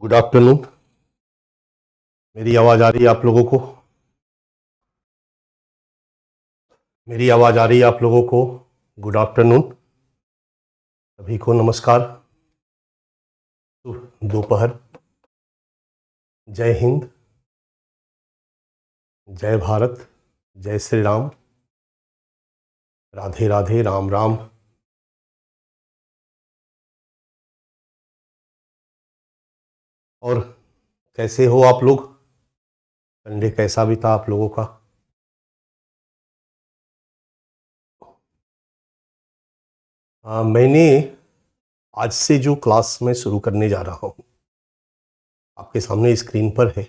Good afternoon. मेरी आवाज़ आ रही है आप लोगों को? मेरी आवाज़ आ रही है आप लोगों को? गुड आफ्टरनून, सभी को नमस्कार, शुभ दोपहर, जय हिंद, जय भारत, जय श्री राम, राधे राधे, राम राम। और कैसे हो आप लोग? संडे कैसा बीता आप लोगों का? मैंने आज से जो क्लास में शुरू करने जा रहा हूँ आपके सामने स्क्रीन पर है।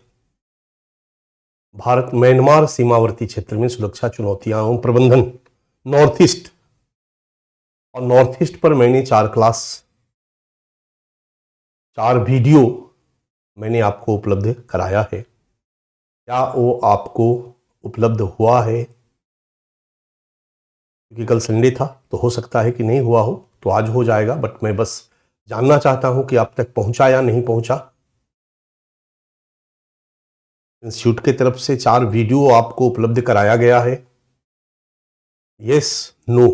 भारत म्यांमार सीमावर्ती क्षेत्र में सुरक्षा चुनौतियां एवं प्रबंधन, नॉर्थ ईस्ट। और नॉर्थ ईस्ट पर मैंने 4 वीडियो मैंने आपको उपलब्ध कराया है। क्या वो आपको उपलब्ध हुआ है? क्योंकि कल संडे था तो हो सकता है कि नहीं हुआ हो, तो आज हो जाएगा। बट मैं बस जानना चाहता हूं कि आप तक पहुंचा या नहीं पहुंचा। इंस्टीट्यूट की तरफ से 4 वीडियो आपको उपलब्ध कराया गया है। यस, नो,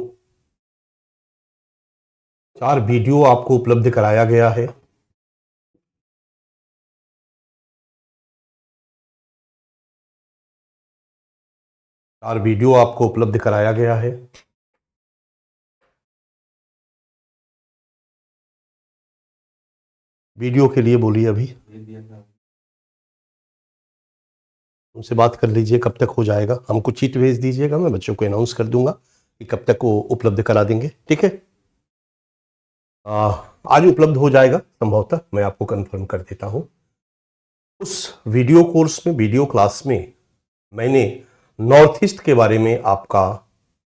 4 वीडियो आपको उपलब्ध कराया गया है। चार वीडियो आपको उपलब्ध कराया गया है। वीडियो के लिए बोलिए, अभी उनसे बात कर लीजिए कब तक हो जाएगा। हमको चीट भेज दीजिएगा, मैं बच्चों को अनाउंस कर दूंगा कि कब तक वो उपलब्ध करा देंगे। ठीक है, आज उपलब्ध हो जाएगा संभवतः, मैं आपको कंफर्म कर देता हूं। उस वीडियो कोर्स में, वीडियो क्लास में मैंने नॉर्थ ईस्ट के बारे में आपका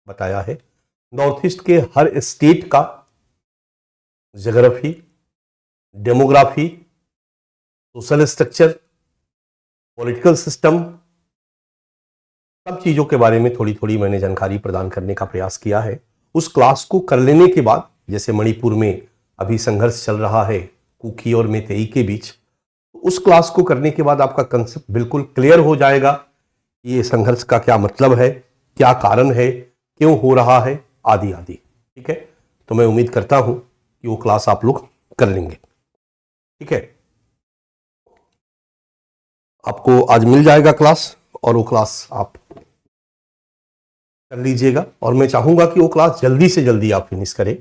बताया है। नॉर्थ ईस्ट के हर स्टेट का geography, demography, social structure, political system, सब चीज़ों के बारे में थोड़ी थोड़ी मैंने जानकारी प्रदान करने का प्रयास किया है। उस क्लास को कर लेने के बाद, जैसे मणिपुर में अभी संघर्ष चल रहा है कुकी और मेतेई के बीच, उस क्लास को करने के बाद आपका कंसेप्ट बिल्कुल क्लियर हो जाएगा। ये संघर्ष का क्या मतलब है, क्या कारण है, क्यों हो रहा है, आदि आदि। ठीक है, तो मैं उम्मीद करता हूं कि वो क्लास आप लोग कर लेंगे। ठीक है, आपको आज मिल जाएगा क्लास, और वो क्लास आप कर लीजिएगा। और मैं चाहूंगा कि वो क्लास जल्दी से जल्दी आप फिनिश करें,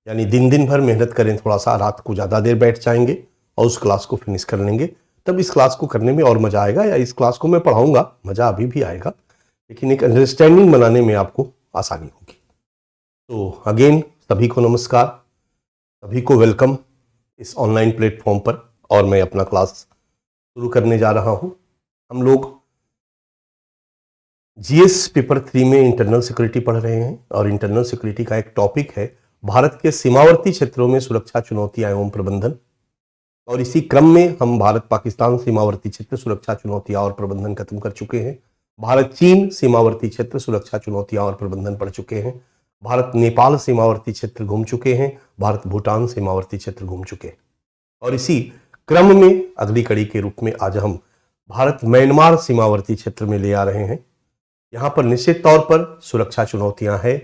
यानी दिन दिन भर मेहनत करें, थोड़ा सा रात को ज़्यादा देर बैठ जाएंगे और उस क्लास को फिनिश कर लेंगे। तब इस क्लास को करने में और मज़ा आएगा, या इस क्लास को मैं पढ़ाऊंगा, मज़ा अभी भी आएगा, लेकिन एक अंडरस्टैंडिंग बनाने में आपको आसानी होगी। तो अगेन सभी को नमस्कार, सभी को वेलकम इस ऑनलाइन प्लेटफॉर्म पर। और मैं अपना क्लास शुरू करने जा रहा हूँ। हम लोग जीएस पेपर 3 में इंटरनल सिक्योरिटी पढ़ रहे हैं, और इंटरनल सिक्योरिटी का एक टॉपिक है भारत के सीमावर्ती क्षेत्रों में सुरक्षा चुनौतियां एवं प्रबंधन। और इसी क्रम में हम भारत पाकिस्तान सीमावर्ती क्षेत्र सुरक्षा चुनौतियां और प्रबंधन खत्म कर चुके हैं। भारत चीन सीमावर्ती क्षेत्र सुरक्षा चुनौतियां और प्रबंधन पढ़ चुके हैं। भारत नेपाल सीमावर्ती क्षेत्र घूम चुके हैं। भारत भूटान सीमावर्ती क्षेत्र घूम चुके हैं। और इसी क्रम में अगली कड़ी के रूप में आज हम भारत म्यांमार सीमावर्ती क्षेत्र में ले आ रहे हैं। यहां पर निश्चित तौर पर सुरक्षा चुनौतियां हैं।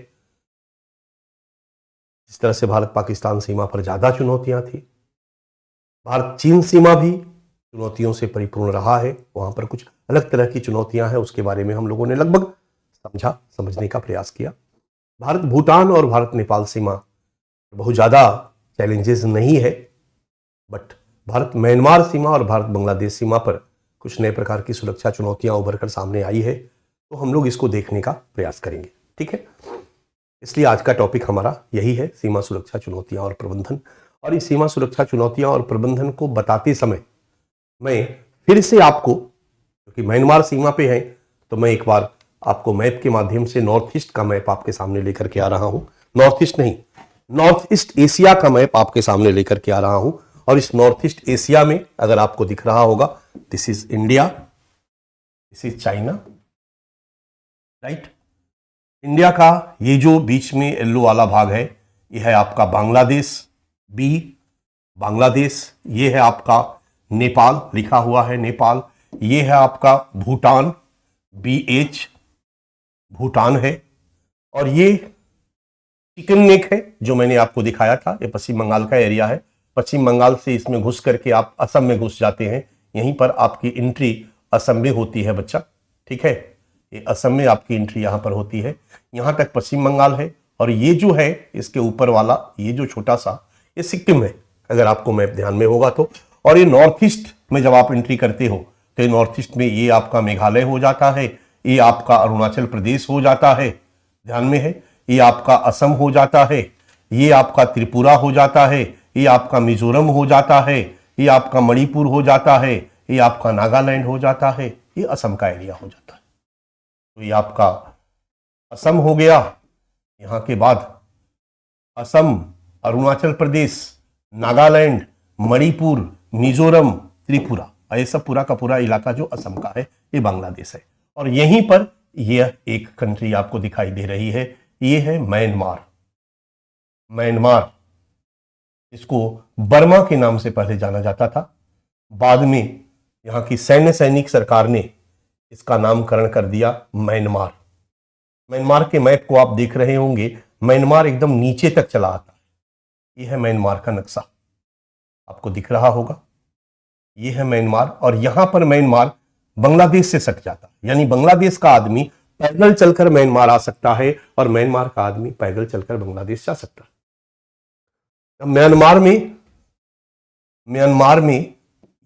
जिस तरह से भारत पाकिस्तान सीमा पर ज्यादा चुनौतियां थी, भारत चीन सीमा भी चुनौतियों से परिपूर्ण रहा है। वहां पर कुछ अलग तरह की चुनौतियां हैं, उसके बारे में हम लोगों ने लगभग समझने का प्रयास किया। भारत भूटान और भारत नेपाल सीमा बहुत ज्यादा चैलेंजेस नहीं है, बट भारत म्यांमार सीमा और भारत बांग्लादेश सीमा पर कुछ नए प्रकार की सुरक्षा चुनौतियां उभर कर सामने आई है, तो हम लोग इसको देखने का प्रयास करेंगे। ठीक है, इसलिए आज का टॉपिक हमारा यही है, सीमा सुरक्षा चुनौतियां और प्रबंधन। और इस सीमा सुरक्षा चुनौतियां और प्रबंधन को बताते समय मैं फिर से आपको, क्योंकि म्यांमार सीमा पे है, तो मैं एक बार आपको मैप के माध्यम से नॉर्थ ईस्ट का मैप आपके सामने लेकर के आ रहा हूं। नॉर्थ ईस्ट नहीं, नॉर्थ ईस्ट एशिया का मैप आपके सामने लेकर के आ रहा हूं। और इस नॉर्थ ईस्ट एशिया में अगर आपको दिख रहा होगा, this is India, this is China, right. India का ये जो बीच में येलो वाला भाग है, ये है आपका बांग्लादेश, बी बांग्लादेश। ये है आपका नेपाल लिखा हुआ है, नेपाल। ये है आपका भूटान, BH, भूटान है। और ये चिकन नेक है जो मैंने आपको दिखाया था, ये पश्चिम बंगाल का एरिया है। पश्चिम बंगाल से इसमें घुस करके आप असम में घुस जाते हैं, यहीं पर आपकी एंट्री असम में होती है बच्चा, ठीक है। ये असम में आपकी एंट्री यहां पर होती है, यहां तक पश्चिम बंगाल है। और ये जो है इसके ऊपर वाला ये जो छोटा सा, ये सिक्किम है, अगर आपको मैप ध्यान में होगा तो। और ये नॉर्थ ईस्ट में जब आप एंट्री करते हो तो नॉर्थ ईस्ट में ये आपका मेघालय हो जाता है, ये आपका अरुणाचल प्रदेश हो जाता है, ध्यान में है, ये आपका असम हो जाता है, ये आपका त्रिपुरा हो जाता है, ये आपका मिजोरम हो जाता है, ये आपका मणिपुर हो जाता है, ये आपका नागालैंड हो जाता है, ये असम का एरिया हो जाता है। तो ये आपका असम हो गया, यहां के बाद असम, अरुणाचल प्रदेश, नागालैंड, मणिपुर, मिजोरम, त्रिपुरा, ये सब पूरा का पूरा इलाका जो असम का है ये बांग्लादेश है। और यहीं पर यह एक कंट्री आपको दिखाई दे रही है, ये है म्यांमार। म्यांमार, इसको बर्मा के नाम से पहले जाना जाता था, बाद में यहाँ की सैनिक सरकार ने इसका नामकरण कर दिया म्यांमार। म्यांमार के मैप को आप देख रहे होंगे, म्यांमार एकदम नीचे तक चला आता है। यह है म्यांमार का नक्शा, आपको दिख रहा होगा, यह है म्यांमार। और यहां पर म्यांमार बांग्लादेश से सट जाता है, यानी बांग्लादेश का आदमी पैदल चलकर म्यांमार आ सकता है और म्यांमार का आदमी पैदल चलकर बांग्लादेश जा सकता है। म्यांमार में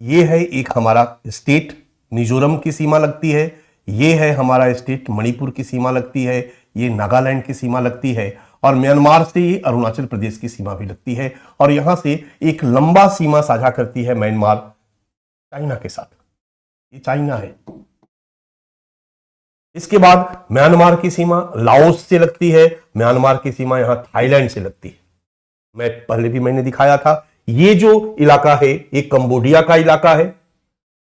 ये है एक हमारा स्टेट मिजोरम की सीमा लगती है, ये है हमारा स्टेट मणिपुर की सीमा लगती है, ये नागालैंड की सीमा लगती है, और म्यांमार से ये अरुणाचल प्रदेश की सीमा भी लगती है। और यहां से एक लंबा सीमा साझा करती है म्यांमार चाइना के साथ, ये चाइना है। इसके बाद म्यांमार की सीमा लाओस से लगती है, म्यांमार की सीमा यहां थाईलैंड से लगती है। मैं पहले भी मैंने दिखाया था, ये जो इलाका है ये कंबोडिया का इलाका है,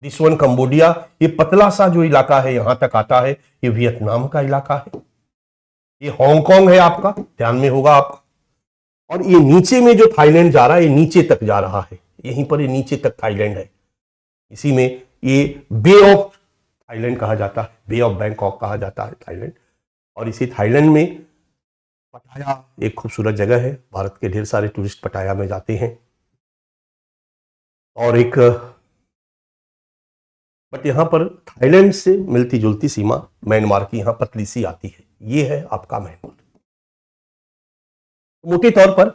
दिस वन कंबोडिया। ये पतला सा जो इलाका है यहां तक आता है, ये वियतनाम का इलाका है। ये हांगकांग है आपका, ध्यान में होगा आपका। और ये नीचे में जो थाईलैंड जा रहा है, ये नीचे तक जा रहा है, यहीं पर ये नीचे तक थाईलैंड है। इसी में ये बे ऑफ थाईलैंड कहा जाता है, बे ऑफ बैंकॉक कहा जाता है थाईलैंड। और इसी थाईलैंड में पटाया एक खूबसूरत जगह है, भारत के ढेर सारे टूरिस्ट पटाया में जाते हैं। और एक बट यहां पर थाईलैंड से मिलती जुलती सीमा म्यांमार की यहां पतली सी आती है, ये है आपका म्यांमार। मोटे तौर पर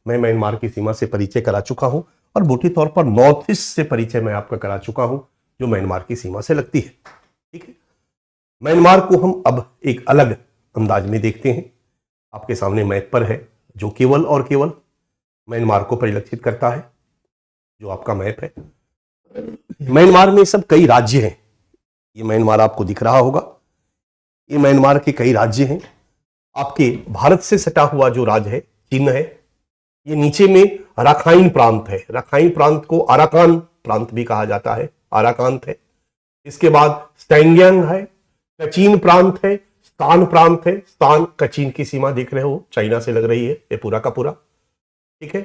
मैं म्यांमार की सीमा से परिचय करा चुका हूं, और मोटे तौर पर नॉर्थ ईस्ट से परिचय मैं आपका करा चुका हूं जो म्यांमार की सीमा से लगती है, ठीक है। म्यांमार को हम अब एक अलग अंदाज में देखते हैं, आपके सामने मैप पर है, जो केवल और केवल म्यांमार को परिलक्षित करता है, जो आपका मैप है। म्यांमार में सब कई राज्य हैं, ये म्यांमार आपको दिख रहा होगा, ये म्यांमार के कई राज्य हैं। आपके भारत से सटा हुआ जो राज्य है चिन्ह है, ये नीचे में राखाइन प्रांत है, राखाइन प्रांत को अराकान प्रांत भी कहा जाता है, अराकांत है। इसके बाद स्टैंग्यांग है, कचीन प्रांत है, स्थान प्रांत है, स्थान कचीन की सीमा देख रहे हो, चाइना से लग रही है ये पूरा का पूरा, ठीक है।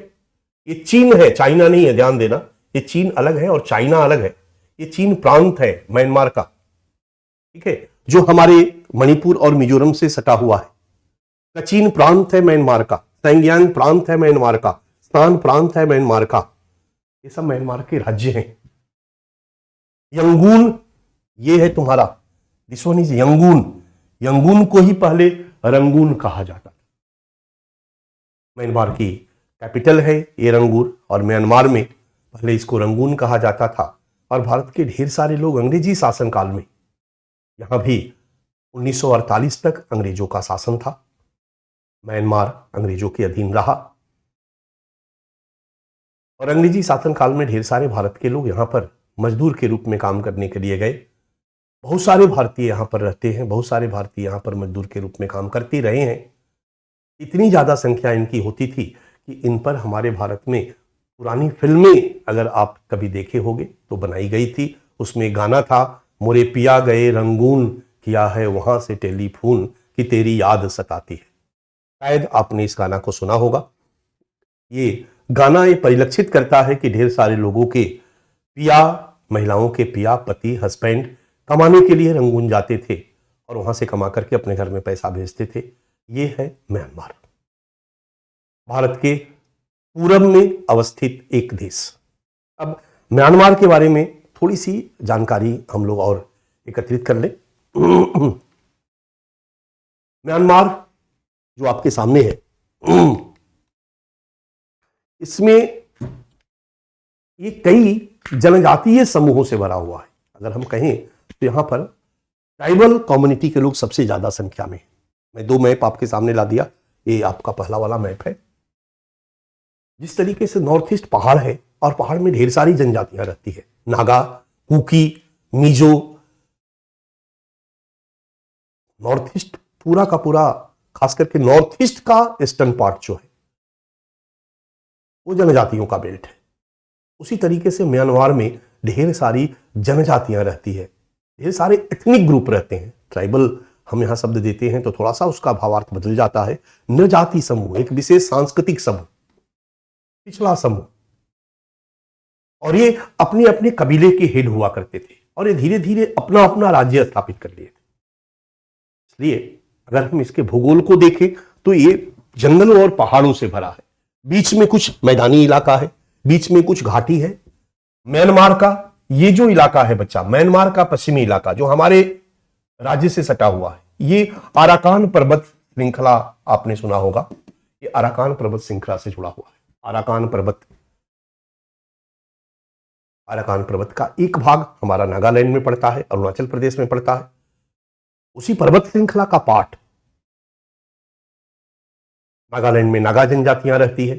ये चीन है, चाइना नहीं है, ध्यान देना, ये चीन अलग है और चाइना अलग है। ये चीन प्रांत है म्यांमार का, ठीक है, जो हमारे मणिपुर और मिजोरम से सटा हुआ है। कचीन प्रांत है म्यांमार का, सैंग्यांग प्रांत है म्यांमार का, स्थान प्रांत है म्यांमार का, ये सब म्यांमार के राज्य हैं। यंगून ये है तुम्हारा, this one is Yangon. Yangon को ही पहले रंगून कहा जाता था। म्यांमार की कैपिटल है ये रंगून, और म्यांमार में पहले इसको रंगून कहा जाता था। और भारत के ढेर सारे लोग अंग्रेजी शासनकाल में, यहां भी 1948 तक अंग्रेजों का शासन था, म्यांमार अंग्रेजों के अधीन रहा। और अंग्रेजी शासनकाल में ढेर सारे भारत के लोग यहां पर मजदूर के रूप में काम करने के लिए गए। बहुत सारे भारतीय यहां पर रहते हैं, बहुत सारे भारतीय यहां पर मजदूर के रूप में काम करते रहे हैं। इतनी ज्यादा संख्या इनकी होती थी कि इन पर हमारे भारत में पुरानी फिल्में अगर आप कभी देखे होंगे तो बनाई गई थी। उसमें गाना था, मोरे पिया गए रंगून, किया है वहां से टेलीफोन, कि तेरी याद सताती है। शायद आपने इस गाना को सुना होगा। ये गाना ये परिलक्षित करता है कि ढेर सारे लोगों के पिया, महिलाओं के पिया, पति, हस्बैंड कमाने के लिए रंगून जाते थे और वहां से कमा करके अपने घर में पैसा भेजते थे। ये है म्यांमार, भारत के पूरब में अवस्थित एक देश। अब म्यांमार के बारे में थोड़ी सी जानकारी हम लोग और एकत्रित कर लें। म्यांमार जो आपके सामने है, इसमें ये कई जनजातीय समूहों से भरा हुआ है। अगर हम कहें तो यहां पर ट्राइबल कम्युनिटी के लोग सबसे ज्यादा संख्या में। मैं 2 मैप आपके सामने ला दिया, ये आपका पहला वाला मैप है। जिस तरीके से नॉर्थ ईस्ट पहाड़ है और पहाड़ में ढेर सारी जनजातियां रहती है, नागा, कुकी, मिजो। नॉर्थ ईस्ट पूरा का पूरा, खास करके नॉर्थ ईस्ट का ईस्टर्न पार्ट जो है वो जनजातियों का बेल्ट है। उसी तरीके से म्यांमार में ढेर सारी जनजातियां रहती है, ढेर सारे एथनिक ग्रुप रहते हैं। ट्राइबल हम यहां शब्द देते हैं तो थोड़ा सा उसका भावार्थ बदल जाता है। नजाति समूह, एक विशेष सांस्कृतिक समूह, पिछड़ा समूह, और ये अपने अपने कबीले के हेड हुआ करते थे और ये धीरे धीरे अपना अपना राज्य स्थापित कर लिए थे। इसलिए अगर हम इसके भूगोल को देखें तो ये जंगलों और पहाड़ों से भरा है। बीच में कुछ मैदानी इलाका है, बीच में कुछ घाटी है। म्यांमार का ये जो इलाका है बच्चा, म्यांमार का पश्चिमी इलाका जो हमारे राज्य से सटा हुआ है, ये अराकान पर्वत श्रृंखला आपने सुना होगा। ये अराकान पर्वत श्रृंखला से जुड़ा हुआ है। अराकान पर्वत का एक भाग हमारा नागालैंड में पड़ता है, अरुणाचल प्रदेश में पड़ता है। उसी पर्वत श्रृंखला का पार्ट नागालैंड में नागा जनजातियां रहती है,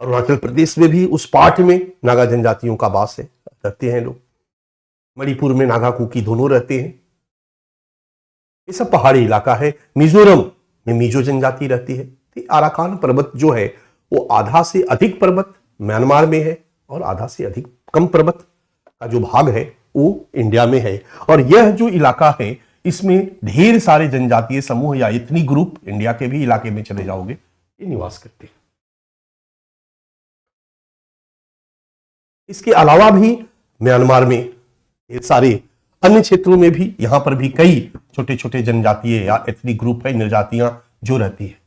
अरुणाचल प्रदेश में भी उस पार्ट में नागा जनजातियों का वास है, रहते हैं लोग। मणिपुर में नागा कुकी दोनों रहते हैं। ये सब पहाड़ी इलाका है। मिजोरम में मिजो जनजाति रहती है। तो अराकान पर्वत जो है वो आधा से अधिक पर्वत म्यांमार में है और आधा से अधिक कम पर्वत का जो भाग है वो इंडिया में है। और यह जो इलाका है इसमें ढेर सारे जनजातीय समूह या एथनिक ग्रुप, इंडिया के भी इलाके में चले जाओगे, ये निवास करते हैं। इसके अलावा भी म्यांमार में ढेर सारे अन्य क्षेत्रों में भी, यहां पर भी कई छोटे छोटे जनजातीय या एथनिक ग्रुप है, निर्जातियां जो रहती है।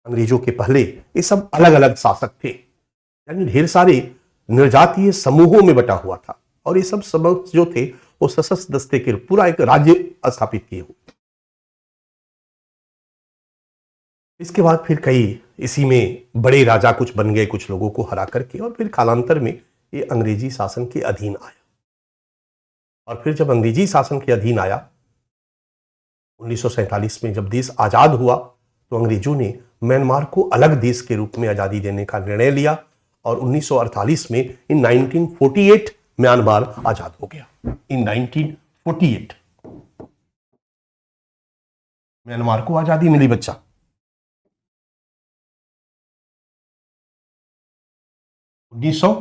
अंग्रेजों के पहले ये सब अलग अलग शासक थे, यानी ढेर सारे निर्जातीय समूहों में बटा हुआ था और ये सब समूह जो थे वो सशस्त्र दस्ते के पूरा एक राज्य स्थापित किए हुए। इसके बाद फिर कई इसी में बड़े राजा कुछ बन गए, कुछ लोगों को हरा करके, और फिर कालांतर में ये अंग्रेजी शासन के अधीन आया। और फिर जब अंग्रेजी शासन के अधीन आया 1947 में, जब देश आजाद हुआ, तो अंग्रेजों ने म्यांमार को अलग देश के रूप में आजादी देने का निर्णय लिया और 1948 में इन 1948 म्यांमार आजाद हो गया। इन 1948 म्यांमार को आजादी मिली बच्चा। उन्नीस सौ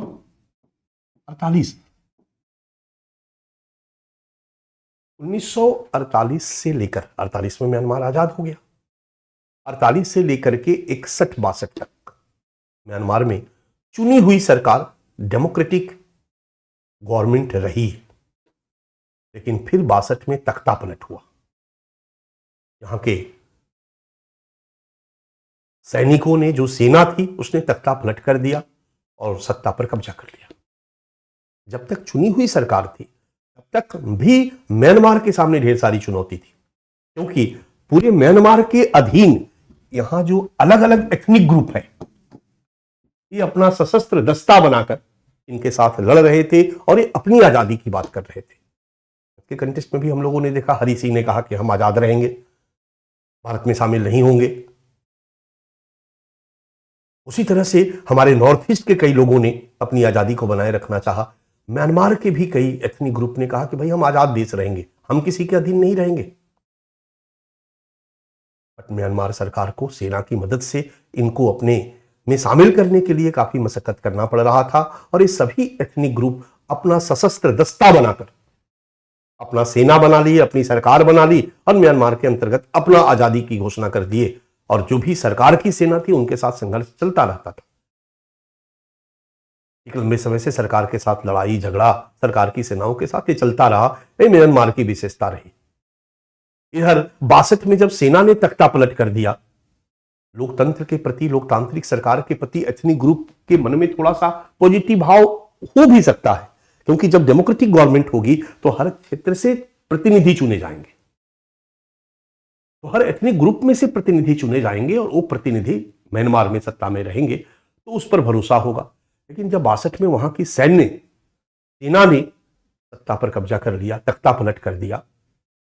1948 से लेकर 48 में म्यांमार आजाद हो गया। 48 से लेकर के 61-62 तक म्यांमार में चुनी हुई सरकार, डेमोक्रेटिक गवर्नमेंट रही। लेकिन फिर 62 में तख्ता पलट हुआ। यहां के सैनिकों ने, जो सेना थी, उसने तख्ता पलट कर दिया और सत्ता पर कब्जा कर लिया। जब तक चुनी हुई सरकार थी तब तक भी म्यांमार के सामने ढेर सारी चुनौती थी, क्योंकि पूरे म्यांमार के अधीन यहां जो अलग अलग एथनिक ग्रुप है, ये अपना सशस्त्र दस्ता बनाकर इनके साथ लड़ रहे थे और ये अपनी आजादी की बात कर रहे थे। के कंटेस्ट में भी हम लोगों ने देखा, हरि सिंह ने कहा कि हम आजाद रहेंगे, भारत में शामिल नहीं होंगे। उसी तरह से हमारे नॉर्थ ईस्ट के कई लोगों ने अपनी आजादी को बनाए रखना चाहा। म्यांमार के भी कई एथनिक ग्रुप ने कहा कि भाई हम आजाद देश रहेंगे, हम किसी के अधीन नहीं रहेंगे। बट म्यांमार सरकार को सेना की मदद से इनको अपने में शामिल करने के लिए काफी मशक्कत करना पड़ रहा था और ये सभी एथनिक ग्रुप अपना सशस्त्र दस्ता बनाकर अपना सेना बना ली, अपनी सरकार बना ली और म्यांमार के अंतर्गत अपना आजादी की घोषणा कर दिए। और जो भी सरकार की सेना थी उनके साथ संघर्ष चलता रहता था। एक लंबे समय से सरकार के साथ लड़ाई झगड़ा, सरकार की सेनाओं के साथ ये चलता रहा। ये म्यांमार की विशेषता रही। इधर 62 में जब सेना ने तख्ता पलट कर दिया, लोकतंत्र के प्रति, लोकतांत्रिक सरकार के प्रति एथनिक ग्रुप के मन में थोड़ा सा पॉजिटिव भाव हो भी सकता है, क्योंकि जब डेमोक्रेटिक गवर्नमेंट होगी तो हर क्षेत्र से प्रतिनिधि चुने जाएंगे, तो हर एथनिक ग्रुप में से प्रतिनिधि चुने जाएंगे और वो प्रतिनिधि म्यांमार में सत्ता में रहेंगे, तो उस पर भरोसा होगा। लेकिन जब 62 में वहां की सेना ने सत्ता पर कब्जा कर लिया, तख्ता पलट कर दिया,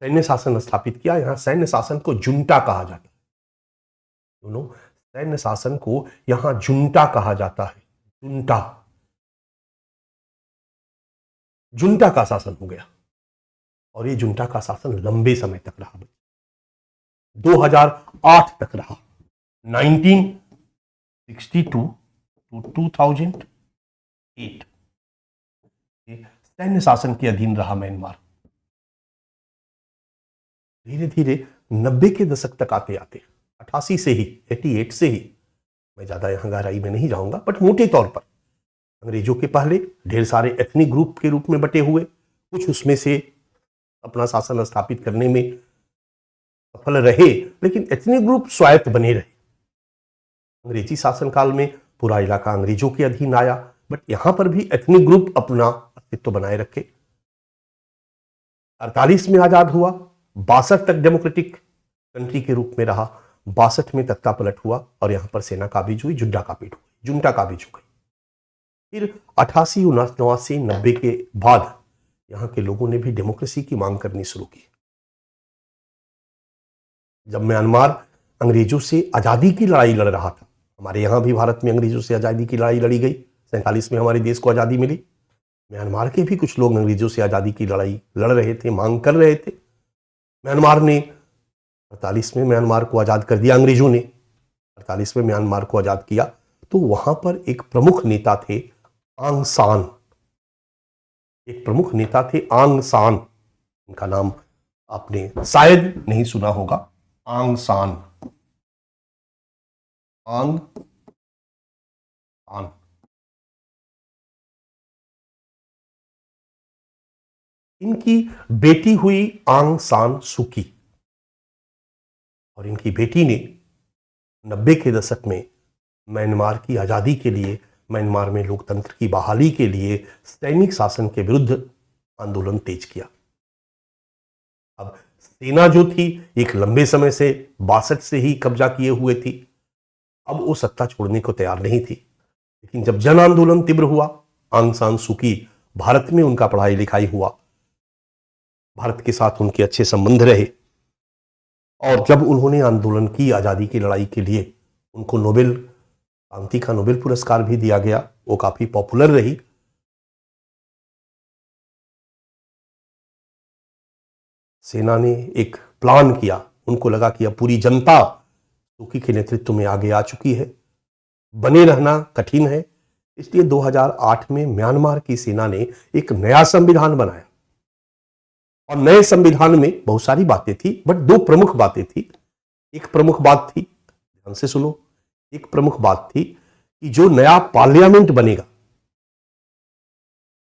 सैन्य शासन स्थापित किया। यहां सैन्य शासन को जुंटा कहा जाता है। सैन्य शासन को यहां जुंटा कहा जाता है। जुंटा का शासन हो गया, और ये जुंटा का शासन लंबे समय तक रहा, 2008 तक रहा। 1962 टू 2008 सैन्य शासन के अधीन रहा म्यांमार। धीरे धीरे 90 के दशक तक आते आते 88 से ही 88 से ही, मैं ज्यादा यहां गहराई में नहीं जाऊंगा, बट मोटे तौर पर अंग्रेजों के पहले ढेर सारे एथनिक ग्रुप के रूप में बटे हुए, कुछ उसमें से अपना शासन स्थापित करने में सफल रहे, लेकिन एथनिक ग्रुप स्वायत्त बने रहे। अंग्रेजी शासनकाल में पूरा इलाका अंग्रेजों के अधीन आया, बट यहां पर भी एथनिक ग्रुप अपना अस्तित्व बनाए रखे। 48 में आजाद हुआ, 62 तक डेमोक्रेटिक कंट्री के रूप में रहा, 62 में तख्ता पलट हुआ और यहां पर सेना काबिज हुई, जुंटा काबिज हो गई। फिर 88, 89, 90 के बाद यहां के लोगों ने भी डेमोक्रेसी की मांग करनी शुरू की। जब म्यांमार अंग्रेजों से आजादी की लड़ाई लड़ रहा था, हमारे यहां भी भारत में अंग्रेजों से आजादी की लड़ाई लड़ी गई, 47 में हमारे देश को आजादी मिली। म्यांमार के भी कुछ लोग अंग्रेजों से आजादी की लड़ाई लड़ रहे थे, मांग कर रहे थे। म्यांमार ने 48 में म्यांमार को आजाद कर दिया, अंग्रेजों ने 48 में म्यांमार को आजाद किया। तो वहां पर एक प्रमुख नेता थे आंग सान, इनका नाम आपने शायद नहीं सुना होगा, आंग सान। इनकी बेटी हुई आंग सान सूकी, और इनकी बेटी ने 90 के दशक में म्यांमार की आजादी के लिए, म्यांमार में लोकतंत्र की बहाली के लिए सैनिक शासन के विरुद्ध आंदोलन तेज किया। अब सेना जो थी एक लंबे समय से 62 से ही कब्जा किए हुए थी, अब वो सत्ता छोड़ने को तैयार नहीं थी। लेकिन जब जन आंदोलन तीव्र हुआ, आंग सान सूकी, भारत में उनका पढ़ाई लिखाई हुआ, भारत के साथ उनके अच्छे संबंध रहे, और जब उन्होंने आंदोलन की आजादी की लड़ाई के लिए, उनको नोबेल शांति का नोबेल पुरस्कार भी दिया गया, वो काफी पॉपुलर रही। सेना ने एक प्लान किया, उनको लगा कि अब पूरी जनता सूकी के नेतृत्व में आगे आ चुकी है, बने रहना कठिन है, इसलिए 2008 में म्यांमार की सेना ने एक नया संविधान बनाया। और नए संविधान में बहुत सारी बातें थी, बट दो प्रमुख बातें थी। एक प्रमुख बात थी, ध्यान से सुनो, एक प्रमुख बात थी कि जो नया पार्लियामेंट बनेगा,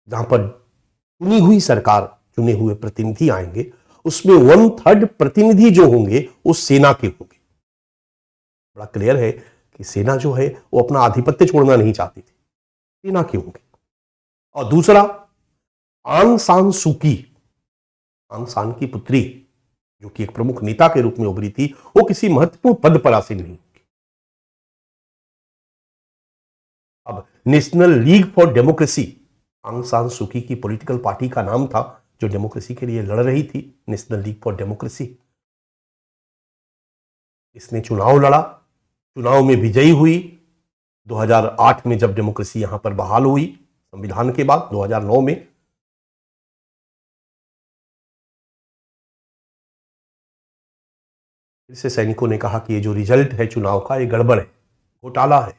जहां पर चुनी हुई सरकार, चुने हुए प्रतिनिधि आएंगे, उसमें 1/3 प्रतिनिधि जो होंगे वो सेना के होंगे। बड़ा क्लियर है कि सेना जो है वो अपना आधिपत्य छोड़ना नहीं चाहती थी, सेना के होंगे। और दूसरा, आंग सान सूकी, आंग सान की पुत्री, जो कि एक प्रमुख नेता के रूप में उभरी थी, वो किसी महत्वपूर्ण पद पर आसीन नहीं होगी। अब नेशनल लीग फॉर डेमोक्रेसी, आंग सान सूकी की पॉलिटिकल पार्टी का नाम था, जो डेमोक्रेसी के लिए लड़ रही थी, नेशनल लीग फॉर डेमोक्रेसी। इसने चुनाव लड़ा, चुनाव में विजयी हुई। 2008 में जब डेमोक्रेसी यहां पर बहाल हुई संविधान के बाद, 2009 में, फिर से सैनिकों ने कहा कि ये जो रिजल्ट है चुनाव का, ये गड़बड़ है, घोटाला है।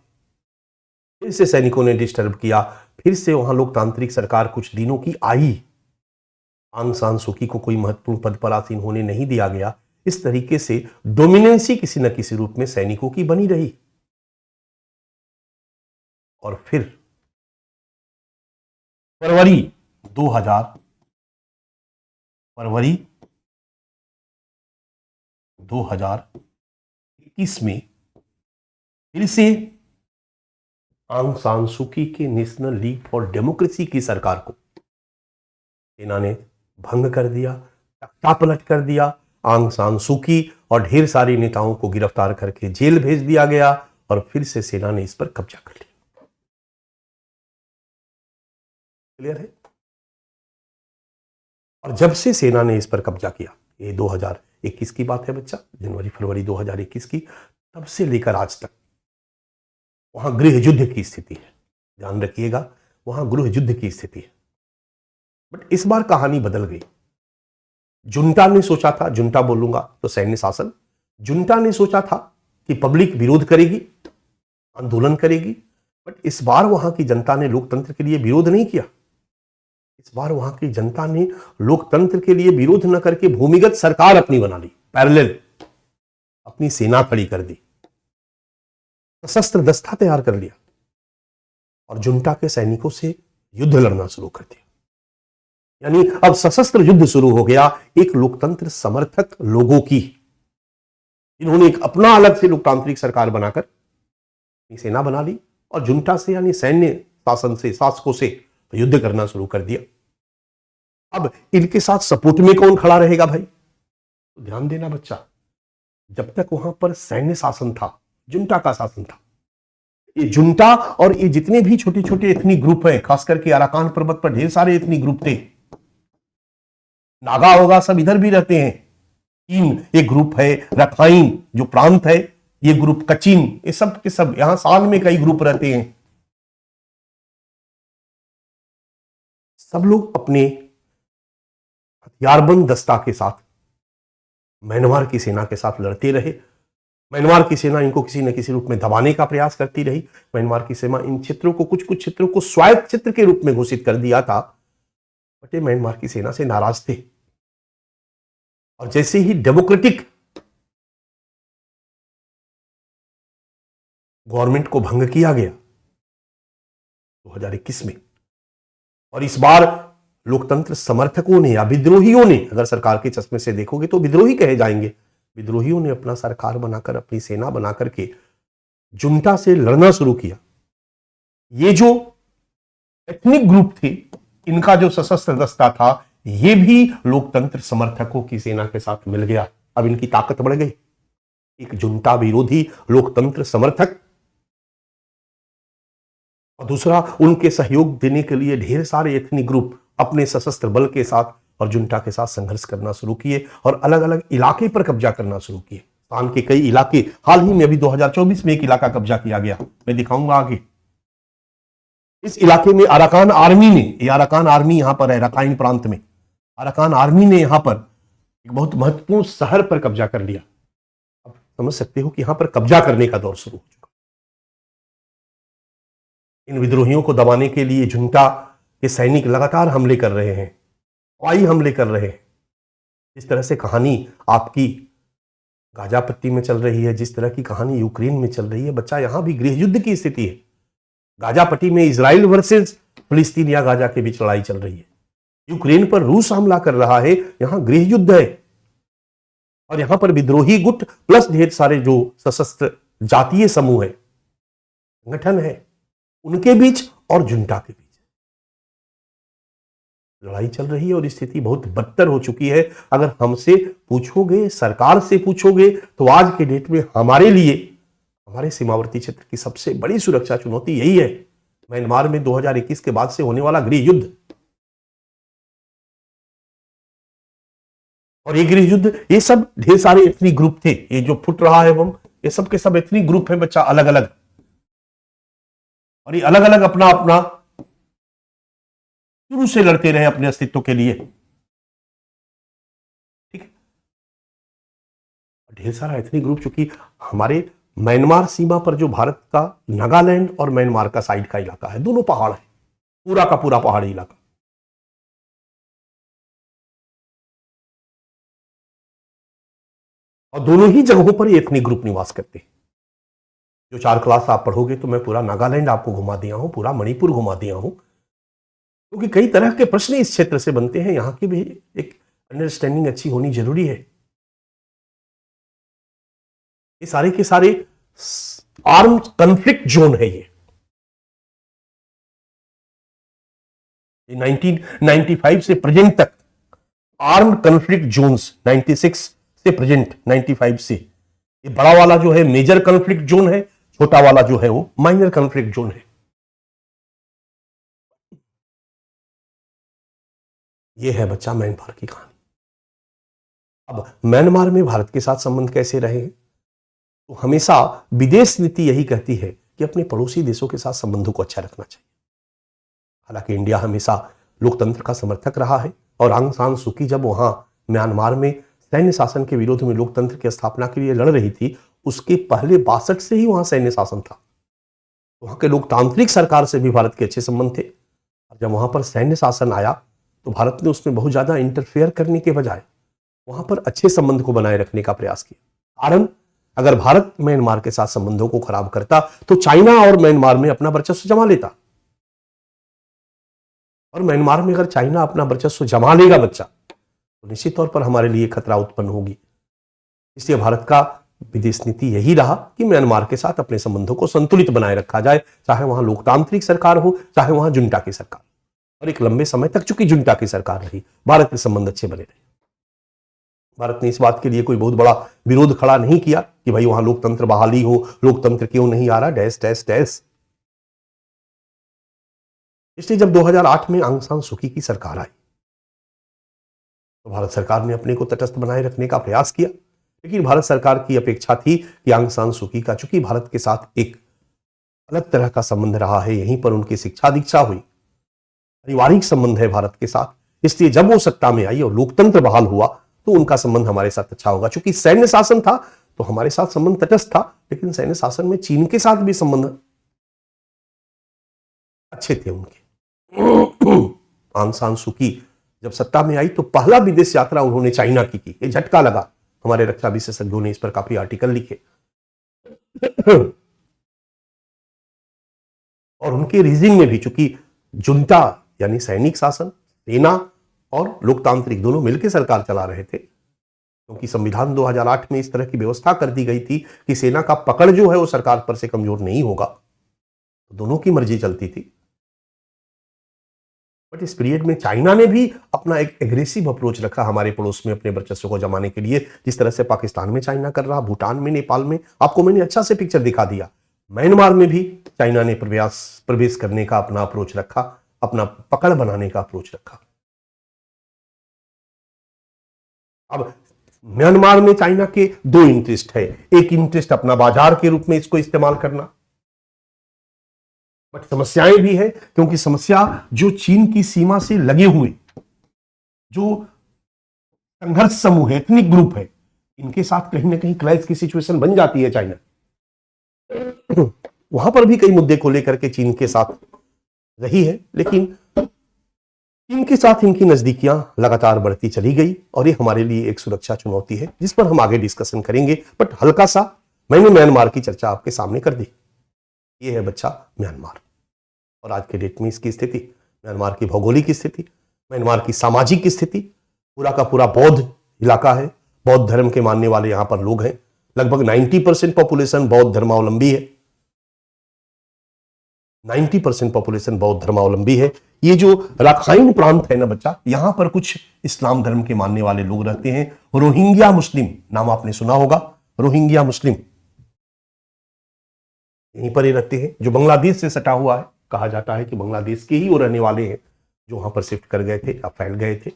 फिर से सैनिकों ने डिस्टर्ब किया, फिर से वहां लोकतांत्रिक सरकार कुछ दिनों की आई, आंग सान सूकी को कोई महत्वपूर्ण पद पर आसीन होने नहीं दिया गया। इस तरीके से डोमिनेंसी किसी न किसी रूप में सैनिकों की बनी रही। और फिर फरवरी 2000 फरवरी 2021 में फिर से आंग सान सूकी के नेशनल लीग फॉर डेमोक्रेसी की सरकार को सेना ने भंग कर दिया, तख्तापलट कर दिया। आंग सान सूकी और ढेर सारे नेताओं को गिरफ्तार करके जेल भेज दिया गया और फिर से सेना ने इस पर कब्जा कर लिया। क्लियर है? और जब से सेना ने इस पर कब्जा किया, ये 2021 की बात है बच्चा, जनवरी फरवरी 2021 की, तब से लेकर आज तक वहां गृह युद्ध की स्थिति है। ध्यान रखिएगा, वहां गृह युद्ध की स्थिति है। बट इस बार कहानी बदल गई। जुंटा ने सोचा था, जुंटा बोलूंगा तो सैन्य शासन, जुंटा ने सोचा था कि पब्लिक विरोध करेगी, आंदोलन करेगी। बट इस बार वहां की जनता ने लोकतंत्र के लिए विरोध नहीं किया। इस बार वहां की जनता ने लोकतंत्र के लिए विरोध न करके भूमिगत सरकार अपनी बना ली, पैरेलल अपनी सेना खड़ी कर दी, सशस्त्र दस्ता तैयार कर लिया और जुंटा के सैनिकों से युद्ध लड़ना शुरू कर दिया। यानी अब सशस्त्र युद्ध शुरू हो गया एक लोकतंत्र समर्थक लोगों की, इन्होंने एक अपना अलग से लोकतांत्रिक सरकार बनाकर सेना बना ली और जुंटा से यानी सैन्य शासन से, शासकों से युद्ध करना शुरू कर दिया। अब इनके साथ सपोर्ट में कौन खड़ा रहेगा भाई? तो ध्यान देना बच्चा, जब तक वहां पर सैन्य शासन था, जुंटा का शासन था, ये जुंटा और ये जितने भी छोटे छोटे एथनिक ग्रुप हैं, खास करके अराकान पर्वत पर ढेर सारे एथनिक ग्रुप थे, नागा होगा सब इधर भी रहते हैं। चीन एक ग्रुप है, रखाइन जो प्रांत है ये ग्रुप, कचिन, ये सब के सब यहां साल में कई ग्रुप रहते हैं। सब लोग अपने हथियारबंद दस्ता के साथ म्यांमार की सेना के साथ लड़ते रहे। म्यांमार की सेना इनको किसी न किसी रूप में दबाने का प्रयास करती रही। म्यांमार की सेना इन क्षेत्रों को, कुछ कुछ क्षेत्रों को स्वायत्त क्षेत्र के रूप में घोषित कर दिया था, बट ये म्यांमार की सेना से नाराज थे। और जैसे ही डेमोक्रेटिक गवर्नमेंट को भंग किया गया 2021 में, और इस बार लोकतंत्र समर्थकों ने या विद्रोहियों ने, अगर सरकार के चश्मे से देखोगे तो विद्रोही कहे जाएंगे, विद्रोहियों ने अपना सरकार बनाकर, अपनी सेना बनाकर के जुंटा से लड़ना शुरू किया। ये जो एथनिक ग्रुप थे, इनका जो सशस्त्र दस्ता था, ये भी लोकतंत्र समर्थकों की सेना के साथ मिल गया। अब इनकी ताकत बढ़ गई। एक जुंटा विरोधी लोकतंत्र समर्थक और दूसरा उनके सहयोग देने के लिए ढेर सारे एथनिक ग्रुप अपने सशस्त्र बल के साथ और जुंटा के साथ संघर्ष करना शुरू किए और अलग अलग इलाके पर कब्जा करना शुरू किए। पाकिस्तान के कई इलाके, हाल ही में अभी 2024 में एक इलाका कब्जा किया गया, मैं दिखाऊंगा आगे। इस इलाके में अराकान आर्मी ने, ये अराकान आर्मी यहां पर है रखाइन प्रांत में, अराकान आर्मी ने यहां पर एक बहुत महत्वपूर्ण शहर पर कब्जा कर लिया। अब समझ सकते हो कि यहां पर कब्जा करने का दौर शुरू हो चुका। इन विद्रोहियों को दबाने के लिए जुंटा के सैनिक लगातार हमले कर रहे हैं, हवाई हमले कर रहे हैं। जिस तरह से कहानी आपकी गाजा पट्टी में चल रही है, जिस तरह की कहानी यूक्रेन में चल रही है, बच्चा यहां भी गृह युद्ध की स्थिति है। गाजा पट्टी में इजराइल वर्सेस फिलिस्तीन या गाजा के बीच लड़ाई चल रही है। यूक्रेन पर रूस हमला कर रहा है, यहां गृह युद्ध है। और यहां पर विद्रोही गुट प्लस ढेर सारे जो सशस्त्र जातीय समूह है, संगठन है, उनके बीच और जुंटा के बीच लड़ाई चल रही है और स्थिति बहुत बदतर हो चुकी है। अगर हमसे पूछोगे, सरकार से पूछोगे, तो आज के डेट में हमारे लिए, हमारे सीमावर्ती क्षेत्र की सबसे बड़ी सुरक्षा चुनौती यही है, म्यांमार में 2021 के बाद से होने वाला गृह युद्ध। और ये गृह युद्ध, ये सब ढेर सारे एथनिक ग्रुप थे, ये जो फुट रहा है बम, ये सब के सब एथनिक ग्रुप है बच्चा, अलग अलग, और ये अलग अलग अपना अपना शुरू से लड़ते रहे अपने अस्तित्व के लिए। ठीक है, ढेर सारा एथनिक ग्रुप, चूंकि हमारे म्यांमार सीमा पर जो भारत का नागालैंड और म्यांमार का साइड का इलाका है, दोनों पहाड़ है, पूरा का पूरा पहाड़ी इलाका। और दोनों ही जगहों पर एथनिक ग्रुप निवास करते हैं। जो 4 क्लास आप पढ़ोगे तो मैं पूरा नागालैंड आपको घुमा दिया हूं, पूरा मणिपुर घुमा दिया हूं। क्योंकि कई तरह के प्रश्न इस क्षेत्र से बनते हैं, यहां की भी एक अंडरस्टैंडिंग अच्छी होनी जरूरी है। ये सारे के सारे आर्म कॉन्फ्लिक्ट जोन है ये 1995 से प्रेजेंट तक आर्म्ड कॉन्फ्लिक्ट जोन्स 96 से प्रेजेंट 95 से, ये बड़ा वाला जो है मेजर कॉन्फ्लिक्ट जोन है, छोटा वाला जो है वो माइनर कॉन्फ्लिक्ट जोन है। ये है बच्चा म्यांमार की कहानी। अब म्यांमार में भारत के साथ संबंध कैसे रहे, तो हमेशा विदेश नीति यही कहती है कि अपने पड़ोसी देशों के साथ संबंधों को अच्छा रखना चाहिए। हालांकि इंडिया हमेशा लोकतंत्र का समर्थक रहा है और आंग सान सूकी जब वहां म्यांमार में सैन्य शासन के विरोध में लोकतंत्र की स्थापना के लिए लड़ रही थी, उसके पहले 62 से ही वहां सैन्य शासन था। वहां के लोकतांत्रिक सरकार से भी भारत के अच्छे संबंध थे। जब वहां पर सैन्य शासन आया तो भारत ने उसमें बहुत ज्यादा इंटरफेयर करने के बजाय वहां पर अच्छे संबंध को बनाए रखने का प्रयास किया। कारण अगर भारत म्यांमार के साथ संबंधों को खराब करता तो चाइना और म्यांमार में अपना वर्चस्व जमा लेता, और म्यांमार में अगर चाइना अपना वर्चस्व जमा लेगा बच्चा, तो निश्चित तौर पर हमारे लिए खतरा उत्पन्न होगी। इसलिए भारत का विदेश नीति यही रहा कि म्यांमार के साथ अपने संबंधों को संतुलित बनाए रखा जाए, चाहे वहां लोकतांत्रिक सरकार हो, चाहे वहां जुंटा की सरकार। और एक लंबे समय तक चूंकि जुंटा की सरकार रही, भारत के संबंध अच्छे बने रहे। भारत ने इस बात के लिए कोई बहुत बड़ा विरोध खड़ा नहीं किया कि भाई वहां लोकतंत्र बहाली हो, लोकतंत्र क्यों नहीं आ रहा, डैश डैश डैश। इसलिए जब 2008 में आंग सान सूकी की सरकार आई तो भारत सरकार ने अपने को तटस्थ बनाए रखने का प्रयास किया, लेकिन भारत सरकार की अपेक्षा थी कि आंग सान सूकी का चूंकि भारत के साथ एक अलग तरह का संबंध रहा है, यहीं पर उनकी शिक्षा दीक्षा हुई, पारिवारिक संबंध है भारत के साथ, इसलिए जब वो सत्ता में आई और लोकतंत्र बहाल हुआ तो उनका संबंध हमारे साथ अच्छा होगा। चूंकि सैन्य शासन था तो हमारे साथ संबंध तटस्थ था, लेकिन सैन्य शासन में चीन के साथ भी संबंध अच्छे थे उनके। आंग सान सूकी जब सत्ता में आई तो पहला विदेश यात्रा उन्होंने चाइना की। ये झटका लगा, हमारे रक्षा विशेषज्ञों ने इस पर काफी आर्टिकल लिखे और उनके रीजनिंग में भी, चूंकि जुंटा यानी सैनिक शासन, सेना और लोकतांत्रिक दोनों मिलकर सरकार चला रहे थे, क्योंकि संविधान 2008 में इस तरह की व्यवस्था कर दी गई थी कि सेना का पकड़ जो है वो सरकार पर से कमजोर नहीं होगा, तो दोनों की मर्जी चलती थी। बट इस पीरियड में चाइना ने भी अपना एक एग्रेसिव अप्रोच रखा हमारे पड़ोस में अपने वर्चस्व को जमाने के लिए, जिस तरह से पाकिस्तान में चाइना कर रहा, भूटान में, नेपाल में, आपको मैंने अच्छा से पिक्चर दिखा दिया। म्यांमार में भी चाइना ने प्रवेश करने का अपना अप्रोच रखा, अपना पकड़ बनाने का अप्रोच रखा। अब म्यांमार में चाइना के दो इंटरेस्ट है, एक इंटरेस्ट अपना बाजार के रूप में इसको इस्तेमाल करना, बट समस्याएं भी है, क्योंकि समस्या जो चीन की सीमा से लगे हुए जो संघर्ष समूह है, एथनिक ग्रुप है, इनके साथ कहीं ना कहीं क्लैश की सिचुएशन बन जाती है चाइना। वहां पर भी कई मुद्दे को लेकर के चीन के साथ रही है, लेकिन चीन के साथ इनकी नजदीकियां लगातार बढ़ती चली गई और ये हमारे लिए एक सुरक्षा चुनौती है, जिस पर हम आगे डिस्कशन करेंगे। बट हल्का सा मैंने म्यांमार की चर्चा आपके सामने कर दी। ये है बच्चा म्यांमार, और आज के डेट में इसकी स्थिति, म्यांमार की भौगोलिक स्थिति, म्यांमार की सामाजिक स्थिति, पूरा का पूरा बौद्ध इलाका है, बौद्ध धर्म के मानने वाले यहां पर लोग हैं, लगभग 90% पॉपुलेशन बौद्ध धर्मावलंबी है, 90% पॉपुलेशन बौद्ध धर्मावलंबी है। ये जो राखाइन प्रांत है ना बच्चा, यहां पर कुछ इस्लाम धर्म के मानने वाले लोग रहते हैं, रोहिंग्या मुस्लिम, नाम आपने सुना होगा, रोहिंग्या मुस्लिम यहीं पर ही रहते हैं, जो बांग्लादेश से सटा हुआ है। कहा जाता है कि बांग्लादेश के ही वो रहने वाले हैं जो वहां पर शिफ्ट कर गए थे या फैल गए थे।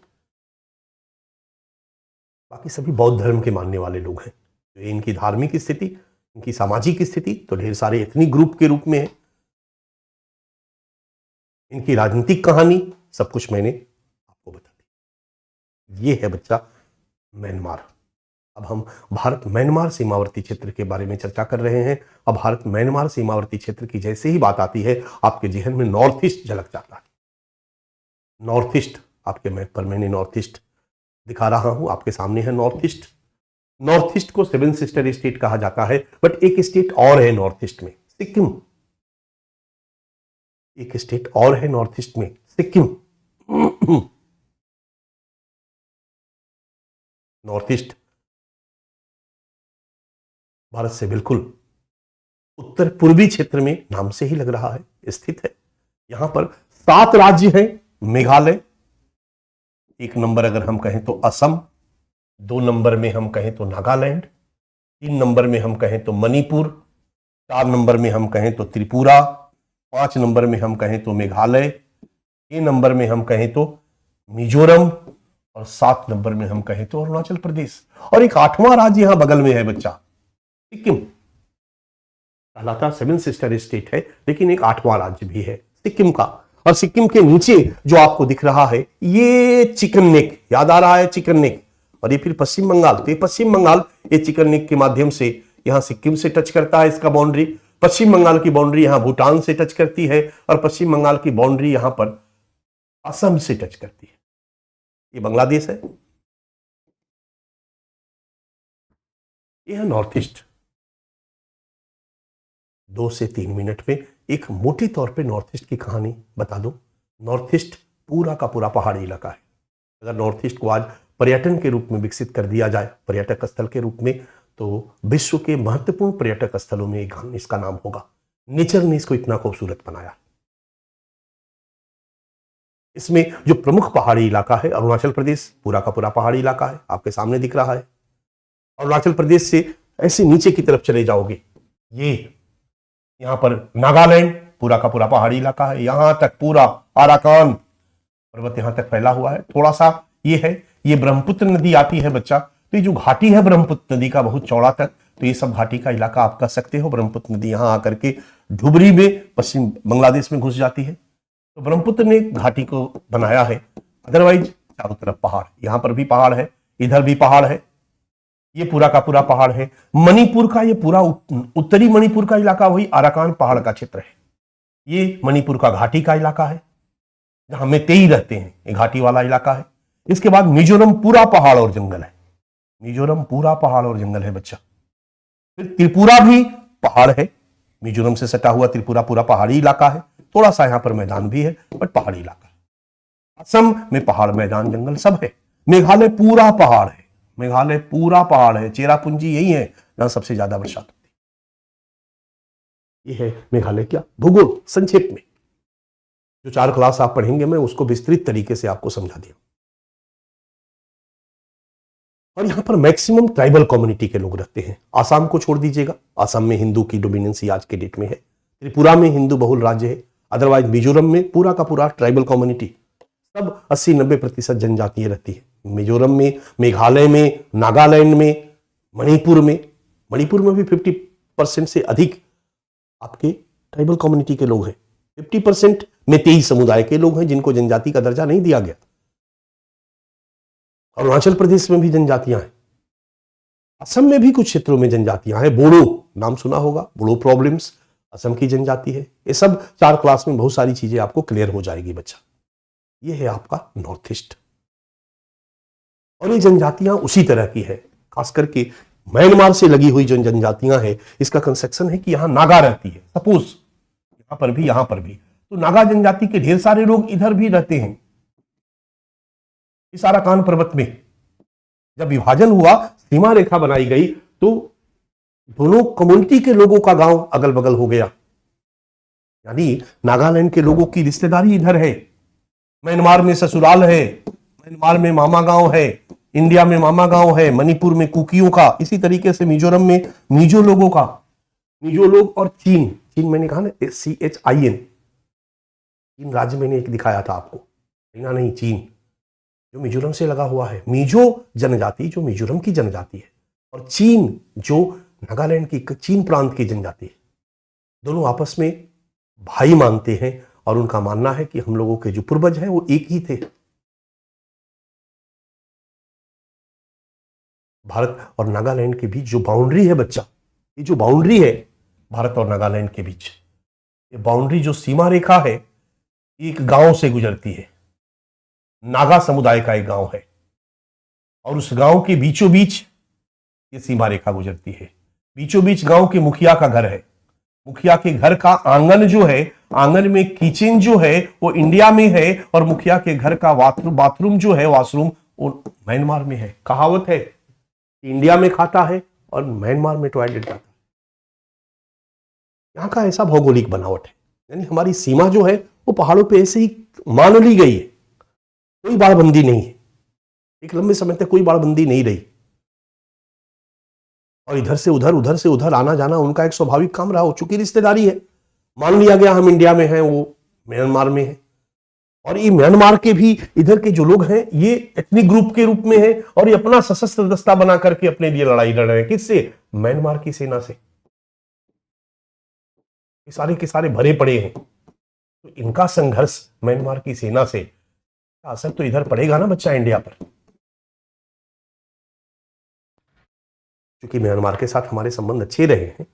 बाकी सभी बौद्ध धर्म के मानने वाले लोग हैं। तो इनकी धार्मिक स्थिति, इनकी सामाजिक स्थिति तो ढेर सारे एथनिक ग्रुप के रूप में है। इनकी राजनीतिक कहानी, सब कुछ मैंने आपको बता दी। ये है बच्चा म्यांमार। अब हम भारत म्यांमार सीमावर्ती क्षेत्र के बारे में चर्चा कर रहे हैं। अब भारत म्यांमार सीमावर्ती क्षेत्र की जैसे ही बात आती है, आपके जहन में नॉर्थ ईस्ट झलक जाता है। नॉर्थ ईस्ट, आपके मैप पर मैंने नॉर्थ ईस्ट दिखा रहा हूं, आपके सामने है नॉर्थ ईस्ट। नॉर्थ ईस्ट को सेवन सिस्टर स्टेट कहा जाता है, बट एक स्टेट और है नॉर्थ ईस्ट में, सिक्किम। एक स्टेट और है नॉर्थ ईस्ट में, सिक्किम। नॉर्थ ईस्ट भारत से बिल्कुल उत्तर पूर्वी क्षेत्र में नाम से ही लग रहा है स्थित है। यहां पर 7 राज्य हैं। मेघालय 1 नंबर अगर हम कहें तो असम, 2 नंबर में हम कहें तो नागालैंड, 3 नंबर में हम कहें तो मणिपुर, 4 नंबर में हम कहें तो त्रिपुरा, 5 नंबर में हम कहें तो मेघालय, 6 नंबर में हम कहें तो मिजोरम और 7 नंबर में हम कहें तो अरुणाचल प्रदेश। और एक 8वां राज्य यहां बगल में है बच्चा, सिक्किम। कहलाता 7 सिस्टर स्टेट है, लेकिन एक 8वां राज्य भी है सिक्किम का। और सिक्किम के नीचे जो आपको दिख रहा है ये चिकन नेक, याद आ रहा है चिकन नेक। और ये फिर पश्चिम बंगाल, तो ये पश्चिम बंगाल ये चिकन नेक के माध्यम से यहां सिक्किम से टच करता है। इसका बाउंड्री पश्चिम बंगाल की बाउंड्री यहां भूटान से टच करती है और पश्चिम बंगाल की बाउंड्री यहां पर असम से टच करती है। ये बांग्लादेश है, ये है नॉर्थ ईस्ट। 2 से 3 मिनट में एक मोटे तौर पे नॉर्थ ईस्ट की कहानी बता दूं। नॉर्थ ईस्ट पूरा का पूरा पहाड़ी इलाका है। अगर नॉर्थ ईस्ट को आज पर्यटन के रूप में विकसित कर दिया जाए, पर्यटक स्थल के रूप में, तो विश्व के महत्वपूर्ण पर्यटक स्थलों में इसका नाम होगा। नेचर ने इसको इतना खूबसूरत बनाया। इसमें जो प्रमुख पहाड़ी इलाका है अरुणाचल प्रदेश, पूरा का पूरा पहाड़ी इलाका है, आपके सामने दिख रहा है। अरुणाचल प्रदेश से ऐसे नीचे की तरफ चले जाओगे, ये यहां पर नागालैंड पूरा का पूरा पहाड़ी इलाका है। यहां तक पूरा आराकान पर्वत यहां तक फैला हुआ है। थोड़ा सा ये है, ये ब्रह्मपुत्र नदी आती है बच्चा, तो ये जो घाटी है ब्रह्मपुत्र नदी का बहुत चौड़ा तक, तो ये सब घाटी का इलाका आप कह सकते हो। ब्रह्मपुत्र नदी यहां आकर के धुबरी में पश्चिम बांग्लादेश में घुस जाती है, तो ब्रह्मपुत्र ने घाटी को बनाया है। अदरवाइज चारों तरफ पहाड़, यहां पर भी पहाड़ है, इधर भी पहाड़ है, ये पूरा का पूरा पहाड़ है। मणिपुर का ये पूरा उत्तरी मणिपुर का इलाका वही आराकान पहाड़ का क्षेत्र है। ये मणिपुर का घाटी का इलाका है जहां मेतेई रहते हैं, ये घाटी वाला इलाका है। इसके बाद मिजोरम पूरा पहाड़ और जंगल है, मिजोरम पूरा पहाड़ और जंगल है बच्चा। फिर त्रिपुरा भी पहाड़ है, मिजोरम से सटा हुआ त्रिपुरा पूरा पहाड़ी इलाका है। थोड़ा सा यहां पर मैदान भी है बट पहाड़ी इलाका है। असम में पहाड़, मैदान, जंगल सब है। मेघालय पूरा पहाड़ है, मेघालय पूरा पहाड़ है। चेरापूंजी यही है जहां सबसे ज्यादा बरसात होती है। ये है मेघालय क्या भूगोल संक्षेप में। जो 4 क्लास आप पढ़ेंगे मैं उसको विस्तृत तरीके से आपको समझा दिया। और यहां पर मैक्सिमम ट्राइबल कम्युनिटी के लोग रहते हैं। आसाम को छोड़ दीजिएगा, आसाम में हिंदू की डोमिनेंसी आज के डेट में है। त्रिपुरा में हिंदू बहुल राज्य है। अदरवाइज मिजोरम में पूरा का पूरा ट्राइबल कम्युनिटी, सब 80-90% जनजातीय रहती है। मिजोरम में, मेघालय में, नागालैंड में, मणिपुर में भी 50% से अधिक आपके ट्राइबल कम्युनिटी के लोग हैं। 50% मेतेई समुदाय के लोग हैं जिनको जनजाति का दर्जा नहीं दिया गया। अरुणाचल प्रदेश में भी जनजातियां हैं, असम में भी कुछ क्षेत्रों में जनजातियां हैं। बोडो नाम सुना होगा, बोडो प्रॉब्लम्स असम की जनजाति है। ये सब 4 क्लास में बहुत सारी चीजें आपको क्लियर हो जाएगी बच्चा। ये है आपका नॉर्थ ईस्ट। और ये जनजातियां उसी तरह की है, खास करके म्यांमार से लगी हुई जो जनजातियां हैं, इसका कंसेप्शन है कि यहां नागा रहती है। सपोज यहां पर भी तो नागा जनजाति के ढेर सारे लोग इधर भी रहते हैं। इस आराकान पर्वत में जब विभाजन हुआ, सीमा रेखा बनाई गई, तो दोनों कम्युनिटी के लोगों का गांव अगल बगल हो गया। यानी नागालैंड के लोगों की रिश्तेदारी इधर है, म्यांमार में ससुराल है, म्यांमार में मामा गांव है, इंडिया में मामा गांव है, मणिपुर में कुकियों का, इसी तरीके से मिजोरम में मिजो लोगों का, मिजो लोग। और चीन मैंने कहा ना CHIN, चीन राज्य मैंने एक दिखाया था आपको, नहीं चीन जो मिजोरम से लगा हुआ है। मिजो जनजाति जो मिजोरम की जनजाति है, और चीन जो नागालैंड की चीन प्रांत की जनजाति है, दोनों आपस में भाई मानते हैं। और उनका मानना है कि हम लोगों के जो पूर्वज हैं वो एक ही थे। भारत और नागालैंड के बीच जो बाउंड्री है बच्चा, ये जो बाउंड्री है भारत और नागालैंड के बीच, ये बाउंड्री जो सीमा रेखा है, एक गांव से गुजरती है। नागा समुदाय का एक गांव है और उस गांव के बीचों बीच ये सीमा रेखा गुजरती है। बीचों बीच गांव के मुखिया का घर है मुखिया के घर का आंगन जो है, आंगन में किचन जो है वो इंडिया में है, और मुखिया के घर का बाथरूम जो है, वॉशरूम, वो म्यांमार में है। कहावत है, इंडिया में खाता है और म्यांमार में टॉयलेट जाता है। यहां का ऐसा भौगोलिक बनावट है, यानी हमारी सीमा जो है वो पहाड़ों पे ऐसे ही मान ली गई है, कोई बाड़बंदी नहीं है। एक लंबे समय तक कोई बाड़बंदी नहीं रही, और इधर से उधर आना जाना उनका एक स्वाभाविक काम रहा। हो चुकी रिश्तेदारी है, मान लिया गया हम इंडिया में हैं, वो म्यांमार में है। और ये म्यांमार के भी इधर के जो लोग हैं ये एथनिक ग्रुप के रूप में है, और ये अपना सशस्त्र दस्ता बना करके अपने लिए लड़ाई लड़ रहे हैं। किससे? म्यांमार की सेना से। ये सारे के सारे भरे पड़े हैं, तो इनका संघर्ष म्यांमार की सेना से असर तो इधर पड़ेगा ना बच्चा, इंडिया पर। क्योंकि म्यांमार के साथ हमारे संबंध अच्छे रहे हैं,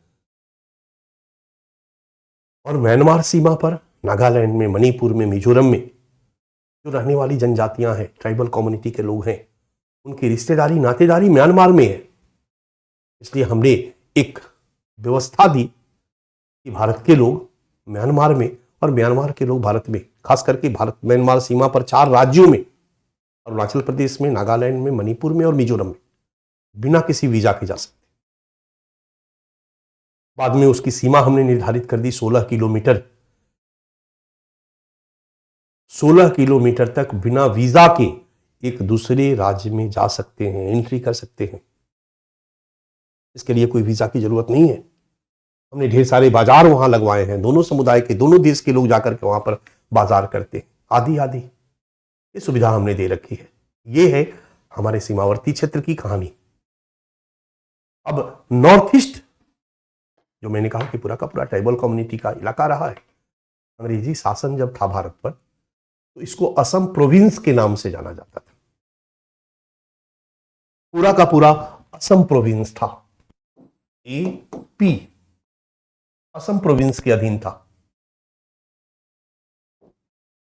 और म्यांमार सीमा पर नागालैंड में, मणिपुर में, मिजोरम में जो रहने वाली जनजातियां हैं, ट्राइबल कम्युनिटी के लोग हैं, उनकी रिश्तेदारी नातेदारी म्यांमार में है। इसलिए हमने एक व्यवस्था दी कि भारत के लोग म्यांमार में और म्यांमार के लोग भारत में, खास करके भारत म्यांमार सीमा पर 4 राज्यों में, अरुणाचल प्रदेश में, नागालैंड में, मणिपुर में और मिजोरम में, बिना किसी वीजा के जा सकते। बाद में उसकी सीमा हमने निर्धारित कर दी 16 किलोमीटर। 16 किलोमीटर तक बिना वीजा के एक दूसरे राज्य में जा सकते हैं, एंट्री कर सकते हैं। इसके लिए कोई वीजा की जरूरत नहीं है। हमने ढेर सारे बाजार वहां लगवाए हैं, दोनों समुदाय के, दोनों देश के लोग जाकर के वहां पर बाजार करते हैं, आदि आदि ये सुविधा हमने दे रखी है। ये है हमारे सीमावर्ती क्षेत्र की कहानी। अब नॉर्थ ईस्ट, जो मैंने कहा कि पूरा का पूरा ट्राइबल कम्युनिटी का इलाका रहा है, अंग्रेजी शासन जब था भारत पर तो इसको असम प्रोविंस के नाम से जाना जाता था। पूरा का पूरा असम प्रोविंस था, AP असम प्रोविंस के अधीन था।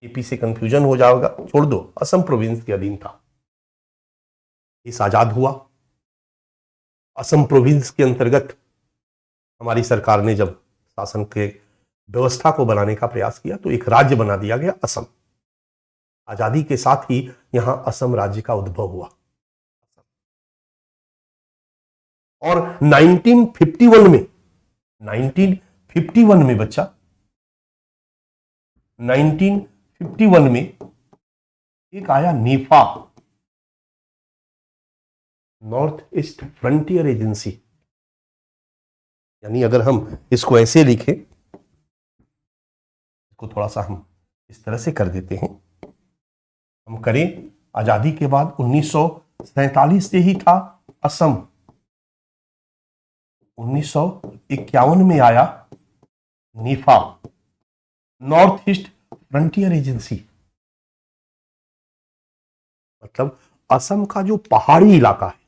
AP से कंफ्यूजन हो जाएगा, छोड़ दो, असम प्रोविंस के अधीन था। देश आजाद हुआ, असम प्रोविंस के अंतर्गत हमारी सरकार ने जब शासन के व्यवस्था को बनाने का प्रयास किया तो एक राज्य बना दिया गया असम। आजादी के साथ ही यहां असम राज्य का उद्भव हुआ। और 1951 में बच्चा, 1951 में एक आया नेफा, नॉर्थ ईस्ट फ्रंटियर एजेंसी। यानी अगर हम इसको ऐसे लिखें, इसको थोड़ा सा हम इस तरह से कर देते हैं, हम करें आजादी के बाद 1947 से ही था असम। 1951 में आया Nipah, north east frontier agency. मतलब असम का जो पहाड़ी इलाका है,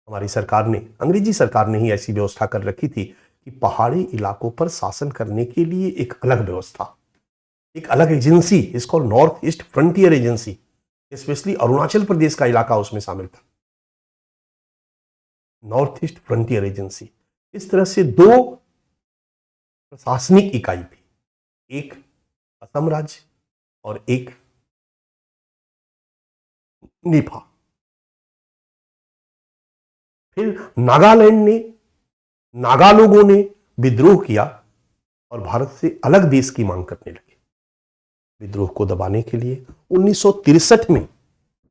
हमारी सरकार ने, अंग्रेजी सरकार ने ही ऐसी व्यवस्था कर रखी थी कि पहाड़ी इलाकों पर शासन करने के लिए एक अलग व्यवस्था, एक अलग एजेंसी, इसको north east frontier agency, specially Arunachal Pradesh का इलाका उसमें शामिल था, नॉर्थ ईस्ट फ्रंटियर एजेंसी। इस तरह से 2 प्रशासनिक इकाई थी, एक असम राज्य और एक नीफा। फिर नागालैंड ने, नागा लोगों ने विद्रोह किया और भारत से अलग देश की मांग करने लगे। विद्रोह को दबाने के लिए 1963 में,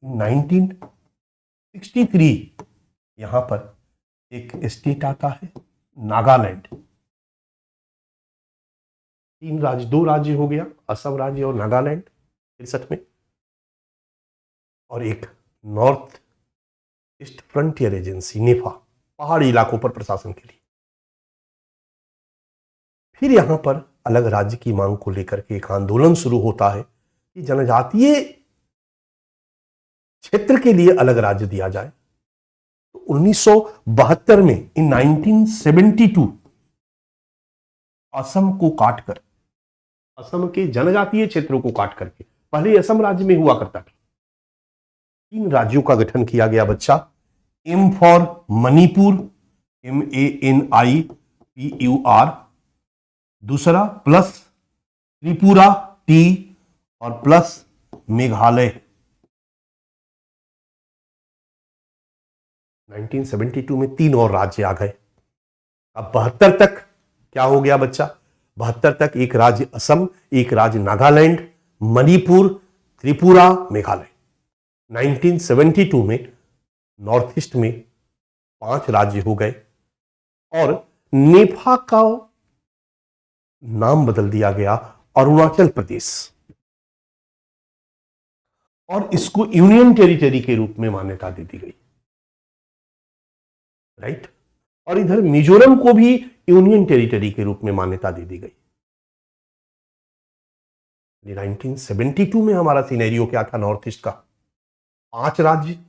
1963 यहां पर एक स्टेट आता है नागालैंड। 2 राज्य हो गया, असम राज्य और नागालैंड 63 में, और एक नॉर्थ ईस्ट फ्रंटियर एजेंसी नेफा, पहाड़ी इलाकों पर प्रशासन के लिए। फिर यहां पर अलग राज्य की मांग को लेकर के एक आंदोलन शुरू होता है कि जनजातीय क्षेत्र के लिए अलग राज्य दिया जाए। तो 1972 में, इन 1972, असम को काटकर, असम के जनजातीय क्षेत्रों को काट करके, पहले असम राज्य में हुआ करता था, 3 राज्यों का गठन किया गया बच्चा। M for Manipur, MANI, PUR, दूसरा प्लस त्रिपुरा T और प्लस मेघालय। 1972 में 3 और राज्य आ गए। अब 72 तक क्या हो गया बच्चा? 72 तक एक राज्य असम, एक राज्य नागालैंड, मणिपुर, त्रिपुरा, मेघालय। 1972 में नॉर्थ ईस्ट में 5 राज्य हो गए और नेपा का नाम बदल दिया गया अरुणाचल प्रदेश, और इसको यूनियन टेरिटरी के रूप में मान्यता दे दी गई, राइट। और इधर मिजोरम को भी यूनियन टेरिटरी के रूप में मान्यता दे दी गई। 1972 में हमारा सिनेरियो क्या था नॉर्थ ईस्ट का? 5 राज्य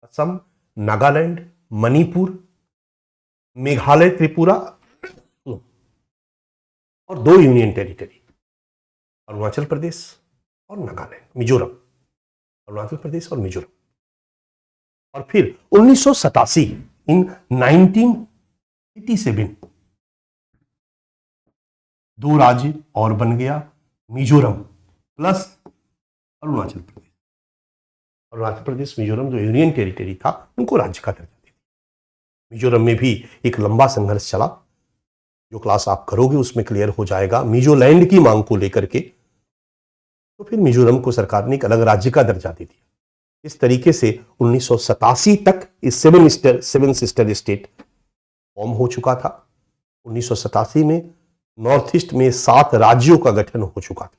असम, नागालैंड, मणिपुर, मेघालय, त्रिपुरा और 2 यूनियन टेरिटरी, अरुणाचल प्रदेश और नागालैंड, मिजोरम, अरुणाचल प्रदेश और मिजोरम। और फिर 1987 इन 1987 2 राज्य और बन गया, मिजोरम प्लस अरुणाचल प्रदेश। अरुणाचल प्रदेश, मिजोरम जो यूनियन टेरिटरी था उनको राज्य का दर्जा दे दिया। मिजोरम में भी एक लंबा संघर्ष चला, जो क्लास आप करोगे उसमें क्लियर हो जाएगा। मिजोलैंड की मांग को लेकर के तो फिर मिजोरम को सरकार ने एक अलग राज्य का दर्जा दे दिया। इस तरीके से 1987 तक इस सेवन सिस्टर स्टेट फॉर्म हो चुका था। 1987 में नॉर्थ ईस्ट में 7 राज्यों का गठन हो चुका था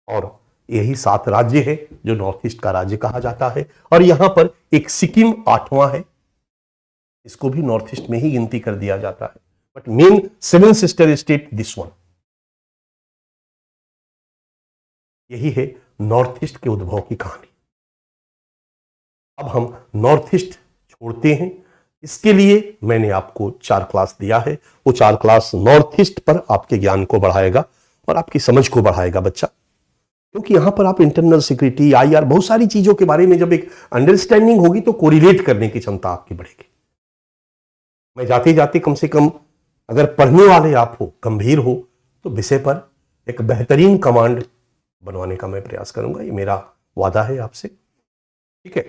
और यही 7 राज्य है जो नॉर्थ ईस्ट का राज्य कहा जाता है। और यहां पर एक सिक्किम 8वां है, इसको भी नॉर्थ ईस्ट में ही गिनती कर दिया जाता है, but main 7 sister state this one. यही है नॉर्थ ईस्ट के उद्भव की कहानी। अब हम नॉर्थ ईस्ट छोड़ते हैं, इसके लिए मैंने आपको 4 क्लास दिया है। वो 4 क्लास नॉर्थ ईस्ट पर आपके ज्ञान को बढ़ाएगा और आपकी समझ को बढ़ाएगा बच्चा, क्योंकि यहां पर आप इंटरनल सिक्योरिटी, IR, बहुत सारी चीजों के बारे में जब एक अंडरस्टैंडिंग होगी तो कोरिलेट करने की क्षमता आपकी बढ़ेगी। मैं जाते जाते कम से कम अगर पढ़ने वाले आप हो, गंभीर हो, तो विषय पर एक बेहतरीन कमांड बनवाने का मैं प्रयास करूंगा। ये मेरा वादा है आपसे, ठीक है।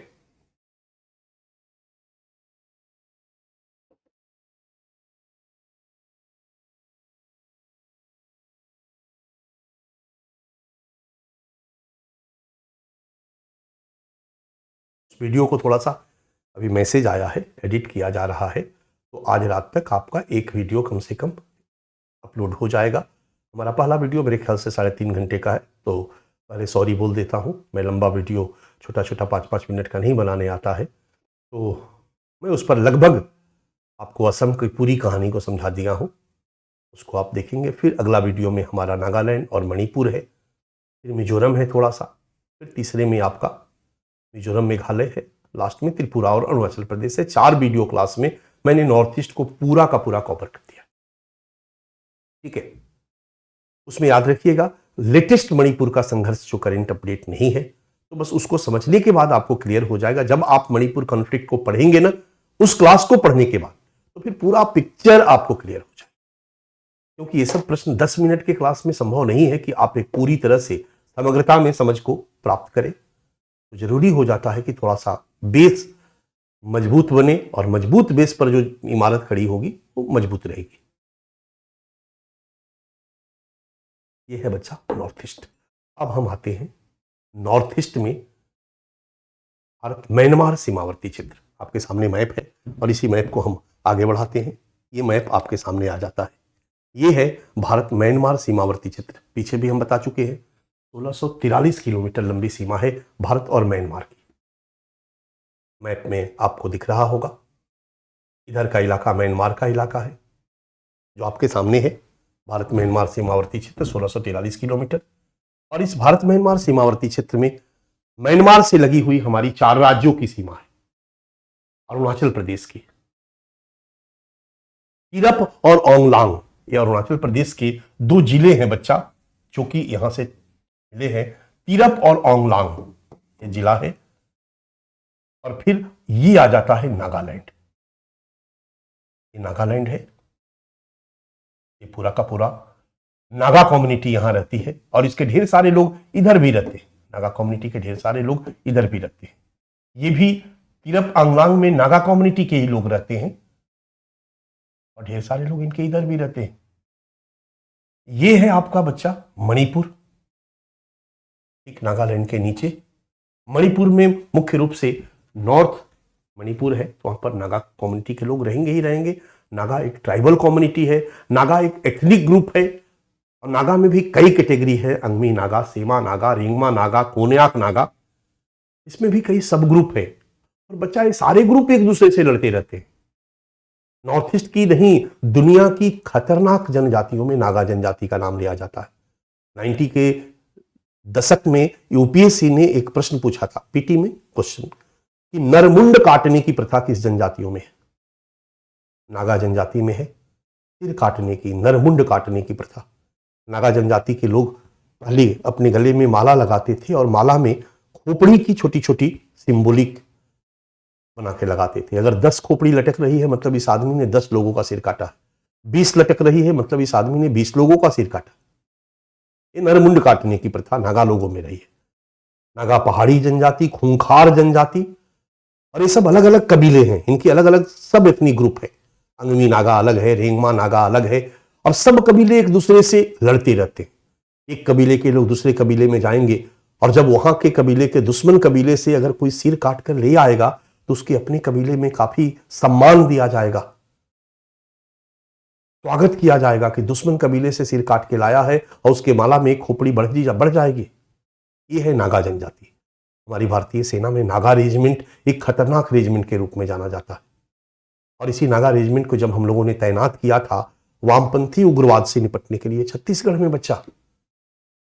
वीडियो को थोड़ा सा अभी मैसेज आया है, एडिट किया जा रहा है, तो आज रात तक आपका एक वीडियो कम से कम अपलोड हो जाएगा। हमारा पहला वीडियो मेरे ख्याल से 3.5 घंटे का है, तो पहले सॉरी बोल देता हूँ। मैं लंबा वीडियो छोटा छोटा 5-5 मिनट का नहीं बनाने आता है, तो मैं उस पर लगभग आपको असम की पूरी कहानी को समझा दिया हूँ। उसको आप देखेंगे। फिर अगला वीडियो में हमारा नागालैंड और मणिपुर है, फिर मिजोरम है थोड़ा सा, फिर तीसरे में आपका मिजोरम, मेघालय है, लास्ट में त्रिपुरा और अरुणाचल प्रदेश है। 4 वीडियो क्लास में मैंने नॉर्थ ईस्ट को पूरा का पूरा कवर कर दिया, ठीक है। उसमें याद रखिएगा, लेटेस्ट मणिपुर का संघर्ष जो करंट अपडेट नहीं है, तो बस उसको समझने के बाद आपको क्लियर हो जाएगा। जब आप मणिपुर कॉन्फ्लिक्ट को पढ़ेंगे ना, उस क्लास को पढ़ने के बाद, तो फिर पूरा पिक्चर आपको क्लियर हो जाएगा। क्योंकि ये सब प्रश्न 10 मिनट के क्लास में संभव नहीं है कि आप एक पूरी तरह से समग्रता में समझ को प्राप्त करें। तो जरूरी हो जाता है कि थोड़ा सा बेस मजबूत बने, और मजबूत बेस पर जो इमारत खड़ी होगी वो मजबूत रहेगी। ये है बच्चा नॉर्थ ईस्ट। अब हम आते हैं नॉर्थ ईस्ट में भारत म्यांमार सीमावर्ती क्षेत्र। आपके सामने मैप है और इसी मैप को हम आगे बढ़ाते हैं। ये मैप आपके सामने आ जाता है। ये है भारत म्यांमार सीमावर्ती क्षेत्र। पीछे भी हम बता चुके हैं, 1643 किलोमीटर लंबी सीमा है भारत और म्यांमार की। मैप में आपको दिख रहा होगा, इधर का इलाका म्यांमार का इलाका है, जो आपके सामने है। भारत म्यांमार सीमावर्ती क्षेत्र 1643 किलोमीटर। और इस भारत म्यांमार सीमावर्ती क्षेत्र में म्यांमार से लगी हुई हमारी 4 राज्यों की सीमा है। अरुणाचल प्रदेश की तिरप और ओंगलांग, ये अरुणाचल प्रदेश के 2 जिले हैं बच्चा, जो कि यहां से मिले हैं। तिरप और ओंगलांग ये जिला है। और फिर ये आ जाता है नागालैंड, ये नागालैंड है। ये पूरा का पूरा नागा कम्युनिटी यहां रहती है और इसके ढेर सारे लोग इधर भी रहते हैं। नागा कम्युनिटी के ढेर सारे लोग इधर भी रहते हैं। ये भी तिरप आंगलांग में नागा कम्युनिटी के ही लोग रहते हैं और ढेर सारे लोग इनके इधर भी रहते हैं। ये है आपका बच्चा मणिपुर, ठीक नागालैंड के नीचे। मणिपुर में मुख्य रूप से नॉर्थ मणिपुर है, तो वहां पर नागा कम्युनिटी के लोग रहेंगे ही रहेंगे। नागा एक ट्राइबल कम्युनिटी है, नागा एक एथनिक ग्रुप है और नागा में भी कई कैटेगरी है, अंगमी नागा, सेमा नागा, रिंगमा नागा, कोन्याक नागा, इसमें भी कई सब ग्रुप है। और बच्चा ये सारे ग्रुप एक दूसरे से लड़ते रहते हैं। नॉर्थ ईस्ट की नहीं, दुनिया की खतरनाक जनजातियों में नागा जनजाति का नाम लिया जाता है। 90 के दशक में यूपीएससी ने एक प्रश्न पूछा था, पीटी में क्वेश्चन, कि नरमुंड काटने की प्रथा किस जनजातियों में है? नागा जनजाति में है सिर काटने की, नरमुंड काटने की प्रथा। नागा जनजाति के लोग पहले अपने गले में माला लगाते थे और माला में खोपड़ी की छोटी छोटी सिंबॉलिक बना के लगाते थे। अगर 10 खोपड़ी लटक रही है मतलब इस आदमी ने 10 लोगों का सिर काटा, 20 लटक रही है मतलब इस आदमी ने 20 लोगों का सिर काटा। ये नरमुंड काटने की प्रथा नागा लोगों में रही है। नागा पहाड़ी जनजाति, खूंखार जनजाति, और ये सब अलग अलग कबीले हैं, इनकी अलग अलग सब एथनिक ग्रुप है। अंगमी नागा अलग है, रेंगमा नागा अलग है, और सब कबीले एक दूसरे से लड़ते रहते हैं। एक कबीले के लोग दूसरे कबीले में जाएंगे और जब वहां के कबीले के दुश्मन कबीले से अगर कोई सिर काट कर ले आएगा तो उसके अपने कबीले में काफी सम्मान दिया जाएगा, स्वागत किया जाएगा कि दुश्मन कबीले से सिर काट के लाया है और उसके माला में एक खोपड़ी बढ़ जाएगी। ये है नागा जनजाति। हमारी भारतीय सेना में नागा रेजिमेंट एक खतरनाक रेजिमेंट के रूप में जाना जाता है और इसी नागा रेजिमेंट को जब हम लोगों ने तैनात किया था वामपंथी उग्रवाद से निपटने के लिए, छत्तीसगढ़ में बच्चा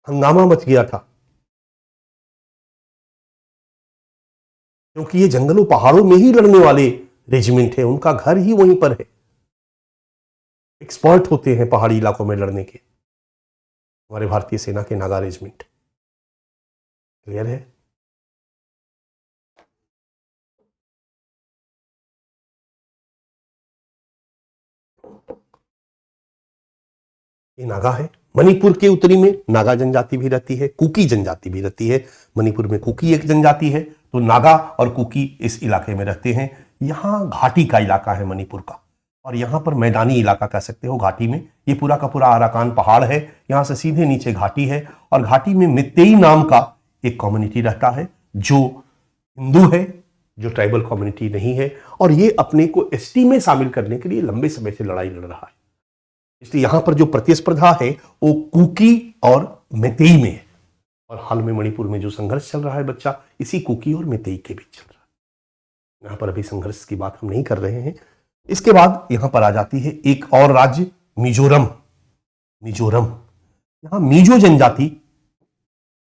हंगामा मच गया था, क्योंकि ये जंगलों पहाड़ों में ही लड़ने वाले रेजिमेंट है, उनका घर ही वहीं पर है, एक्सपर्ट होते हैं पहाड़ी इलाकों में लड़ने के हमारे भारतीय सेना के नागा रेजिमेंट। क्लियर है? ये नागा है। मणिपुर के उत्तरी में नागा जनजाति भी रहती है, कुकी जनजाति भी रहती है। मणिपुर में कुकी एक जनजाति है, तो नागा और कुकी इस इलाके में रहते हैं। यहाँ घाटी का इलाका है मणिपुर का, और यहाँ पर मैदानी इलाका कह सकते हो घाटी में। ये पूरा का पूरा अराकान पहाड़ है, यहाँ से सीधे नीचे घाटी है, और घाटी में मितेई नाम का एक कम्युनिटी रहता है जो हिंदू है, जो ट्राइबल कम्युनिटी नहीं है, और ये अपने को एसटी में शामिल करने के लिए लंबे समय से लड़ाई लड़ रहा है। इसलिए यहां पर जो प्रतिस्पर्धा है वो कुकी और मेतेई में है, और हाल में मणिपुर में जो संघर्ष चल रहा है बच्चा, इसी कुकी और मेतेई के बीच चल रहा है। यहां पर अभी संघर्ष की बात हम नहीं कर रहे हैं। इसके बाद यहां पर आ जाती है एक और राज्य, मिजोरम। मिजोरम, यहां मिजो जनजाति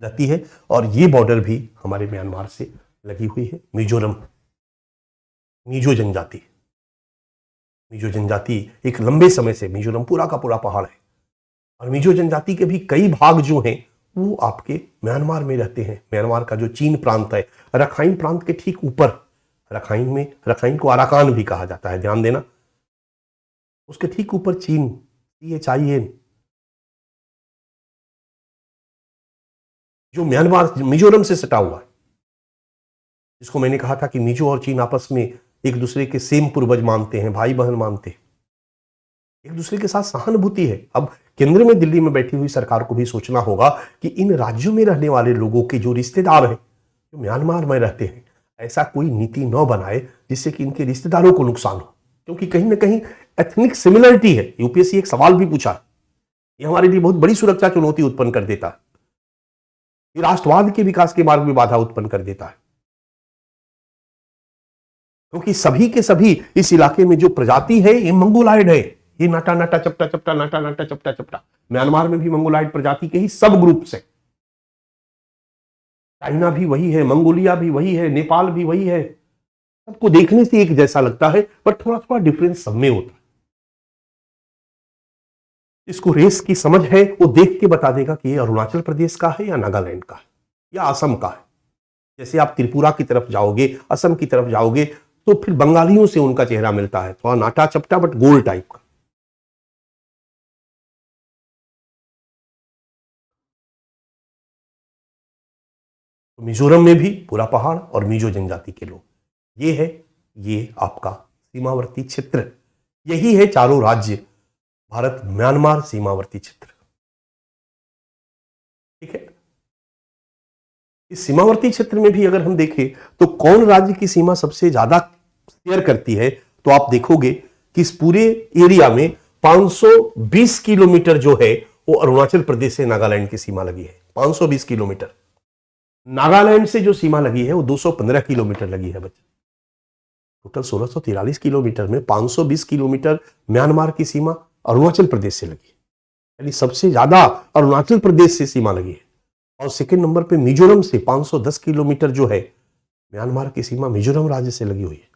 रहती है और ये बॉर्डर भी हमारे म्यांमार से लगी हुई है। मिजोरम, मिजो जनजाति। मिजो जनजाति एक लंबे समय से, मिजोरम पूरा का पूरा पहाड़ है, और मिजो जनजाति के भी कई भाग जो हैं वो आपके म्यांमार में रहते हैं। म्यांमार का जो चीन प्रांत है, रखाइन प्रांत के ठीक ऊपर, रखाइन में, रखाइन को अराकान भी कहा जाता है, ध्यान देना, उसके ठीक ऊपर चीन, CHIN, जो म्यांमार मिजोरम से सटा हुआ है, जिसको मैंने कहा था कि मिजो और चीन आपस में एक दूसरे के सेम पूर्वज मानते हैं, भाई बहन मानते हैं, एक दूसरे के साथ सहानुभूति है। अब केंद्र में, दिल्ली में बैठी हुई सरकार को भी सोचना होगा कि इन राज्यों में रहने वाले लोगों के जो रिश्तेदार हैं, जो म्यांमार में रहते हैं, ऐसा कोई नीति न बनाए जिससे कि इनके रिश्तेदारों को नुकसान हो, क्योंकि कहीं ना कहीं एथनिक सिमिलरिटी है। यूपीएससी एक सवाल भी पूछा, ये हमारे लिए बहुत बड़ी सुरक्षा चुनौती उत्पन्न कर देता है, ये राष्ट्रवाद के विकास के मार्ग में बाधा उत्पन्न कर देता है, क्योंकि सभी के सभी इस इलाके में जो प्रजाति है ये मंगोलाइड है। ये नाटा नाटा चपटा चपटा, नाटा नाटा चपटा चपटा, म्यांमार में भी मंगोलाइड प्रजाति के ही सब ग्रुप से, चाइना भी वही है, मंगोलिया भी वही है, नेपाल भी वही है। सबको देखने से एक जैसा लगता है, पर थोड़ा थोड़ा डिफरेंस सब में होता है। इसको रेस की समझ है, वो देख के बता देगा कि ये अरुणाचल प्रदेश का है या नागालैंड का है या असम का है। जैसे आप त्रिपुरा की तरफ जाओगे, असम की तरफ जाओगे, तो फिर बंगालियों से उनका चेहरा मिलता है, थोड़ा नाटा चपटा बट गोल टाइप का। मिजोरम में भी पूरा पहाड़ और मिजो जनजाति के लोग। ये आपका सीमावर्ती क्षेत्र। यही है चारों राज्य भारत म्यांमार सीमावर्ती क्षेत्र। ठीक है। इस सीमावर्ती क्षेत्र में भी अगर हम देखें तो कौन राज्य की सीमा सबसे ज्यादा शेयर करती है, तो आप देखोगे कि इस पूरे एरिया में 520 किलोमीटर जो है वो अरुणाचल प्रदेश से नागालैंड की सीमा लगी है। 520 किलोमीटर। नागालैंड से जो सीमा लगी है वो 215 किलोमीटर लगी है बच्चे। टोटल 1643 किलोमीटर में 520 किलोमीटर म्यांमार की सीमा अरुणाचल प्रदेश से लगी है, यानी सबसे ज्यादा अरुणाचल प्रदेश से सीमा लगी है। और सेकंड नंबर पे मिजोरम से 510 किलोमीटर जो है म्यांमार की सीमा मिजोरम राज्य से लगी हुई है।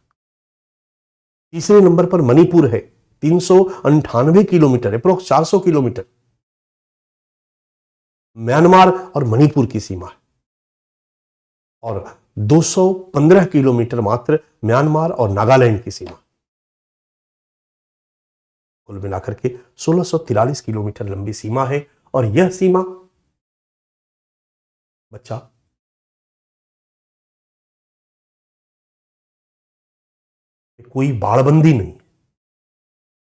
तीसरे नंबर पर मणिपुर है, 398 किलोमीटर, अप्रोक्स 400 किलोमीटर म्यांमार और मणिपुर की सीमा है। और 215 किलोमीटर मात्र म्यांमार और नागालैंड की सीमा। कुल मिलाकर के 1643 किलोमीटर लंबी सीमा है। और यह सीमा बच्चा कोई बाड़बंदी नहीं,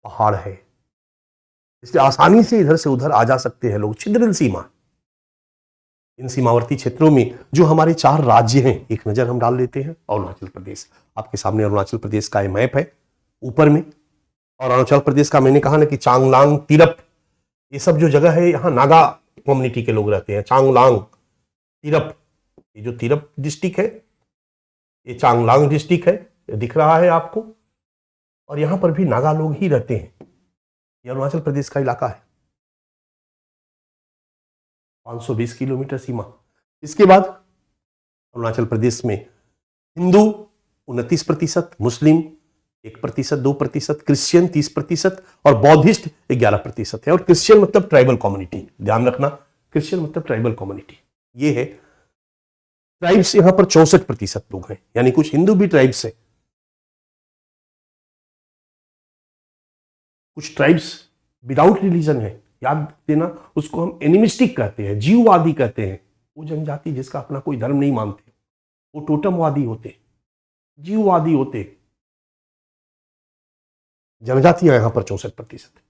पहाड़ है, इसलिए आसानी से इधर से उधर आ जा सकते हैं लोग। छिद्रिल सीमा। इन सीमावर्ती क्षेत्रों में जो हमारे 4 राज्य हैं, एक नजर हम डाल लेते हैं। अरुणाचल प्रदेश, आपके सामने अरुणाचल प्रदेश का मैप है ऊपर में। और अरुणाचल प्रदेश का मैंने कहा ना कि चांगलांग, तिरप, ये सब जो जगह है यहाँ नागा कम्युनिटी के लोग रहते हैं। चांगलांग, तिरप, ये जो तिरप डिस्ट्रिक्ट है ये चांगलांग डिस्ट्रिक्ट है, ये दिख रहा है आपको। और यहां पर भी नागा लोग ही रहते हैं। ये अरुणाचल प्रदेश का इलाका है। 520 किलोमीटर सीमा। इसके बाद अरुणाचल प्रदेश में हिंदू 29%, मुस्लिम 1%, 2%, क्रिश्चियन 30% और बौद्धिस्ट 11% है। और क्रिश्चियन मतलब ट्राइबल कम्युनिटी, ध्यान रखना, क्रिश्चियन मतलब ट्राइबल कम्युनिटी। ये है ट्राइब्स। यहां पर 64% लोग हैं, यानी कुछ हिंदू भी ट्राइब्स है। कुछ ट्राइब्स विदाउट रिलीजन है, याद देना, उसको हम एनिमिस्टिक कहते हैं, जीववादी कहते हैं। वो जनजाति जिसका अपना कोई धर्म नहीं मानते, वो टोटमवादी होते, जीववादी होते। जनजातियां यहां पर 64%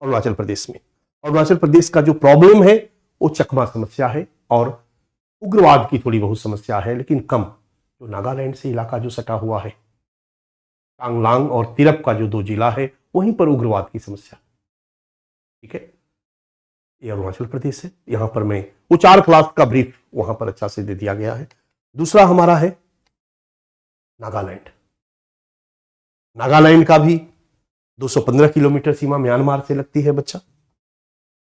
अरुणाचल प्रदेश में। अरुणाचल प्रदेश का जो प्रॉब्लम है वो चकमा समस्या है और उग्रवाद की थोड़ी बहुत समस्या है, लेकिन कम। जो नागालैंड से इलाका जो सटा हुआ है, चांगलांग और तिरप का जो 2 जिला है, वहीं पर उग्रवाद की समस्या। ठीक है, ये अरुणाचल प्रदेश है। यहां पर मैं वो 4 क्लास का ब्रीफ वहां पर अच्छा से दे दिया गया है। दूसरा हमारा है नागालैंड। नागालैंड का भी 215 किलोमीटर सीमा म्यांमार से लगती है बच्चा।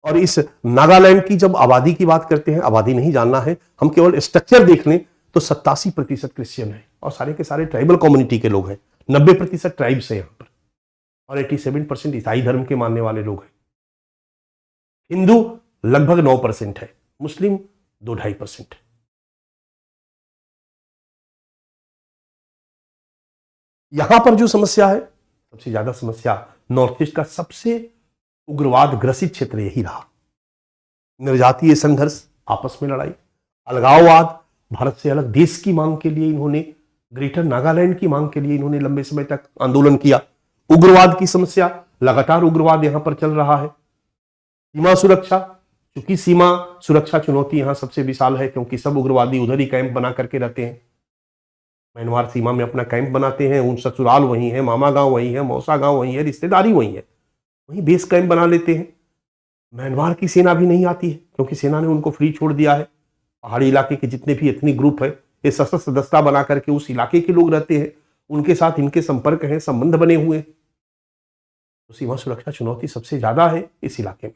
और इस नागालैंड की जब आबादी की बात करते हैं, आबादी नहीं जानना है, हम केवल स्ट्रक्चर देख लें तो 87% क्रिश्चियन है और सारे के सारे ट्राइबल कम्युनिटी के लोग हैं। 90% ट्राइब्स है यहां पर और 87% ईसाई धर्म के मानने वाले लोग हैं। हिंदू लगभग 9% है, मुस्लिम 2-2.5%। यहां पर जो समस्या है, सबसे ज्यादा समस्या नॉर्थ ईस्ट का सबसे उग्रवाद ग्रसित क्षेत्र यही रहा। निर्जातीय संघर्ष, आपस में लड़ाई, अलगाववाद, भारत से अलग देश की मांग के लिए इन्होंने, ग्रेटर नागालैंड की मांग के लिए इन्होंने लंबे समय तक आंदोलन किया। उग्रवाद की समस्या, लगातार उग्रवाद यहां पर चल रहा है। सीमा सुरक्षा, क्योंकि सीमा सुरक्षा चुनौती यहां सबसे विशाल है, क्योंकि सब उग्रवादी उधर ही कैंप बना करके रहते हैं। म्यांमार सीमा में अपना कैंप बनाते हैं, उन ससुराल वहीं है, मामा गांव वहीं है, मौसा गांव वहीं है, रिश्तेदारी वहीं है, वहीं बेस कैंप बना लेते हैं। म्यांमार की सेना भी नहीं आती है, क्योंकि सेना ने उनको फ्री छोड़ दिया है। पहाड़ी इलाके के जितने भी एथनिक ग्रुप है, ये सशस्त्र दस्ता बना करके उस इलाके के लोग रहते हैं, उनके साथ इनके संपर्क हैं, संबंध बने हुए हैं। तो सीमा सुरक्षा चुनौती सबसे ज्यादा है इस इलाके में।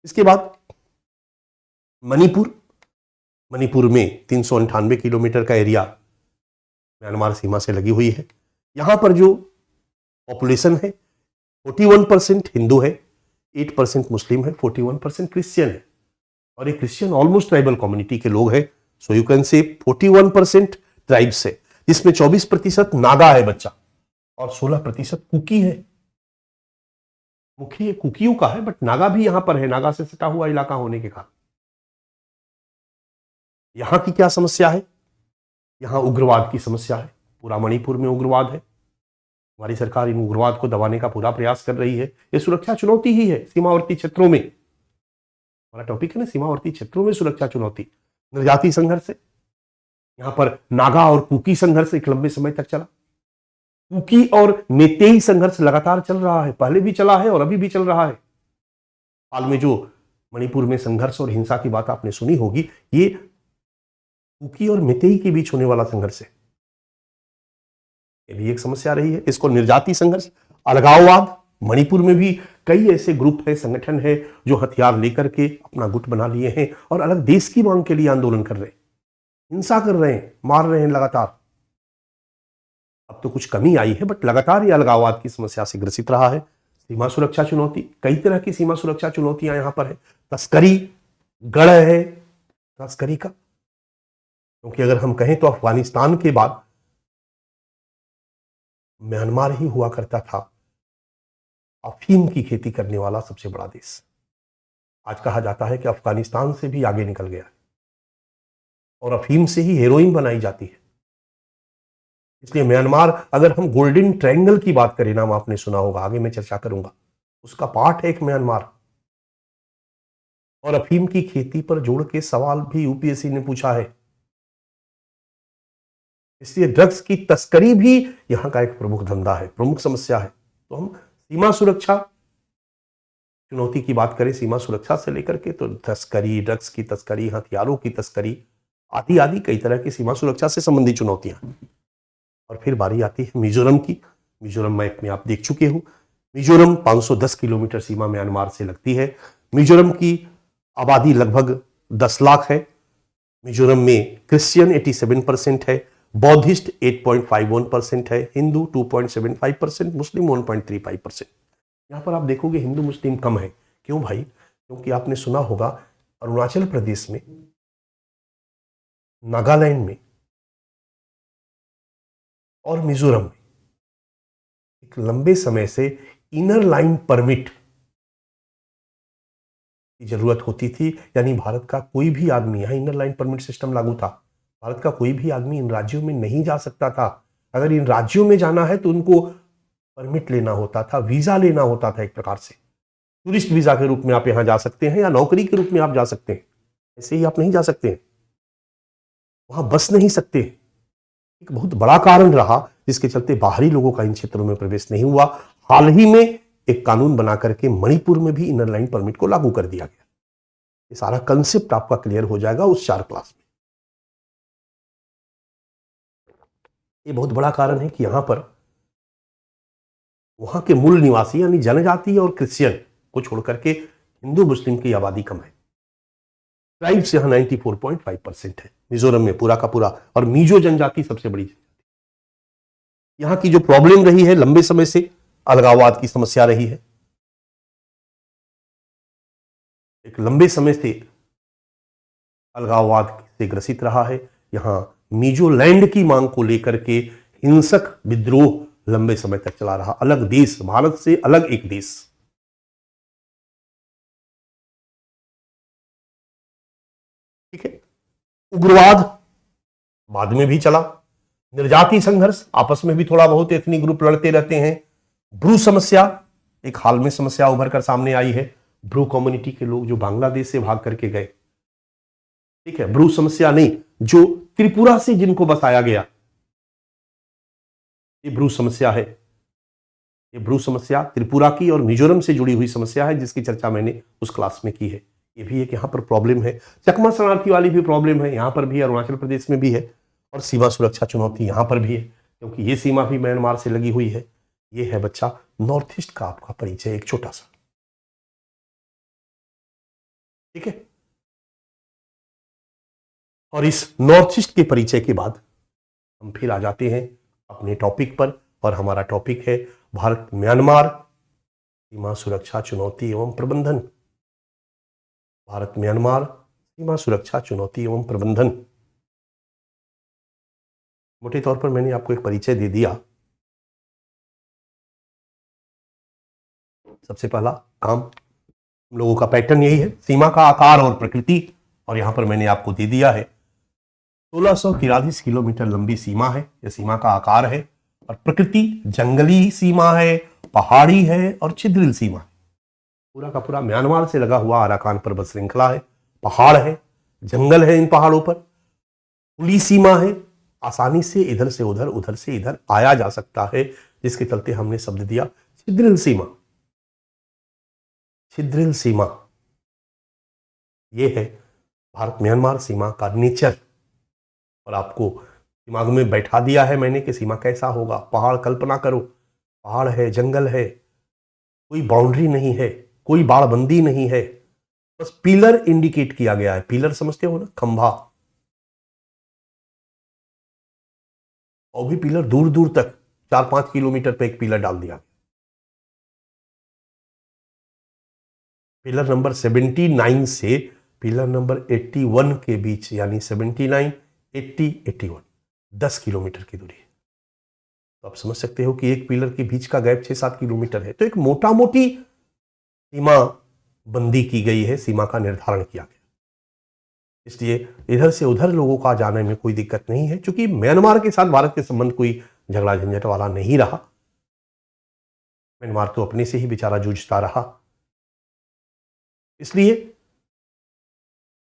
इसके बाद मणिपुर। मणिपुर में 398 किलोमीटर का एरिया म्यांमार सीमा से लगी हुई है। यहां पर जो पॉपुलेशन है 41% हिंदू है, 8% मुस्लिम है, 41% क्रिश्चियन है। और ये क्रिश्चियन ऑलमोस्ट ट्राइबल कम्युनिटी के लोग हैं। So you can say 41% tribes है, जिसमें 24% नागा है बच्चा और 16% कुकी है। मुख्य कुकियों का है, बट नागा भी यहां पर है, नागा से सटा हुआ इलाका होने के कारण। यहां की क्या समस्या है? यहां उग्रवाद की समस्या है, पूरा मणिपुर में उग्रवाद है। हमारी सरकार इन उग्रवाद को दबाने का पूरा प्रयास कर रही है। ये सुरक्षा चुनौती ही है सीमावर्ती क्षेत्रों में। हमारा टॉपिक है ना, सीमावर्ती क्षेत्रों में सुरक्षा चुनौती। निर्याती संघर्ष है, यहां पर नागा और कुकी संघर्ष एक लंबे समय तक चला। कुकी और मेतेई संघर्ष लगातार चल रहा है, पहले भी चला है और अभी भी चल रहा है। हाल में जो मणिपुर में संघर्ष और हिंसा की बात आपने सुनी होगी, ये कुकी और मेतेई के बीच होने वाला संघर्ष है। ये भी एक समस्या रही है। इसको निर्याती संघर्ष, अलगाववाद, मणिपुर में भी कई ऐसे ग्रुप है, संगठन है जो हथियार लेकर के अपना गुट बना लिए हैं और अलग देश की मांग के लिए आंदोलन कर रहे हैं, हिंसा कर रहे हैं, मार रहे हैं लगातार। अब तो कुछ कमी आई है, बट लगातार ये अलगाववाद की समस्या से ग्रसित रहा है। सीमा सुरक्षा चुनौती, कई तरह की सीमा सुरक्षा चुनौतियां यहां पर है। तस्करी, गढ़ है तस्करी का, क्योंकि अगर हम कहें तो अफगानिस्तान के बाद म्यांमार ही हुआ करता था अफीम की खेती करने वाला सबसे बड़ा देश। आज कहा जाता है कि अफगानिस्तान से भी आगे निकल गया है और अफीम से ही हेरोइन बनाई जाती है। इसलिए म्यांमार, अगर हम गोल्डन ट्रायंगल की बात करें, नाम आपने सुना होगा, आगे मैं चर्चा करूंगा, उसका पार्ट है एक म्यांमार। और अफीम की खेती पर जोड़ के सवाल भी यूपीएससी ने पूछा है। इसलिए ड्रग्स की तस्करी भी यहां का एक प्रमुख धंधा है, प्रमुख समस्या है। तो हम सीमा सुरक्षा चुनौती की बात करें, सीमा सुरक्षा से लेकर के तो तस्करी, ड्रग्स की तस्करी, हथियारों की तस्करी आदि आदि कई तरह की सीमा सुरक्षा से संबंधित चुनौतियां। और फिर बारी आती है मिजोरम की। मिजोरम मैप में आप देख चुके हो, मिजोरम 510 किलोमीटर सीमा म्यांमार से लगती है। मिजोरम की आबादी लगभग 10 लाख है। मिजोरम में क्रिश्चियन 87% है, बौद्धिस्ट 8.51% है, हिंदू 2.75%, मुस्लिम 1.35%। यहां पर आप देखोगे हिंदू मुस्लिम कम है। क्यों भाई? क्योंकि आपने सुना होगा अरुणाचल प्रदेश में, नागालैंड में और मिजोरम में एक लंबे समय से इनर लाइन परमिट की जरूरत होती थी। यानी भारत का कोई भी आदमी, यहां इनर लाइन परमिट सिस्टम लागू था, भारत का कोई भी आदमी इन राज्यों में नहीं जा सकता था। अगर इन राज्यों में जाना है तो उनको परमिट लेना होता था, वीजा लेना होता था। एक प्रकार से टूरिस्ट वीजा के रूप में आप यहां जा सकते हैं या नौकरी के रूप में आप जा सकते हैं, ऐसे ही आप नहीं जा सकते हैं, वहां बस नहीं सकते। एक बहुत बड़ा कारण रहा जिसके चलते बाहरी लोगों का इन क्षेत्रों में प्रवेश नहीं हुआ। हाल ही में एक कानून बना करके मणिपुर में भी इनर लाइन परमिट को लागू कर दिया गया। ये सारा कंसेप्ट आपका क्लियर हो जाएगा उस 4 क्लास में। ये बहुत बड़ा कारण है कि यहां पर वहां के मूल निवासी यानी जनजाति और क्रिश्चियन को छोड़कर के हिंदू मुस्लिम की आबादी कम है। ट्राइब्स यहां 94.5% है मिजोरम में पूरा का पूरा, और मिजो जनजाति सबसे बड़ी जनजाति। यहां की जो प्रॉब्लम रही है लंबे समय से, अलगाववाद की समस्या रही है। एक लंबे समय से अलगाववाद से ग्रसित रहा है। यहां मिजो लैंड की मांग को लेकर के हिंसक विद्रोह लंबे समय तक चला रहा। अलग देश, भारत से अलग एक देश। ठीक है, उग्रवाद बाद में भी चला, निर्जाति संघर्ष, आपस में भी थोड़ा बहुत एथनिक ग्रुप लड़ते रहते हैं। ब्रू समस्या एक हाल में समस्या उभर कर सामने आई है। ब्रू कम्युनिटी के लोग जो बांग्लादेश से भाग करके गए, ठीक है, ब्रू समस्या नहीं, जो त्रिपुरा से जिनको बसाया गया, ये ब्रू समस्या है। ये ब्रू समस्या त्रिपुरा की और मिजोरम से जुड़ी हुई समस्या है, जिसकी चर्चा मैंने उस क्लास में की है। ये भी एक यहां पर प्रॉब्लम है। चकमा शरणार्थी वाली भी प्रॉब्लम है, यहां पर भी, अरुणाचल प्रदेश में भी है। और सीमा सुरक्षा चुनौती यहां पर भी है, क्योंकि ये सीमा भी म्यांमार से लगी हुई है। ये है बच्चा नॉर्थ ईस्ट का आपका परिचय, एक छोटा सा। ठीक है, और इस नॉर्थ ईस्ट के परिचय के बाद हम फिर आ जाते हैं अपने टॉपिक पर, और हमारा टॉपिक है भारत म्यांमार सीमा सुरक्षा चुनौती एवं प्रबंधन। भारत म्यांमार सीमा सुरक्षा चुनौती एवं प्रबंधन। मोटे तौर पर मैंने आपको एक परिचय दे दिया। सबसे पहला काम, हम लोगों का पैटर्न यही है, सीमा का आकार और प्रकृति, और यहां पर मैंने आपको दे दिया है 1643 किलोमीटर लंबी सीमा है। यह सीमा का आकार है और प्रकृति जंगली सीमा है, पहाड़ी है और छिद्रिल सीमा है। पूरा का पूरा म्यांमार से लगा हुआ अराकान पर्वत श्रृंखला है, पहाड़ है, जंगल है, इन पहाड़ों पर खुली सीमा है, आसानी से इधर से उधर से इधर आया जा सकता है, जिसके चलते हमने शब्द दिया छिद्रिल सीमा। छिद्रिल सीमा यह है भारत म्यांमार सीमा का नेचर। और आपको दिमाग में बैठा दिया है मैंने कि सीमा कैसा होगा। पहाड़ कल्पना करो, पहाड़ है, जंगल है, कोई बाउंड्री नहीं है, कोई बाड़बंदी नहीं है, बस पिलर इंडिकेट किया गया है। पिलर समझते हो ना, खंभा, और भी पिलर दूर दूर तक 4-5 किलोमीटर पे एक पिलर डाल दिया। पिलर नंबर 79 से पिलर नंबर 81 के बीच, यानी 79, 80, 81, 10 किलोमीटर की दूरी है। तो आप समझ सकते हो कि एक पिलर के बीच का गैप 6-7 किलोमीटर है। तो एक मोटा मोटी सीमा बंदी की गई है, सीमा का निर्धारण किया गया। इसलिए इधर से उधर लोगों का जाने में कोई दिक्कत नहीं है, क्योंकि म्यांमार के साथ भारत के संबंध कोई झगड़ा झंझट वाला नहीं रहा। म्यांमार तो अपने से ही बेचारा जूझता रहा, इसलिए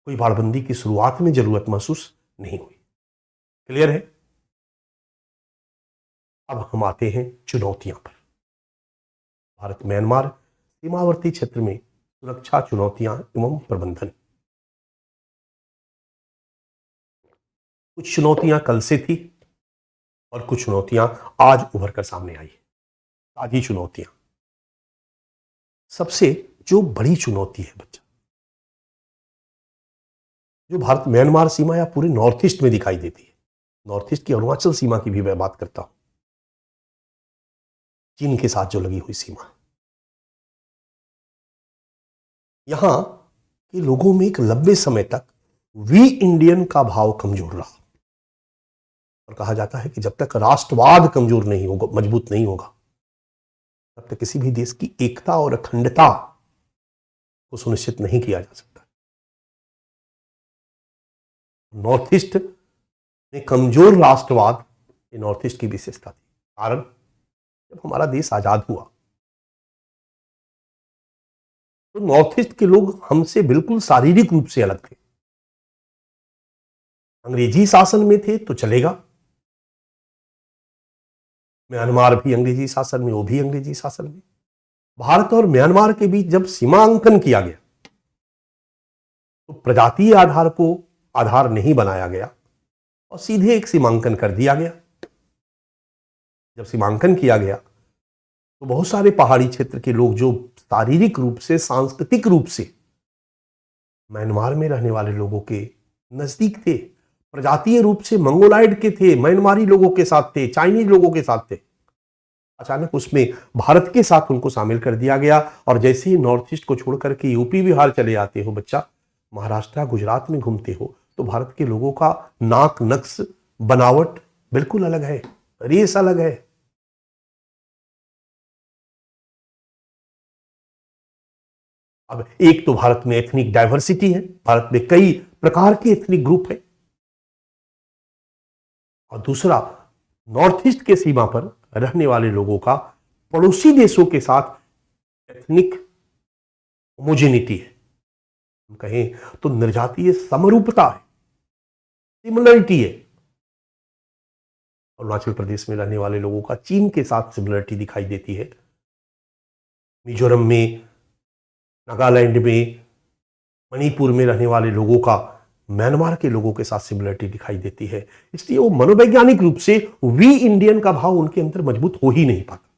कोई बाड़बंदी की शुरुआत में जरूरत महसूस नहीं हुई। क्लियर है? अब हम आते हैं चुनौतियां पर। भारत म्यांमार सीमावर्ती क्षेत्र में सुरक्षा चुनौतियां एवं प्रबंधन। कुछ चुनौतियां कल से थी और कुछ चुनौतियां आज उभर कर सामने आई। ताजी चुनौतियां। सबसे जो बड़ी चुनौती है बच्चा, जो भारत म्यांमार सीमा या पूरे नॉर्थ ईस्ट में दिखाई देती है, नॉर्थ ईस्ट की अरुणाचल सीमा की भी मैं बात करता हूं, चीन के साथ जो लगी हुई सीमा, यहां के लोगों में एक लंबे समय तक वी इंडियन का भाव कमजोर रहा। और कहा जाता है कि जब तक राष्ट्रवाद कमजोर नहीं होगा, मजबूत नहीं होगा, तब तक किसी भी देश की एकता और अखंडता को सुनिश्चित नहीं किया जा सकता। नॉर्थ ईस्ट में कमजोर राष्ट्रवाद ये नॉर्थ ईस्ट की विशेषता थी। कारण जब हमारा देश आजाद हुआ तो नॉर्थ ईस्ट के लोग हमसे बिल्कुल शारीरिक रूप से अलग थे। अंग्रेजी शासन में थे तो चलेगा, म्यांमार भी अंग्रेजी शासन में, वो भी अंग्रेजी शासन में। भारत और म्यांमार के बीच जब सीमांकन किया गया तो प्रजातीय आधार को आधार नहीं बनाया गया और सीधे एक सीमांकन कर दिया गया। जब सीमांकन किया गया तो बहुत सारे पहाड़ी क्षेत्र के लोग जो शारीरिक रूप से, सांस्कृतिक रूप से म्यांमार में रहने वाले लोगों के नजदीक थे, प्रजातीय रूप से मंगोलाइड के थे, म्यांमारी लोगों के साथ थे, चाइनीज लोगों के साथ थे, अचानक उसमें भारत के साथ उनको शामिल कर दिया गया। और जैसे ही नॉर्थ ईस्ट को छोड़कर के यूपी बिहार चले आते हो बच्चा, महाराष्ट्र गुजरात में घूमते हो, तो भारत के लोगों का नाक, नक्श, बनावट बिल्कुल अलग है, रेस अलग है। अब एक तो भारत में एथनिक डाइवर्सिटी है, भारत में कई प्रकार के एथनिक ग्रुप है, और दूसरा नॉर्थ ईस्ट के सीमा पर रहने वाले लोगों का पड़ोसी देशों के साथ एथनिक होमोजेनिटी है, हम कहें तो निर्जातीय समरूपता है, सिमिलरिटी है। अरुणाचल प्रदेश में रहने वाले लोगों का चीन के साथ सिमिलरिटी दिखाई देती है, मिजोरम में, नागालैंड में, मणिपुर में रहने वाले लोगों का म्यांमार के लोगों के साथ सिमिलरिटी दिखाई देती है। इसलिए वो मनोवैज्ञानिक रूप से वी इंडियन का भाव उनके अंदर मजबूत हो ही नहीं पाता।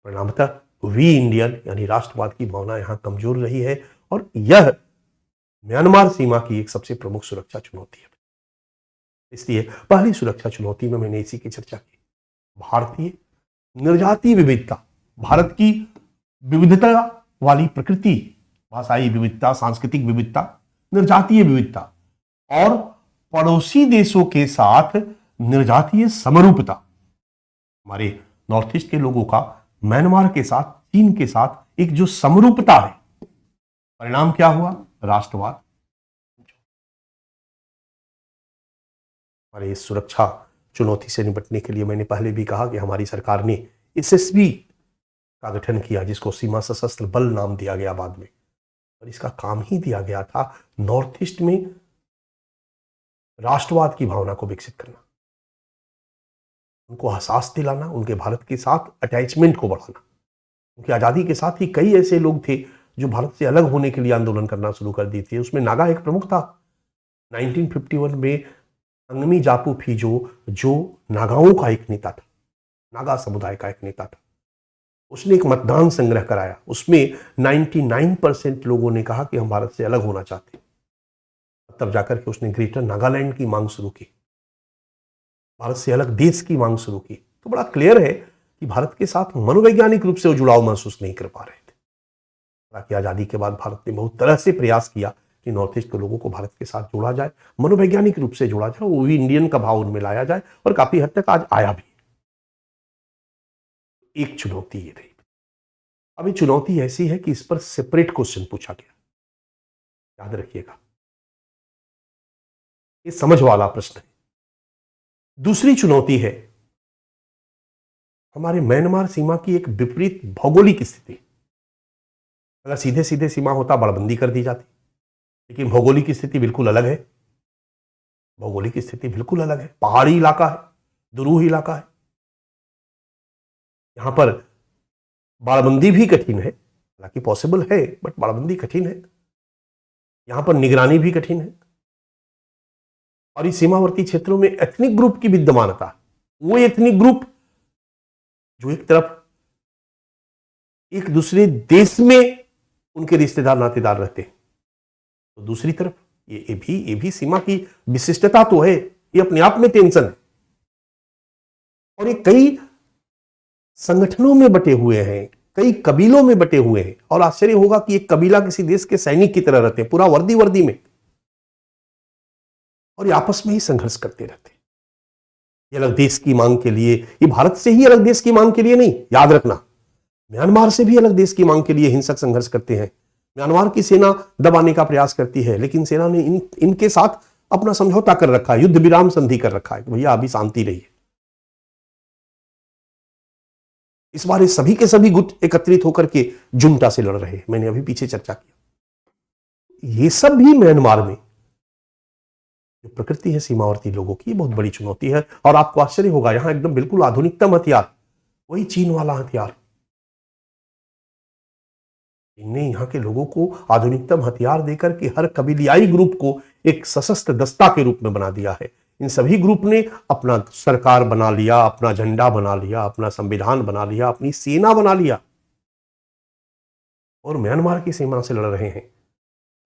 परिणामतः वी इंडियन यानी राष्ट्रवाद की भावना यहां कमजोर रही है, और यह म्यांमार सीमा की एक सबसे प्रमुख सुरक्षा चुनौती है। इसलिए पहली सुरक्षा चुनौती में मैंने इसी की चर्चा की, भारतीय निर्जातीय विविधता, भारत की विविधता वाली प्रकृति, भाषाई विविधता, सांस्कृतिक विविधता, निर्जातीय विविधता, और पड़ोसी देशों के साथ निर्जातीय समरूपता। हमारे नॉर्थ ईस्ट के लोगों का म्यांमार के साथ, चीन के साथ एक जो समरूपता है, परिणाम क्या हुआ? राष्ट्रवाद। हमारे इस सुरक्षा चुनौती से निपटने के लिए मैंने पहले भी कहा कि हमारी सरकार ने एसएसबी का गठन किया, जिसको सीमा सशस्त्र बल नाम दिया गया बाद में, और इसका काम ही दिया गया था नॉर्थ ईस्ट में राष्ट्रवाद की भावना को विकसित करना, उनको एहसास दिलाना, उनके भारत के साथ अटैचमेंट को बढ़ाना। उनकी आज़ादी के साथ ही कई ऐसे लोग थे जो भारत से अलग होने के लिए आंदोलन करना शुरू कर दिए थे। उसमें नागा एक प्रमुख था। 1951 में अंगमी जापू फिजो, जो नागाओं का एक नेता था, नागा समुदाय का एक नेता था, उसने एक मतदान संग्रह कराया। उसमें 99% लोगों ने कहा कि हम भारत से अलग होना चाहते हैं। तब जाकर के उसने ग्रेटर नागालैंड की मांग शुरू की, भारत से अलग देश की मांग शुरू की। तो बड़ा क्लियर है कि भारत के साथ मनोवैज्ञानिक रूप से वो जुड़ाव महसूस नहीं कर पा रहे थे। हालांकि आज़ादी के बाद भारत ने बहुत तरह से प्रयास किया कि नॉर्थ ईस्ट के लोगों को भारत के साथ जोड़ा जाए, मनोवैज्ञानिक रूप से जोड़ा जाए, वो भी इंडियन का भाव उनमें लाया जाए, और काफी हद तक आज आया भी। एक चुनौती ये रही। अब ये चुनौती ऐसी है कि इस पर सेपरेट क्वेश्चन पूछा गया, याद रखिएगा, ये समझ वाला प्रश्न है। दूसरी चुनौती है हमारे म्यांमार सीमा की एक विपरीत भौगोलिक स्थिति। अगर सीधे सीधे सीमा होता, बड़बंदी कर दी जाती, लेकिन भौगोलिक स्थिति बिल्कुल अलग है। भौगोलिक स्थिति बिल्कुल अलग है, पहाड़ी इलाका है, दुरूह इलाका है। यहां पर बाड़बंदी भी कठिन है, हालांकि पॉसिबल है, बट बाड़बंदी कठिन है। यहां पर निगरानी भी कठिन है, और इस सीमावर्ती क्षेत्रों में एथनिक ग्रुप की विद्यमानता, वो एथनिक ग्रुप जो एक तरफ एक दूसरे देश में उनके रिश्तेदार नातेदार रहते हैं, तो दूसरी तरफ ये भी सीमा की विशिष्टता तो है, ये अपने आप में टेंशन है। और ये कई संगठनों में बटे हुए हैं, कई कबीलों में बटे हुए हैं, और आश्चर्य होगा कि एक कबीला किसी देश के सैनिक की तरह रहते हैं, पूरा वर्दी में, और ये आपस में ही संघर्ष करते रहते हैं। ये अलग देश की मांग के लिए, ये भारत से ही अलग देश की मांग के लिए नहीं, याद रखना, म्यांमार से भी अलग देश की मांग के लिए हिंसक संघर्ष करते हैं। म्यांमार की सेना दबाने का प्रयास करती है, लेकिन सेना ने इनके साथ अपना समझौता कर रखा है, युद्ध विराम संधि कर रखा है कि भैया अभी शांति रही है। इस बार ये सभी के सभी गुट एकत्रित होकर के जुंटा से लड़ रहे हैं, मैंने अभी पीछे चर्चा किया। ये सब भी म्यांमार में जो प्रकृति है सीमावर्ती लोगों की, बहुत बड़ी चुनौती है। और आपको आश्चर्य होगा, यहां एकदम बिल्कुल आधुनिकतम हथियार, वही चीन वाला हथियार। इनने यहां के लोगों को आधुनिकतम हथियार देकर के हर कबीलियाई ग्रुप को एक सशस्त्र दस्ता के रूप में बना दिया है। इन सभी ग्रुप ने अपना सरकार बना लिया, अपना झंडा बना लिया, अपना संविधान बना लिया, अपनी सेना बना लिया, और म्यांमार की सीमा से लड़ रहे हैं।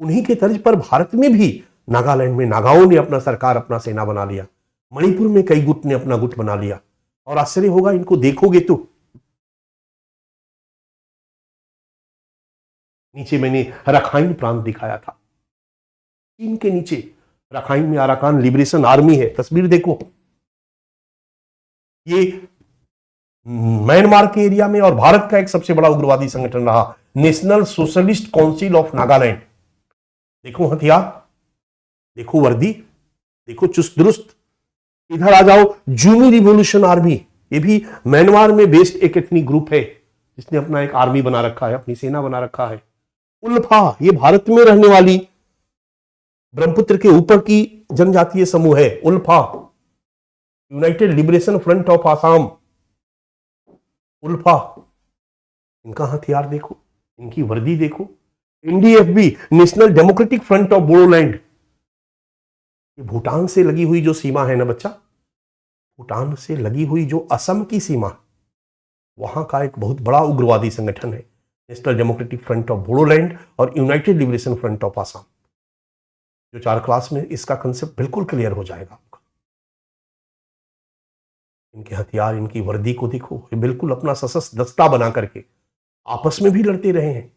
उन्हीं के तर्ज पर भारत में भी नागालैंड में नागाओं ने अपना सरकार, अपना सेना बना लिया। मणिपुर में कई गुट ने अपना गुट बना लिया, और आश्चर्य होगा, इनको देखोगे तो नीचे मैंने रखाइन प्रांत दिखाया था, चीन के नीचे रखाइन में अराकान लिबरेशन आर्मी है, तस्वीर देखो। ये म्यांमार के एरिया में और भारत का एक सबसे बड़ा उग्रवादी संगठन रहा, national socialist council of Nagaland. देखो हथियार, देखो वर्दी, देखो चुस्त दुरुस्त। इधर आ जाओ, जूमी रिवॉल्यूशन आर्मी, ये भी म्यांमार में बेस्ड एक एथनिक ग्रुप है, जिसने अपना एक आर्मी बना रखा है, अपनी सेना बना रखा है। उल्फा, ये भारत में रहने वाली ब्रह्मपुत्र के ऊपर की जनजातीय समूह है। ULFA, United liberation front of Assam, ULFA. इनका हथियार देखो, इनकी वर्दी देखो। NDFB, National democratic front of Bodoland, ये भूटान से लगी हुई जो सीमा है ना बच्चा, भूटान से लगी हुई जो असम की सीमा, वहां का एक बहुत बड़ा उग्रवादी संगठन है, national democratic front of Bodoland और united liberation front of Assam. जो 4 क्लास में इसका कंसेप्ट बिल्कुल क्लियर हो जाएगा आपका। इनके हथियार, इनकी वर्दी को देखो, ये बिल्कुल अपना सशस्त्र दस्ता बना करके आपस में भी लड़ते रहे हैं।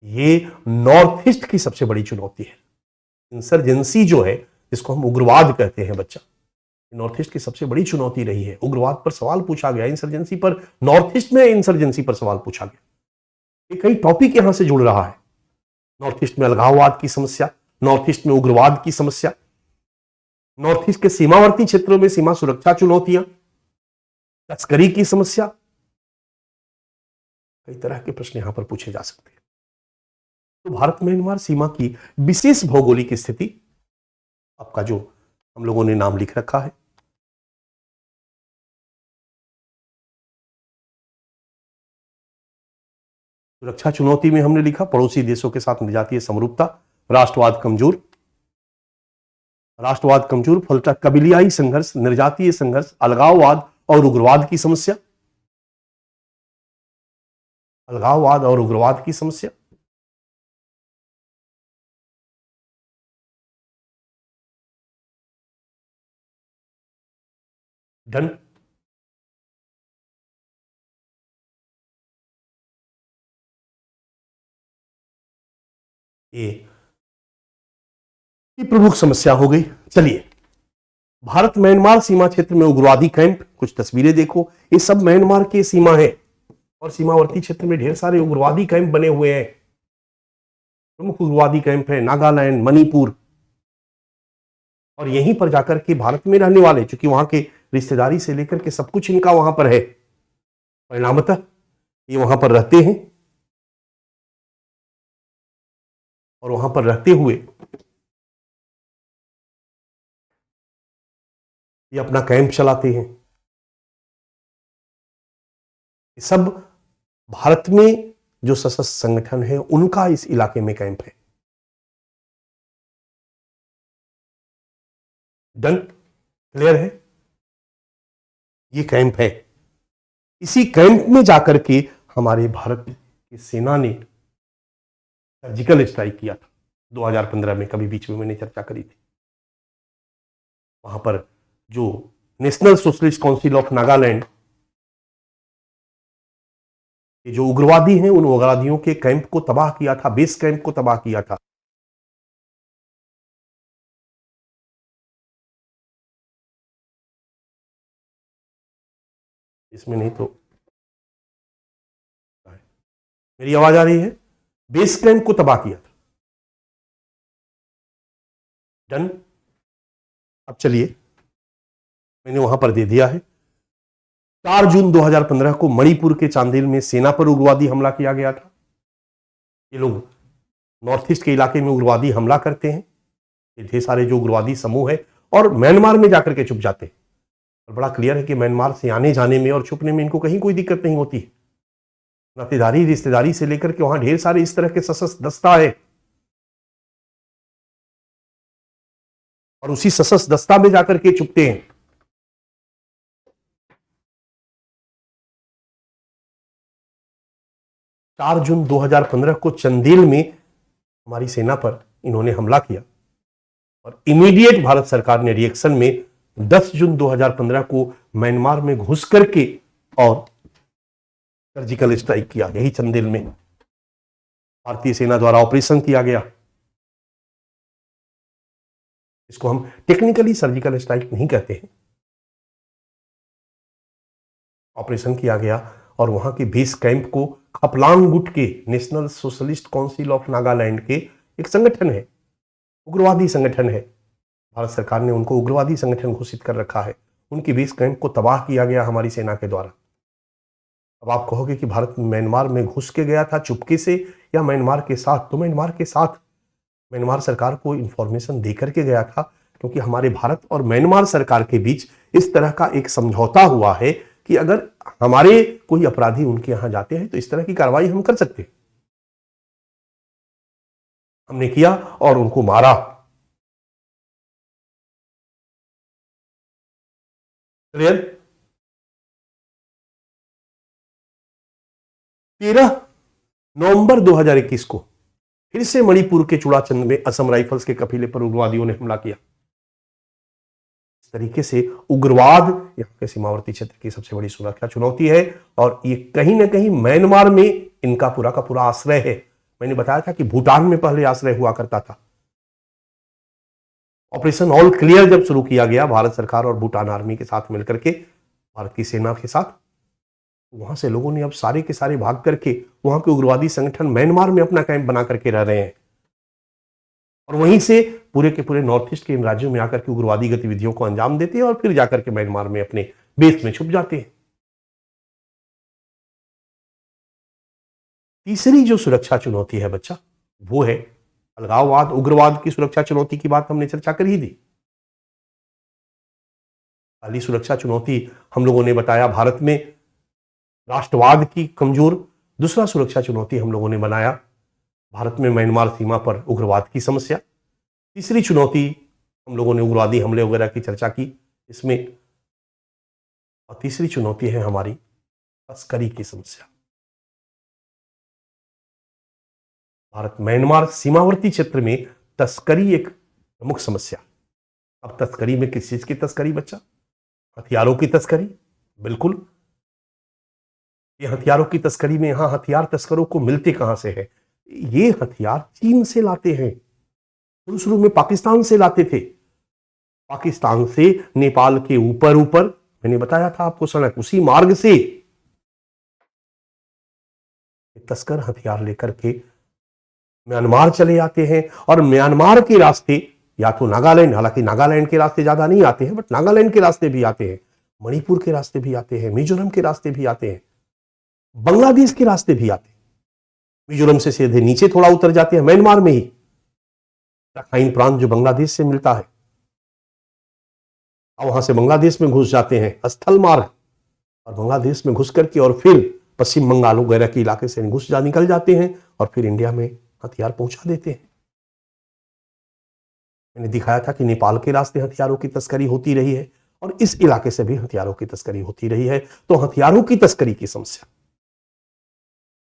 ये नॉर्थ ईस्ट की सबसे बड़ी चुनौती है। इंसर्जेंसी जो है, जिसको हम उग्रवाद कहते हैं बच्चा, नॉर्थ ईस्ट की सबसे बड़ी चुनौती रही है। उग्रवाद पर सवाल पूछा गया, इंसर्जेंसी पर, नॉर्थ ईस्ट में इंसर्जेंसी पर सवाल पूछा गया। ये कई टॉपिक यहां से जुड़ रहा है। नॉर्थ ईस्ट में अलगाववाद की समस्या, नॉर्थ ईस्ट में उग्रवाद की समस्या, नॉर्थ ईस्ट के सीमावर्ती क्षेत्रों में सीमा सुरक्षा चुनौतियां, तस्करी की समस्या, कई तरह के प्रश्न यहां पर पूछे जा सकते हैं। तो भारत म्यांमार सीमा की विशेष भौगोलिक स्थिति, आपका जो हम लोगों ने नाम लिख रखा है, सुरक्षा चुनौती में हमने लिखा पड़ोसी देशों के साथ विजातीय समरूपता, राष्ट्रवाद कमजोर, फलतः कबीलियाई संघर्ष, निर्जातीय संघर्ष, अलगाववाद और उग्रवाद की समस्या, डन। ये प्रमुख समस्या हो गई। चलिए, भारत म्यांमार सीमा क्षेत्र में उग्रवादी कैंप, कुछ तस्वीरें देखो, ये सब म्यांमार की सीमा है और सीमावर्ती क्षेत्र में ढेर सारे उग्रवादी कैंप बने हुए हैं। प्रमुख उग्रवादी कैंप है नागालैंड, मणिपुर, और यहीं पर जाकर के भारत में रहने वाले, चूंकि वहां के रिश्तेदारी से लेकर के सब कुछ इनका वहां पर है, परिणामतः ये वहां पर रहते हैं और वहां पर रहते हुए ये अपना कैंप चलाते हैं। सब भारत में जो सशस्त्र संगठन है उनका इस इलाके में कैंप है। डन, क्लियर है? ये कैंप है। इसी कैंप में जाकर के हमारे भारत की सेना ने सर्जिकल स्ट्राइक किया था 2015 में, कभी बीच में मैंने चर्चा करी थी। वहां पर जो national socialist council of Nagaland, ये जो उग्रवादी हैं, उन उग्रवादियों के कैंप को तबाह किया था, बेस कैंप को तबाह किया था। इसमें नहीं तो मेरी आवाज आ रही है? बेस कैंप को तबाह किया था। डन। अब चलिए, मैंने वहां पर दे दिया है। 4 जून 2015 को मणिपुर के चांदेल में सेना पर उग्रवादी हमला किया गया था। ये लोग नॉर्थ ईस्ट के इलाके में उग्रवादी हमला करते हैं, ये ढेर सारे जो उग्रवादी समूह है, और म्यांमार में जाकर के छुप जाते हैं। और बड़ा क्लियर है कि म्यांमार से आने जाने में और छुपने में इनको कहीं कोई दिक्कत नहीं होती है। नातेदारी रिश्तेदारी से लेकर के वहां ढेर सारे इस तरह के सशस्त्र दस्ता है, और उसी सशस्त्र दस्ता में जाकर के छुपते हैं। चार जून 2015 को चंदेल में हमारी सेना पर इन्होंने हमला किया, और इमीडिएट भारत सरकार ने रिएक्शन में 10 जून 2015 को म्यांमार में घुस करके और सर्जिकल स्ट्राइक किया। यही चंदेल में भारतीय सेना द्वारा ऑपरेशन किया गया। इसको हम टेक्निकली सर्जिकल स्ट्राइक नहीं कहते हैं। ऑपरेशन किया गया और वहां के बेस कैंप को खपलांग गुट के national socialist council of Nagaland के एक संगठन है, उग्रवादी संगठन है, भारत सरकार ने उनको उग्रवादी संगठन घोषित कर रखा है। उनके बेस कैंप को तबाह किया गया हमारी सेना के द्वारा। अब आप कहोगे कि भारत म्यांमार में घुस के गया था चुपके से या म्यांमार के साथ? तो म्यांमार के साथ, म्यांमार सरकार को इंफॉर्मेशन देकर के गया था, क्योंकि हमारे भारत और म्यांमार सरकार के बीच इस तरह का एक समझौता हुआ है कि अगर हमारे कोई अपराधी उनके यहां जाते हैं तो इस तरह की कार्रवाई हम कर सकते हैं। हमने किया और उनको मारा। क्लियर? 13 नवंबर 2021 को फिर से मणिपुर के चूड़ाचंद में असम राइफल्स के कफिले पर उग्रवादियों ने हमला किया। इस तरीके से उग्रवाद यहाँ के सीमावर्ती क्षेत्र की सबसे बड़ी सुरक्षा चुनौती है, और ये कहीं ना कहीं म्यांमार में इनका पूरा का पूरा आश्रय है। मैंने बताया था कि भूटान में पहले आश्रय हुआ करता था। ऑपरेशन ऑल क्लियर जब शुरू किया गया भारत सरकार और भूटान आर्मी के साथ मिलकर के, भारत की सेना के साथ, वहां से लोगों ने अब सारे के सारे भाग करके वहां के उग्रवादी संगठन म्यांमार में अपना कैंप बना करके रह रहे हैं, और वहीं से पूरे के पूरे नॉर्थ ईस्ट के इन राज्यों में आकर के उग्रवादी गतिविधियों को अंजाम देते हैं और फिर जाकर के म्यांमार में अपने बेस में छुप जाते हैं। तीसरी जो सुरक्षा चुनौती है बच्चा, वो है अलगाववाद, उग्रवाद की सुरक्षा चुनौती की बात हमने चर्चा कर ही दी। पहली सुरक्षा चुनौती हम लोगों ने बताया भारत में राष्ट्रवाद की कमजोर। दूसरा सुरक्षा चुनौती हम लोगों ने बनाया भारत में म्यांमार सीमा पर उग्रवाद की समस्या। तीसरी चुनौती हम लोगों ने उग्रवादी हमले वगैरह की चर्चा की इसमें, और तीसरी चुनौती है हमारी तस्करी की समस्या। भारत म्यांमार सीमावर्ती क्षेत्र में तस्करी एक प्रमुख समस्या। अब तस्करी में किस चीज की तस्करी बच्चा? हथियारों की तस्करी। बिल्कुल, ये हथियारों की तस्करी में यहां हथियार तस्करों को मिलते कहां से है? ये हथियार चीन से लाते हैं। शुरू में पाकिस्तान से लाते थे, पाकिस्तान से नेपाल के ऊपर ऊपर, मैंने बताया था आपको सड़क, उसी मार्ग से तस्कर हथियार लेकर के म्यांमार चले जाते हैं और म्यांमार के रास्ते या तो नागालैंड, हालांकि नागालैंड के रास्ते ज्यादा नहीं आते हैं, बट नागालैंड के रास्ते भी आते हैं, मणिपुर के रास्ते भी आते हैं, मिजोरम के रास्ते भी आते हैं, बांग्लादेश के रास्ते भी आते हैं। मिजोरम से सीधे नीचे थोड़ा उतर जाते हैं म्यांमार में ही, रखाइन प्रांत जो बांग्लादेश से मिलता है, और वहां से बांग्लादेश में घुस जाते हैं स्थल मार्ग, और बांग्लादेश में घुस करके और फिर पश्चिम बंगाल वगैरह के इलाके से निकल जाते हैं और फिर इंडिया में हथियार पहुंचा देते हैं। मैंने दिखाया था कि नेपाल के रास्ते हथियारों की तस्करी होती रही है और इस इलाके से भी हथियारों की तस्करी होती रही है। तो हथियारों की तस्करी की समस्या।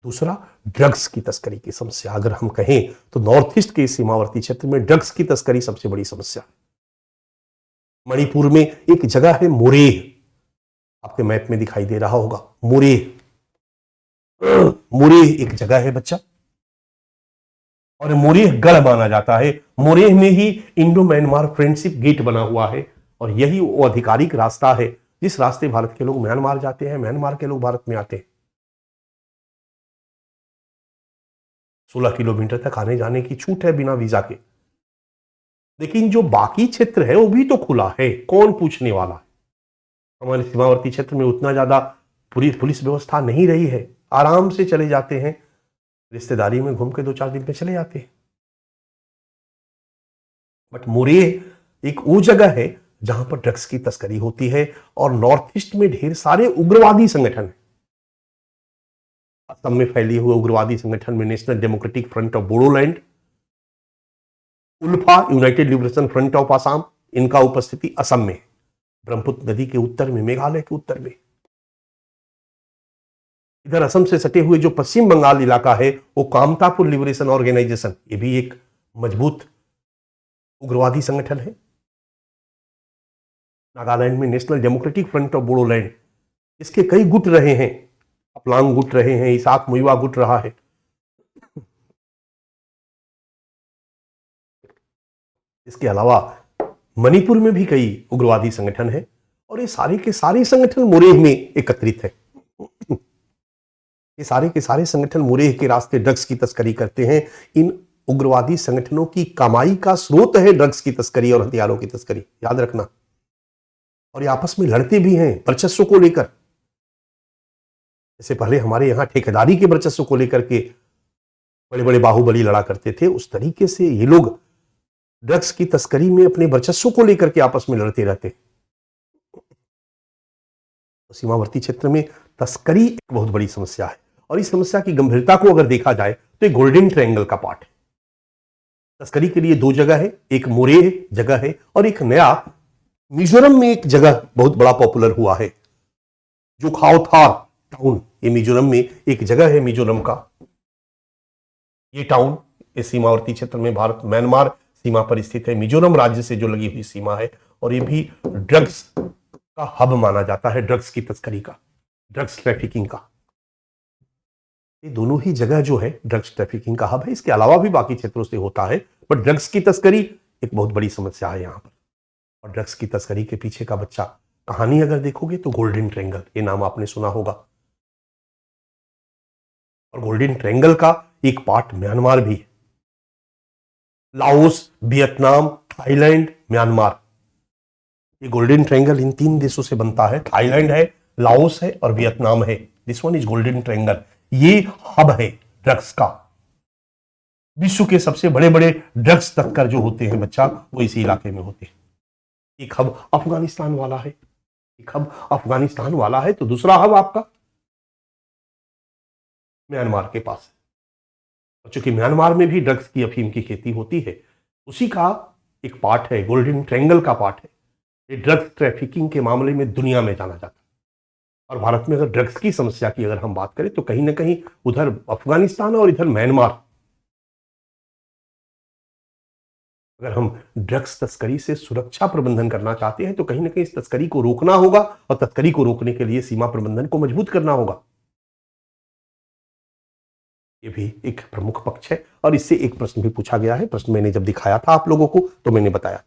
दूसरा, ड्रग्स की तस्करी की समस्या। अगर हम कहें तो नॉर्थ ईस्ट के सीमावर्ती क्षेत्र में ड्रग्स की तस्करी सबसे बड़ी समस्या। मणिपुर में एक जगह है मोरेह, आपके मैप में दिखाई दे रहा होगा, मोरेह। मोरेह एक जगह है बच्चा, और मोरेह गढ़ माना जाता है। मोरेह में ही इंडो म्यांमार फ्रेंडशिप गेट बना हुआ है और यही वो आधिकारिक रास्ता है जिस रास्ते भारत के लोग म्यांमार जाते हैं, म्यांमार के लोग भारत में आते हैं। 16 किलोमीटर तक आने जाने की छूट है बिना वीजा के, लेकिन जो बाकी क्षेत्र है वो भी तो खुला है, कौन पूछने वाला है। हमारे सीमावर्ती क्षेत्र में उतना ज्यादा पुलिस व्यवस्था नहीं रही है, आराम से चले जाते हैं, रिश्तेदारी में घूम के 2-4 दिन में चले जाते हैं। बट मोरेह एक वो जगह है जहां पर ड्रग्स की तस्करी होती है और नॉर्थ ईस्ट में ढेर सारे उग्रवादी संगठन हैं। असम में फैले हुए उग्रवादी संगठन में National democratic front of Bodoland, ULFA United liberation front of Assam, इनका उपस्थिति असम में, ब्रह्मपुत्र नदी के उत्तर में, मेघालय के उत्तर में। इधर असम से सटे हुए जो पश्चिम बंगाल इलाका है वो कामतापुर लिबरेशन ऑर्गेनाइजेशन, ये भी एक मजबूत उग्रवादी संगठन है। नागालैंड में National democratic front of Bodoland, इसके कई गुट रहे हैं, अपलांग गुट रहे हैं, इसाक मुइवा गुट रहा है। इसके अलावा मणिपुर में भी कई उग्रवादी संगठन हैं और ये सारे के सारे संगठन मोरेह में एकत्रित है। ये सारे के सारे संगठन मोरेह के रास्ते ड्रग्स की तस्करी करते हैं। इन उग्रवादी संगठनों की कमाई का स्रोत है ड्रग्स की तस्करी और हथियारों की तस्करी, याद रखना। और ये आपस में लड़ते भी हैं वर्चस्व को लेकर। जैसे पहले हमारे यहां ठेकेदारी के वर्चस्व को लेकर के बड़े बड़े बाहुबली लड़ा करते थे, उस तरीके से ये लोग ड्रग्स की तस्करी में अपने वर्चस्व को लेकर के आपस में लड़ते रहते। तो सीमावर्ती क्षेत्र में तस्करी एक बहुत बड़ी समस्या है और इस समस्या की गंभीरता को अगर देखा जाए तो एक गोल्डन ट्रायंगल का पार्ट है। तस्करी के लिए 2 जगह है, एक मोरेह जगह है और एक नया मिजोरम में एक जगह बहुत बड़ा पॉपुलर हुआ है, जो खाओथार टाउन। ये मिजोरम में एक जगह है, मिजोरम का ये टाउन इस सीमावर्ती क्षेत्र में भारत म्यांमार सीमा पर स्थित है, मिजोरम राज्य से जो लगी हुई सीमा है। और ये भी ड्रग्स का हब माना जाता है, ड्रग्स की तस्करी का, ड्रग्स ट्रैफिकिंग का। ये दोनों ही जगह जो है ड्रग्स ट्रैफिकिंग का हब है। इसके अलावा भी बाकी क्षेत्रों से होता है, पर ड्रग्स की तस्करी एक बहुत बड़ी समस्या है यहां पर। और ड्रग्स की तस्करी के पीछे का बच्चा कहानी अगर देखोगे तो गोल्डन ट्रायंगल, ये नाम आपने सुना होगा। और गोल्डन ट्रायंगल का एक पार्ट म्यांमार भी है। लाओस, वियतनाम, थाईलैंड, म्यांमार, ये गोल्डन ट्रायंगल इन 3 देशों से बनता है। थाईलैंड है, लाओस है और वियतनाम है। This one is golden triangle. ये हब है ड्रग्स का। विश्व के सबसे बड़े बड़े ड्रग्स तस्कर जो होते हैं बच्चा, वो इसी इलाके में होते हैं। एक हब अफगानिस्तान वाला है, एक हब अफगानिस्तान वाला है, तो दूसरा हब आपका म्यांमार के पास है। और चूंकि म्यांमार में भी ड्रग्स की, अफीम की खेती होती है, उसी का एक पार्ट है, गोल्डन ट्रायंगल का पार्ट है। ये ड्रग्स ट्रैफिकिंग के मामले में दुनिया में जाना जाता है। और भारत में अगर ड्रग्स की समस्या की अगर हम बात करें तो कहीं ना कहीं उधर अफगानिस्तान और इधर म्यांमार, अगर हम ड्रग्स तस्करी से सुरक्षा प्रबंधन करना चाहते हैं तो कहीं ना कहीं इस तस्करी को रोकना होगा, और तस्करी को रोकने के लिए सीमा प्रबंधन को मजबूत करना होगा। ये भी एक प्रमुख पक्ष है। और इससे एक प्रश्न भी पूछा गया है। प्रश्न मैंने जब दिखाया था आप लोगों को तो मैंने बताया।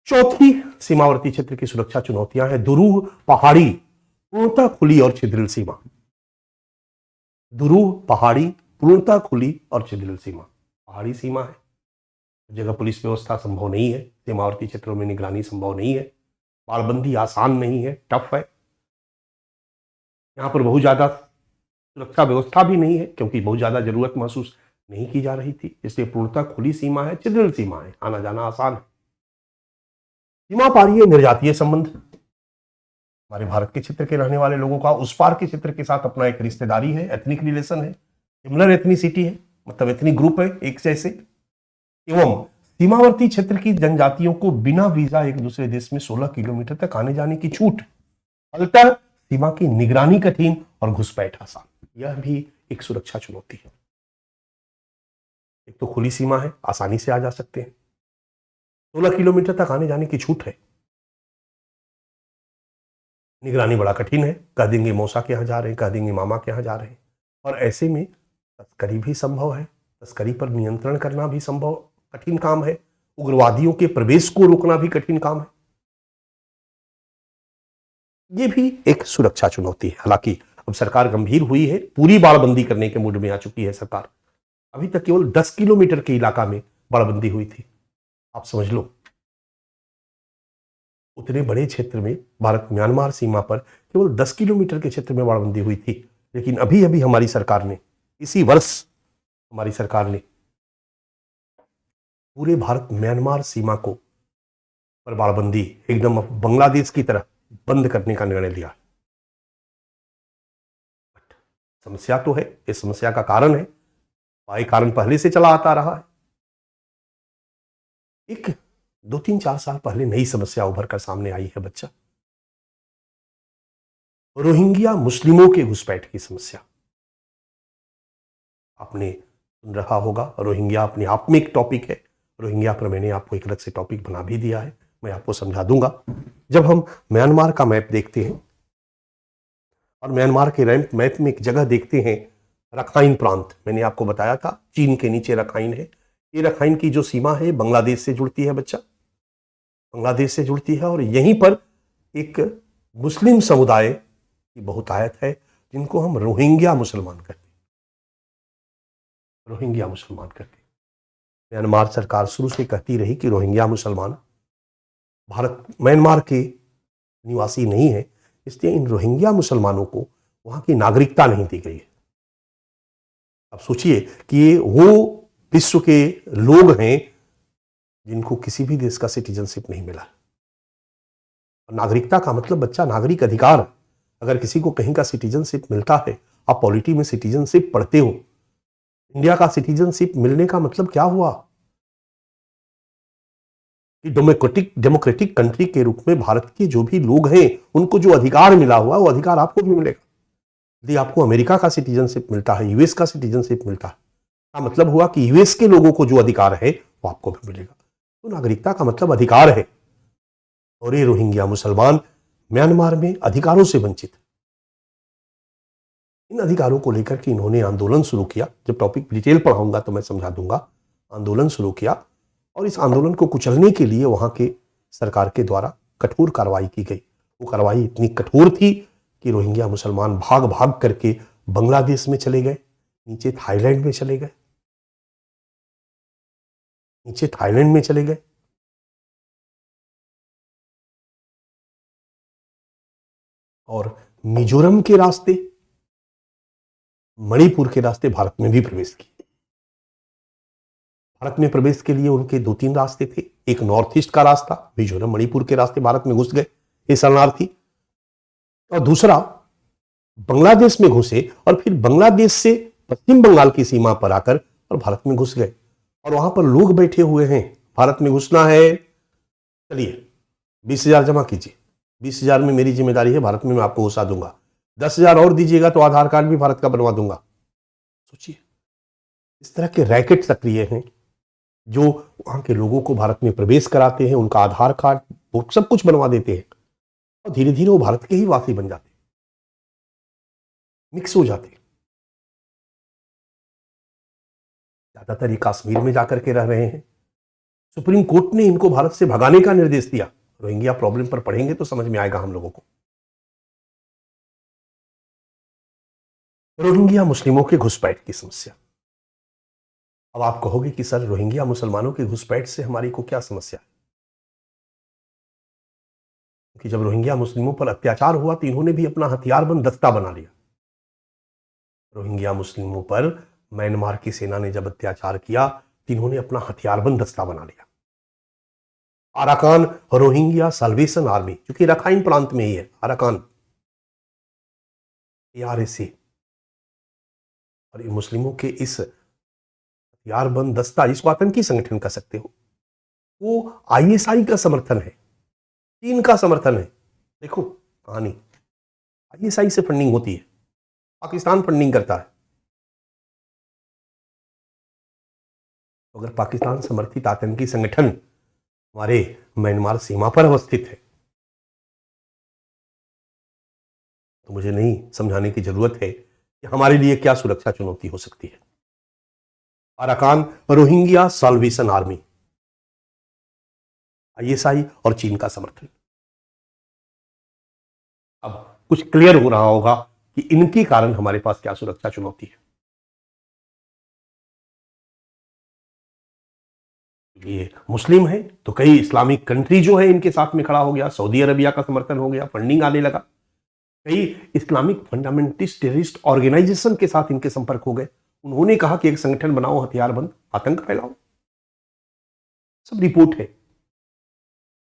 चौथी सीमावर्ती क्षेत्र की सुरक्षा चुनौतियां हैं दुरूह पहाड़ी, पूर्णतः खुली और छिद्रिल सीमा। दुरूह पहाड़ी, पूर्णतः खुली और छिद्रिल सीमा। पहाड़ी सीमा है, जगह पुलिस व्यवस्था संभव नहीं है, सीमावर्ती क्षेत्रों में निगरानी संभव नहीं है, बाड़बंदी आसान नहीं है, टफ है। यहां पर बहुत ज्यादा सुरक्षा व्यवस्था भी नहीं है क्योंकि बहुत ज्यादा जरूरत महसूस नहीं की जा रही थी, इसलिए पूर्णतः खुली सीमा है, छिद्रिल सीमा है, आना जाना आसान है। सीमा पारीय निर्जातीय संबंध, हमारे भारत के क्षेत्र के रहने वाले लोगों का उस पार के क्षेत्र के साथ अपना एक रिश्तेदारी है, एथनिक रिलेशन है, सिमिलर एथनिसिटी है, मतलब एथनिक ग्रुप है एक जैसे। एवं सीमावर्ती क्षेत्र की जनजातियों को बिना वीजा एक दूसरे देश में 16 किलोमीटर तक आने जाने की छूट। फलतः सीमा की निगरानी कठिन और घुसपैठ आसान। यह भी एक सुरक्षा चुनौती है। एक तो खुली सीमा है, आसानी से आ जा सकते हैं, 16 किलोमीटर तक आने जाने की छूट है। निगरानी बड़ा कठिन है, कह देंगे मौसा के यहां जा रहे हैं, कह देंगे मामा के यहां जा रहे हैं। और ऐसे में तस्करी भी संभव है, तस्करी पर नियंत्रण करना भी संभव कठिन काम है, उग्रवादियों के प्रवेश को रोकना भी कठिन काम है। ये भी एक सुरक्षा चुनौती है। हालांकि अब सरकार गंभीर हुई है, पूरी बाड़बंदी करने के मूड में आ चुकी है सरकार। अभी तक केवल 10 किलोमीटर के इलाका में बाड़बंदी हुई थी। आप समझ लो, उतने बड़े क्षेत्र में, भारत म्यांमार सीमा पर केवल 10 किलोमीटर के क्षेत्र में बाड़बंदी हुई थी। लेकिन अभी अभी हमारी सरकार ने, इसी वर्ष हमारी सरकार ने पूरे भारत म्यांमार सीमा को पर बाड़बंदी एकदम बांग्लादेश की तरह बंद करने का निर्णय लिया। समस्या तो है, इस समस्या का कारण है, वही कारण पहले से चला आता रहा है। एक 2-3-4 साल पहले नई समस्या उभर कर सामने आई है बच्चा, रोहिंग्या मुस्लिमों के घुसपैठ की समस्या। आपने सुन रहा होगा, रोहिंग्या अपने आप में एक टॉपिक है। रोहिंग्या पर मैंने आपको एक अलग से टॉपिक बना भी दिया है, मैं आपको समझा दूंगा। जब हम म्यांमार का मैप देखते हैं और म्यांमार के मैप में एक जगह देखते हैं, रखाइन प्रांत, मैंने आपको बताया था चीन के नीचे रखाइन है। ये रखाइन की जो सीमा है बांग्लादेश से जुड़ती है बच्चा, बांग्लादेश से जुड़ती है। और यहीं पर एक मुस्लिम समुदाय की बहुतायत है जिनको हम रोहिंग्या मुसलमान कहते हैं, रोहिंग्या मुसलमान कहते हैं। म्यांमार सरकार शुरू से कहती रही कि रोहिंग्या मुसलमान भारत म्यांमार के निवासी नहीं है, इसलिए इन रोहिंग्या मुसलमानों को वहां की नागरिकता नहीं दी गई है। अब सोचिए कि वो विश्व के लोग हैं जिनको किसी भी देश का सिटीजनशिप नहीं मिला। नागरिकता का मतलब बच्चा नागरिक अधिकार। अगर किसी को कहीं का सिटीजनशिप मिलता है, आप पॉलिटी में सिटीजनशिप पढ़ते हो, इंडिया का सिटीजनशिप मिलने का मतलब क्या हुआ कि डेमोक्रेटिक कंट्री के रूप में भारत के जो भी लोग हैं उनको जो अधिकार मिला हुआ वो अधिकार आपको भी मिलेगा। यदि आपको अमेरिका का सिटीजनशिप मिलता है, यूएस का सिटीजनशिप मिलता है, का मतलब हुआ कि यूएस के लोगों को जो अधिकार है वो आपको भी मिलेगा। तो नागरिकता का मतलब अधिकार है। और ये रोहिंग्या मुसलमान म्यांमार में अधिकारों से वंचित। इन अधिकारों को लेकर के इन्होंने आंदोलन शुरू किया। जब टॉपिक डिटेल पढ़ाऊंगा तो मैं समझा दूंगा। आंदोलन शुरू किया और इस आंदोलन को कुचलने के लिए वहां के सरकार के द्वारा कठोर कार्रवाई की गई। वो कार्रवाई इतनी कठोर थी कि रोहिंग्या मुसलमान भाग भाग करके बांग्लादेश में चले गए, नीचे थाईलैंड में चले गए। नीचे थाईलैंड में चले गए, और मिजोरम के रास्ते, मणिपुर के रास्ते भारत में भी प्रवेश किए। भारत में प्रवेश के लिए उनके 2-3 रास्ते थे। एक नॉर्थ ईस्ट का रास्ता, मिजोरम मणिपुर के रास्ते भारत में घुस गए ये शरणार्थी, और दूसरा बांग्लादेश में घुसे और फिर बांग्लादेश से पश्चिम बंगाल की सीमा पर आकर और भारत में घुस गए। और वहां पर लोग बैठे हुए हैं, भारत में घुसना है, चलिए 20,000 जमा कीजिए, 20,000 में मेरी जिम्मेदारी है, भारत में मैं आपको घुसा दूंगा, 10,000 और दीजिएगा तो आधार कार्ड भी भारत का बनवा दूंगा। सोचिए, इस तरह के रैकेट सक्रिय हैं जो वहां के लोगों को भारत में प्रवेश कराते हैं, उनका आधार कार्ड वो सब कुछ बनवा देते हैं, और धीरे धीरे वो भारत के ही वासी बन जाते, मिक्स हो जाते। ज्यादातर ये कश्मीर में जाकर के रह रहे हैं। सुप्रीम कोर्ट ने इनको भारत से भगाने का निर्देश दिया। रोहिंग्या प्रॉब्लम पर पढ़ेंगे तो समझ में आएगा हम लोगों को। रोहिंग्या मुस्लिमों के घुसपैठ की समस्या। अब आप कहोगे कि सर रोहिंग्या मुसलमानों के घुसपैठ से हमारी को क्या समस्या है? क्योंकि जब रोहिंग्या मुस्लिमों पर अत्याचार हुआ तो इन्होंने भी अपना हथियारबंद दस्ता बना लिया। रोहिंग्या मुस्लिमों पर म्यांमार की सेना ने जब अत्याचार किया तो इन्होंने अपना हथियारबंद दस्ता बना लिया। अराकान रोहिंग्या साल्वेशन आर्मी, क्योंकि रखाइन प्रांत में ही है अराकान, ARSA, और ये मुस्लिमों के इस हथियारबंद दस्ता, जिसको आतंकी संगठन कह सकते हो, वो ISI का समर्थन है, चीन का समर्थन है। देखो कहानी, ISI से फंडिंग होती है, पाकिस्तान फंडिंग करता है। अगर पाकिस्तान समर्थित आतंकी संगठन हमारे म्यांमार सीमा पर अवस्थित है तो मुझे नहीं समझाने की जरूरत है कि हमारे लिए क्या सुरक्षा चुनौती हो सकती है। Arakan Rohingya Salvation Army, ISI और चीन का समर्थन। अब कुछ क्लियर हो रहा होगा कि इनके कारण हमारे पास क्या सुरक्षा चुनौती है। ये मुस्लिम है तो कई इस्लामिक कंट्री जो है इनके साथ में खड़ा हो गया, सऊदी अरबिया का समर्थन हो गया, फंडिंग आने लगा, कई इस्लामिक फंडामेंटलिस्ट टेररिस्ट ऑर्गेनाइजेशन के साथ इनके संपर्क हो गए। उन्होंने कहा कि एक संगठन बनाओ, हथियारबंद, आतंक फैलाओ। सब रिपोर्ट है।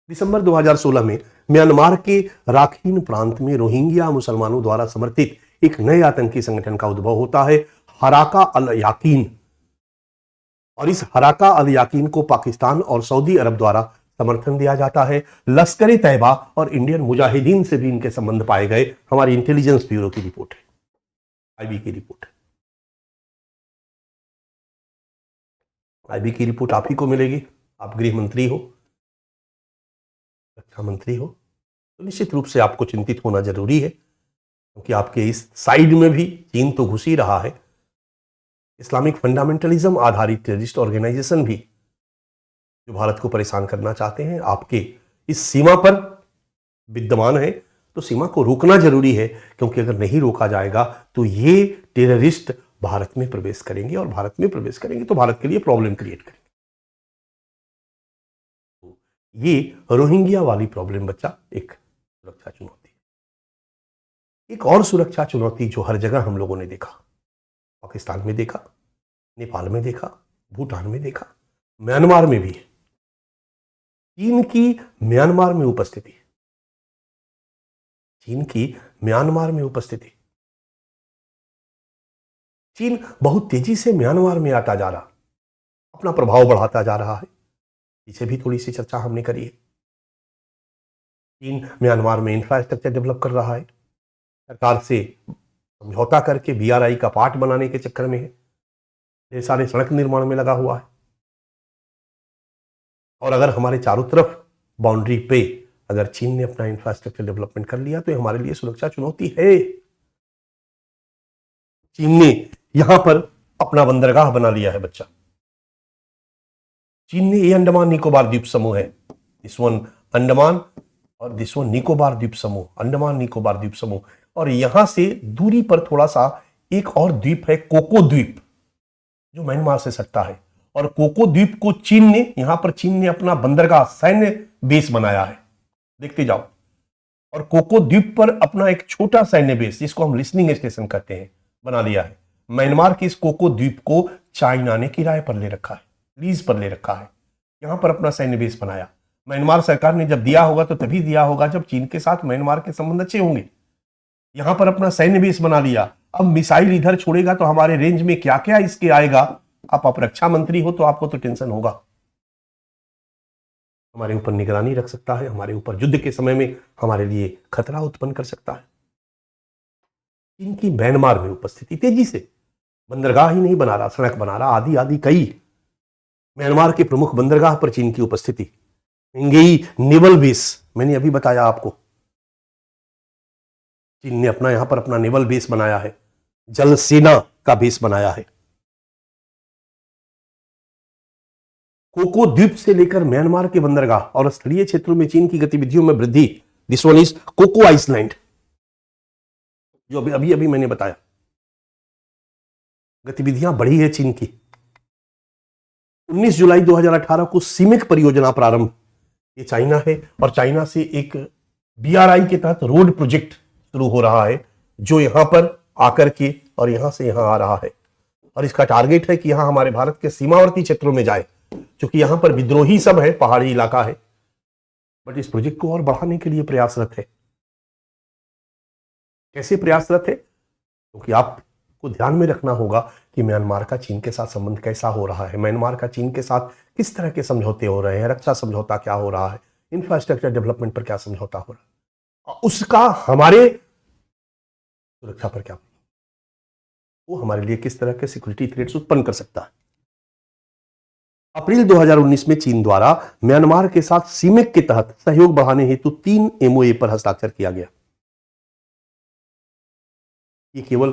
दिसंबर 2016 में म्यांमार के राखीन प्रांत में रोहिंग्या मुसलमानों द्वारा समर्थित एक नए आतंकी संगठन का उद्भव होता है, हराका अल याकीन। और इस हराका अल याकीन को पाकिस्तान और सऊदी अरब द्वारा समर्थन दिया जाता है। लश्कर तैयबा और इंडियन मुजाहिदीन से भी इनके संबंध पाए गए। हमारी इंटेलिजेंस ब्यूरो की रिपोर्ट है, IB की रिपोर्ट है। IB की रिपोर्ट आप ही को मिलेगी। आप गृह मंत्री हो, रक्षा मंत्री हो, तो निश्चित रूप से आपको चिंतित होना जरूरी है, क्योंकि आपके इस साइड में भी चीन तो घुस ही रहा है। इस्लामिक फंडामेंटलिज्म आधारित टेररिस्ट ऑर्गेनाइजेशन भी जो भारत को परेशान करना चाहते हैं, आपके इस सीमा पर विद्यमान है। तो सीमा को रोकना जरूरी है, क्योंकि अगर नहीं रोका जाएगा तो ये टेररिस्ट भारत में प्रवेश करेंगे, और भारत में प्रवेश करेंगे तो भारत के लिए प्रॉब्लम क्रिएट करेंगे। ये रोहिंग्या वाली प्रॉब्लम बच्चा एक सुरक्षा चुनौती। एक और सुरक्षा चुनौती जो हर जगह हम लोगों ने देखा, पाकिस्तान में देखा, नेपाल में देखा, भूटान में देखा, म्यांमार में भी है, चीन की म्यांमार में उपस्थिति। चीन की म्यांमार में उपस्थिति। चीन बहुत तेजी से म्यांमार में आता जा रहा, अपना प्रभाव बढ़ाता जा रहा है। इसे भी थोड़ी सी चर्चा हमने करी है। चीन म्यांमार में इंफ्रास्ट्रक्चर डेवलप कर रहा है, सरकार से समझौता करके BRI का पार्ट बनाने के चक्कर में है, ढेर सारे सड़क निर्माण में लगा हुआ है। और अगर हमारे चारों तरफ बाउंड्री पे अगर चीन ने अपना इंफ्रास्ट्रक्चर डेवलपमेंट कर लिया तो हमारे लिए सुरक्षा चुनौती है। चीन ने यहां पर अपना बंदरगाह बना लिया है बच्चा। चीन ने ये अंडमान निकोबार द्वीप समूह है, दिस वन अंडमान और दिस वन निकोबार द्वीप समूह, अंडमान निकोबार द्वीप समूह। और यहां से दूरी पर थोड़ा सा एक और द्वीप है, कोको द्वीप, जो म्यांमार से सटता है, और कोको द्वीप को यहां पर चीन ने अपना बंदरगाह सैन्य बेस बनाया है, देखते जाओ। और कोको द्वीप पर अपना एक छोटा सैन्य बेस, जिसको हम लिसनिंग स्टेशन कहते हैं, बना लिया है। म्यांमार के इस कोको द्वीप को चाइना ने किराए पर ले रखा है, लीज पर ले रखा है, यहां पर अपना सैन्य बेस बनाया। म्यांमार सरकार ने जब दिया होगा तो तभी दिया होगा जब चीन के साथ म्यांमार के संबंध अच्छे होंगे। यहां पर अपना सैन्य बेस बना लिया। अब मिसाइल इधर छोड़ेगा तो हमारे रेंज में क्या क्या इसके आएगा। आप रक्षा मंत्री हो तो आपको तो टेंशन होगा। हमारे ऊपर निगरानी रख सकता है, हमारे ऊपर युद्ध के समय में हमारे लिए खतरा उत्पन्न कर सकता है। चीन की म्यांमार में उपस्थिति तेजी से, बंदरगाह ही नहीं बना रहा, सड़क बना रहा, आदि आदि कई म्यांमार के प्रमुख बंदरगाह पर चीन की उपस्थिति। इंगेई नेवल बेस, मैंने अभी बताया आपको, चीन ने यहां पर अपना नेवल बेस बनाया है, जल सेना का बेस बनाया है। कोको द्वीप से लेकर म्यांमार के बंदरगाह और स्थलीय क्षेत्रों में चीन की गतिविधियों में वृद्धि। This one is Coco Island, जो अभी अभी मैंने बताया। गतिविधियां बढ़ी है चीन की। 19 जुलाई 2018 को सीमेक परियोजना प्रारंभ, ये चाइना है, और चाइना से एक BRI के तहत रोड प्रोजेक्ट शुरू हो रहा है, जो यहां पर आकर के और यहां से यहां आ रहा है। और इसका टारगेट है कि यहां हमारे भारत के सीमावर्ती क्षेत्रों में जाए, क्योंकि यहां पर विद्रोही सब है, पहाड़ी इलाका है। बट इस प्रोजेक्ट को और बढ़ाने के लिए प्रयासरत है। कैसे प्रयासरत है? क्योंकि आपको ध्यान में रखना होगा कि म्यांमार का चीन के साथ संबंध कैसा हो रहा है, म्यांमार का चीन के साथ किस तरह के समझौते हो रहे हैं, रक्षा समझौता क्या हो रहा है, इंफ्रास्ट्रक्चर डेवलपमेंट पर क्या समझौता हो रहा है, उसका हमारे सुरक्षा पर क्या, वो हमारे लिए किस तरह के सिक्योरिटी थ्रेट्स उत्पन्न कर सकता है। अप्रैल 2019 में चीन द्वारा म्यांमार के साथ सीमेक के तहत सहयोग बढ़ाने हेतु 3 MOA पर हस्ताक्षर किया गया। ये केवल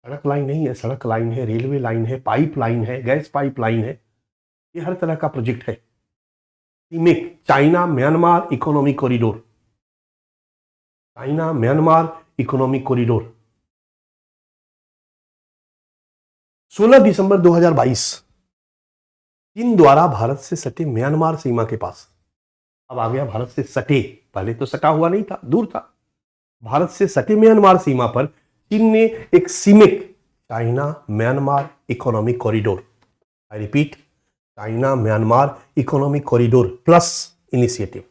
सड़क लाइन नहीं है, सड़क लाइन है, रेलवे लाइन है, पाइप लाइन है, गैस पाइप लाइन है, ये हर तरह का प्रोजेक्ट है। CMEC, China Myanmar economic corridor, China Myanmar economic corridor. 16 दिसंबर 2022 चीन द्वारा भारत से सटे म्यांमार सीमा के पास, अब आ गया भारत से सटे, पहले तो सटा हुआ नहीं था, दूर था, भारत से सटे म्यांमार सीमा पर चीन ने एक CMEC, China Myanmar economic corridor, I repeat, China Myanmar economic corridor plus initiative.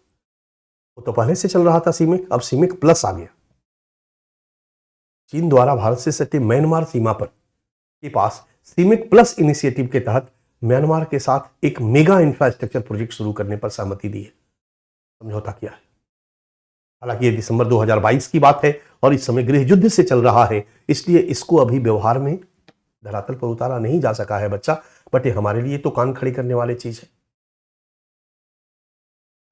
वो तो पहले से चल रहा था सीमेक, अब सीमेक प्लस आ गया। चीन द्वारा भारत से सटे म्यांमार सीमा पर के पास सीमेक प्लस इनिशिएटिव के तहत म्यांमार के साथ एक मेगा इंफ्रास्ट्रक्चर प्रोजेक्ट शुरू करने पर सहमति दी है, समझौता किया है। हालांकि ये दिसंबर 2022 की बात है और इस समय गृह युद्ध से चल रहा है, इसलिए इसको अभी व्यवहार में धरातल पर उतारा नहीं जा सका है बच्चा, बट ये हमारे लिए तो कान खड़ी करने वाली चीज है।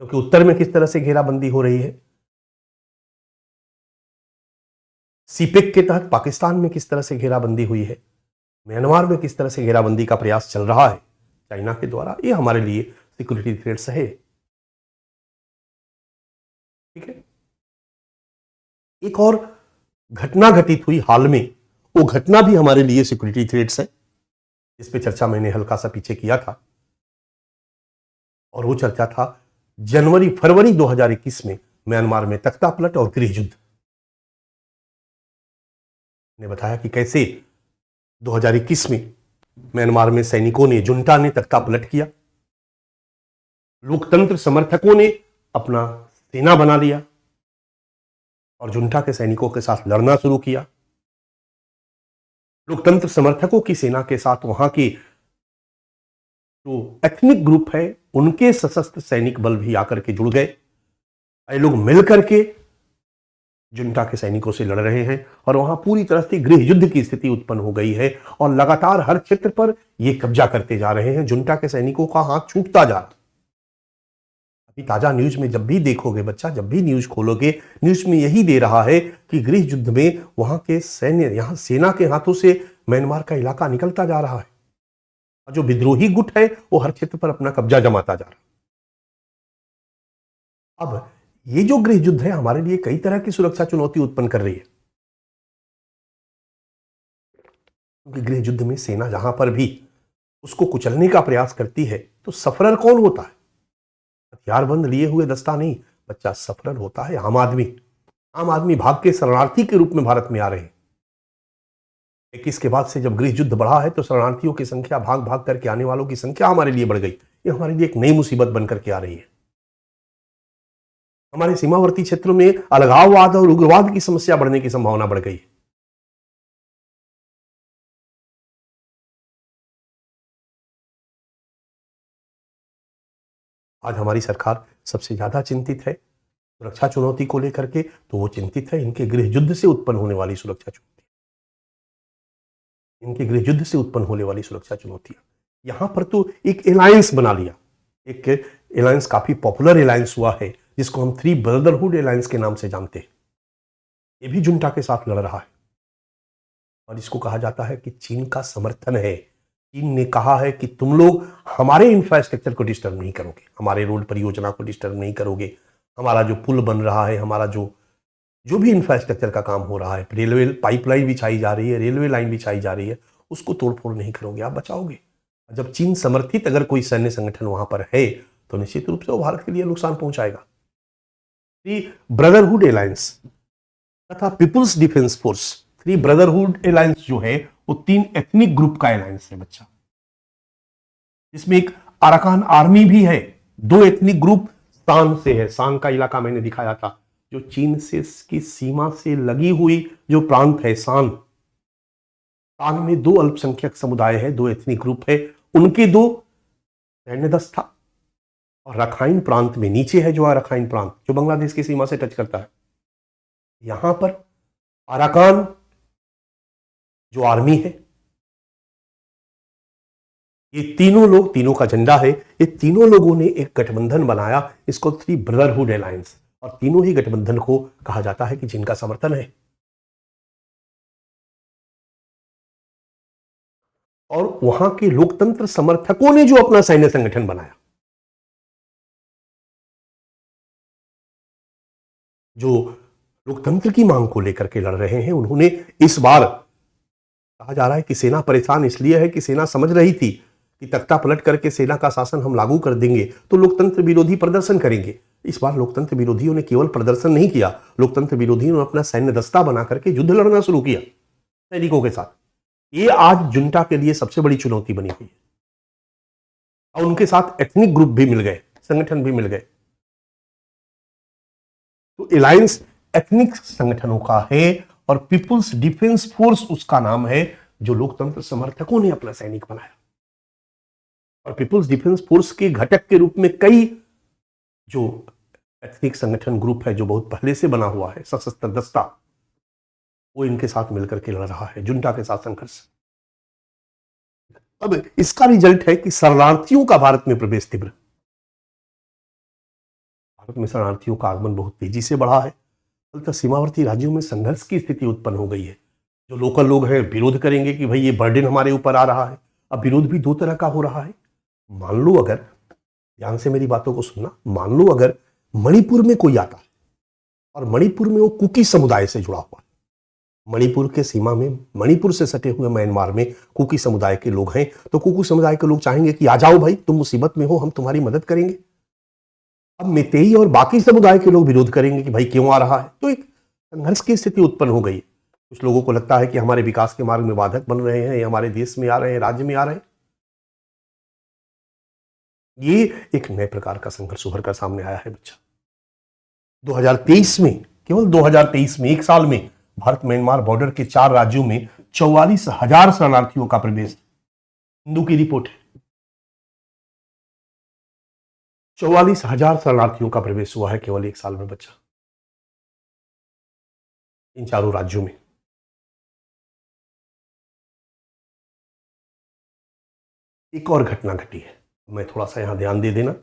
क्योंकि उत्तर में किस तरह से घेराबंदी हो रही है, सीपेक के तहत पाकिस्तान में किस तरह से घेराबंदी हुई है, म्यांमार में किस तरह से घेराबंदी का प्रयास चल रहा है चाइना के द्वारा, ये हमारे लिए सिक्योरिटी थ्रेट्स है। ठीक है, एक और घटना घटित हुई हाल में, वो घटना भी हमारे लिए सिक्योरिटी थ्रेट्स है, इस पे चर्चा मैंने हल्का सा पीछे किया था, और वो चर्चा था फरवरी 2021 में म्यांमार में तख्ता पलट और गृह युद्ध। ने बताया कि कैसे 2021 में म्यांमार में सैनिकों ने, जुंटा ने तख्ता पलट किया, लोकतंत्र समर्थकों ने अपना सेना बना लिया और जुंटा के सैनिकों के साथ लड़ना शुरू किया। लोकतंत्र समर्थकों की सेना के साथ वहां के जो एथनिक ग्रुप है, उनके सशस्त्र सैनिक बल भी आकर के जुड़ गए। ये लोग मिलकर के जुंटा के सैनिकों से लड़ रहे हैं और वहां पूरी तरह से गृह युद्ध की स्थिति उत्पन्न हो गई है और लगातार हर क्षेत्र पर ये कब्जा करते जा रहे हैं। जुंटा के सैनिकों का हाथ छूटता जा रहा। अभी ताजा न्यूज में जब भी देखोगे बच्चा, जब भी न्यूज खोलोगे, न्यूज में यही दे रहा है कि गृह युद्ध में वहां के सैन्य, यहां सेना के हाथों से म्यांमार का इलाका निकलता जा रहा है। जो विद्रोही गुट है वो हर क्षेत्र पर अपना कब्जा जमाता जा रहा है। अब ये जो गृह युद्ध है हमारे लिए कई तरह की सुरक्षा चुनौती उत्पन्न कर रही है, क्योंकि गृह युद्ध में सेना जहां पर भी उसको कुचलने का प्रयास करती है, तो सफरर कौन होता है? हथियारबंद लिए हुए दस्ता नहीं बच्चा, सफरर होता है आम आदमी। आम आदमी भाग के शरणार्थी के रूप में भारत में आ रहे हैं। 21 के बाद से जब गृह युद्ध बढ़ा है तो शरणार्थियों की संख्या, भाग भाग करके आने वालों की संख्या हमारे लिए बढ़ गई। ये हमारे लिए एक नई मुसीबत बनकर के आ रही है। हमारे सीमावर्ती क्षेत्रों में अलगाववाद और उग्रवाद की समस्या बढ़ने की संभावना बढ़ गई है। आज हमारी सरकार सबसे ज्यादा चिंतित है सुरक्षा चुनौती को लेकर के, तो वो चिंतित है इनके गृह युद्ध से उत्पन्न होने वाली सुरक्षा चुनौती, इनके गृह युद्ध से उत्पन्न होने वाली सुरक्षा चुनौतियां। यहां पर तो एक एलायंस बना लिया, एक एलायंस काफी पॉपुलर एलायंस हुआ है जिसको हम थ्री ब्रदरहुड एलायंस के नाम से जानते हैं। ये भी जुंटा के साथ लड़ रहा है और इसको कहा जाता है कि चीन का समर्थन है। चीन ने कहा है कि तुम लोग हमारे इंफ्रास्ट्रक्चर को डिस्टर्ब नहीं करोगे, हमारे रोड परियोजना को डिस्टर्ब नहीं करोगे, हमारा जो पुल बन रहा है, हमारा जो जो भी इंफ्रास्ट्रक्चर का काम हो रहा है, रेलवे पाइपलाइन बिछाई जा रही है, रेलवे लाइन बिछाई जा रही है, उसको तोड़फोड़ नहीं करोगे, आप बचाओगे। जब चीन समर्थित अगर कोई सैन्य संगठन वहां पर है तो निश्चित रूप से वो भारत के लिए नुकसान पहुंचाएगा। थ्री ब्रदरहुड एलायंस तथा People's Defence Force, Three Brotherhood Alliance जो है वो 3 एथनिक ग्रुप का एलायंस है बच्चा, जिसमें एक अराकान आर्मी भी है। 2 एथनिक ग्रुप शान से है, शान का इलाका मैंने दिखाया था, जो चीन से की सीमा से लगी हुई जो प्रांत है शान, शान में 2 अल्पसंख्यक समुदाय है, 2 एथनिक ग्रुप है, उनके 2 सैन्य दस्ता। और रखाइन प्रांत में नीचे है जो रखाइन प्रांत जो बांग्लादेश की सीमा से टच करता है, यहां पर अराकान जो आर्मी है, ये तीनों लोग, तीनों का झंडा है, ये तीनों लोगों ने एक गठबंधन बनाया, इसको थ्री ब्रदरहुड अलायंस, और तीनों ही गठबंधन को कहा जाता है कि जिनका समर्थन है। और वहां के लोकतंत्र समर्थकों ने जो अपना सैन्य संगठन बनाया, जो लोकतंत्र की मांग को लेकर के लड़ रहे हैं, उन्होंने इस बार, कहा जा रहा है कि सेना परेशान इसलिए है कि सेना समझ रही थी कि तख्ता पलट करके सेना का शासन हम लागू कर देंगे तो लोकतंत्र विरोधी प्रदर्शन करेंगे। इस बार लोकतंत्र विरोधियों ने केवल प्रदर्शन नहीं किया, लोकतंत्र विरोधियों ने अपना सैन्य दस्ता बना करके युद्ध लड़ना शुरू किया सैनिकों के साथ। ये आज जुंटा के लिए सबसे बड़ी चुनौती बनी हुई है। और उनके साथ एथनिक ग्रुप भी मिल गए, संगठन भी मिल गए। तो अलायंस एथनिक संगठनों का है और पीपुल्स डिफेंस फोर्स उसका नाम है, जो लोकतंत्र समर्थकों ने अपना सैनिक बनाया। और पीपुल्स डिफेंस फोर्स के घटक के रूप में कई जो एथनिक संगठन ग्रुप है जो बहुत पहले से बना हुआ है, सशस्त्र दस्ता, वो इनके साथ मिलकर के लड़ रहा है जुंटा के साथ संघर्ष। अब इसका रिजल्ट है कि शरणार्थियों का भारत में प्रवेश तीव्र, भारत में शरणार्थियों का आगमन बहुत तेजी से बढ़ा है। फलतः सीमावर्ती राज्यों में संघर्ष की स्थिति उत्पन्न हो गई है। जो लोकल लोग हैं विरोध करेंगे कि भाई ये बर्डन हमारे ऊपर आ रहा है। अब विरोध भी 2 तरह का हो रहा है। मान लो, अगर ध्यान से मेरी बातों को सुनना, मान लो अगर मणिपुर में कोई आता है और मणिपुर में वो कुकी समुदाय से जुड़ा हुआ है, मणिपुर के सीमा में, मणिपुर से सटे हुए म्यांमार में कुकी समुदाय के लोग हैं, तो कुकी समुदाय के लोग चाहेंगे कि आ जाओ भाई, तुम मुसीबत में हो, हम तुम्हारी मदद करेंगे। अब मेतेई और बाकी समुदाय के लोग विरोध करेंगे कि भाई क्यों आ रहा है, तो एक संघर्ष की स्थिति उत्पन्न हो गई। कुछ लोगों को लगता है कि हमारे विकास के मार्ग में बाधक बन रहे हैं, ये हमारे देश में आ रहे हैं, राज्य में आ रहे हैं। ये एक नए प्रकार का संघर्ष उभर कर सामने आया है बच्चा। 2023 में, केवल 2023 में, एक साल में भारत म्यांमार बॉर्डर के 4 राज्यों में 44,000 शरणार्थियों का प्रवेश, हिंदू की रिपोर्ट है, 44,000 शरणार्थियों का प्रवेश हुआ है केवल एक साल में बच्चा, इन 4 राज्यों में। एक और घटना घटी है, मैं थोड़ा सा यहां ध्यान दे देना।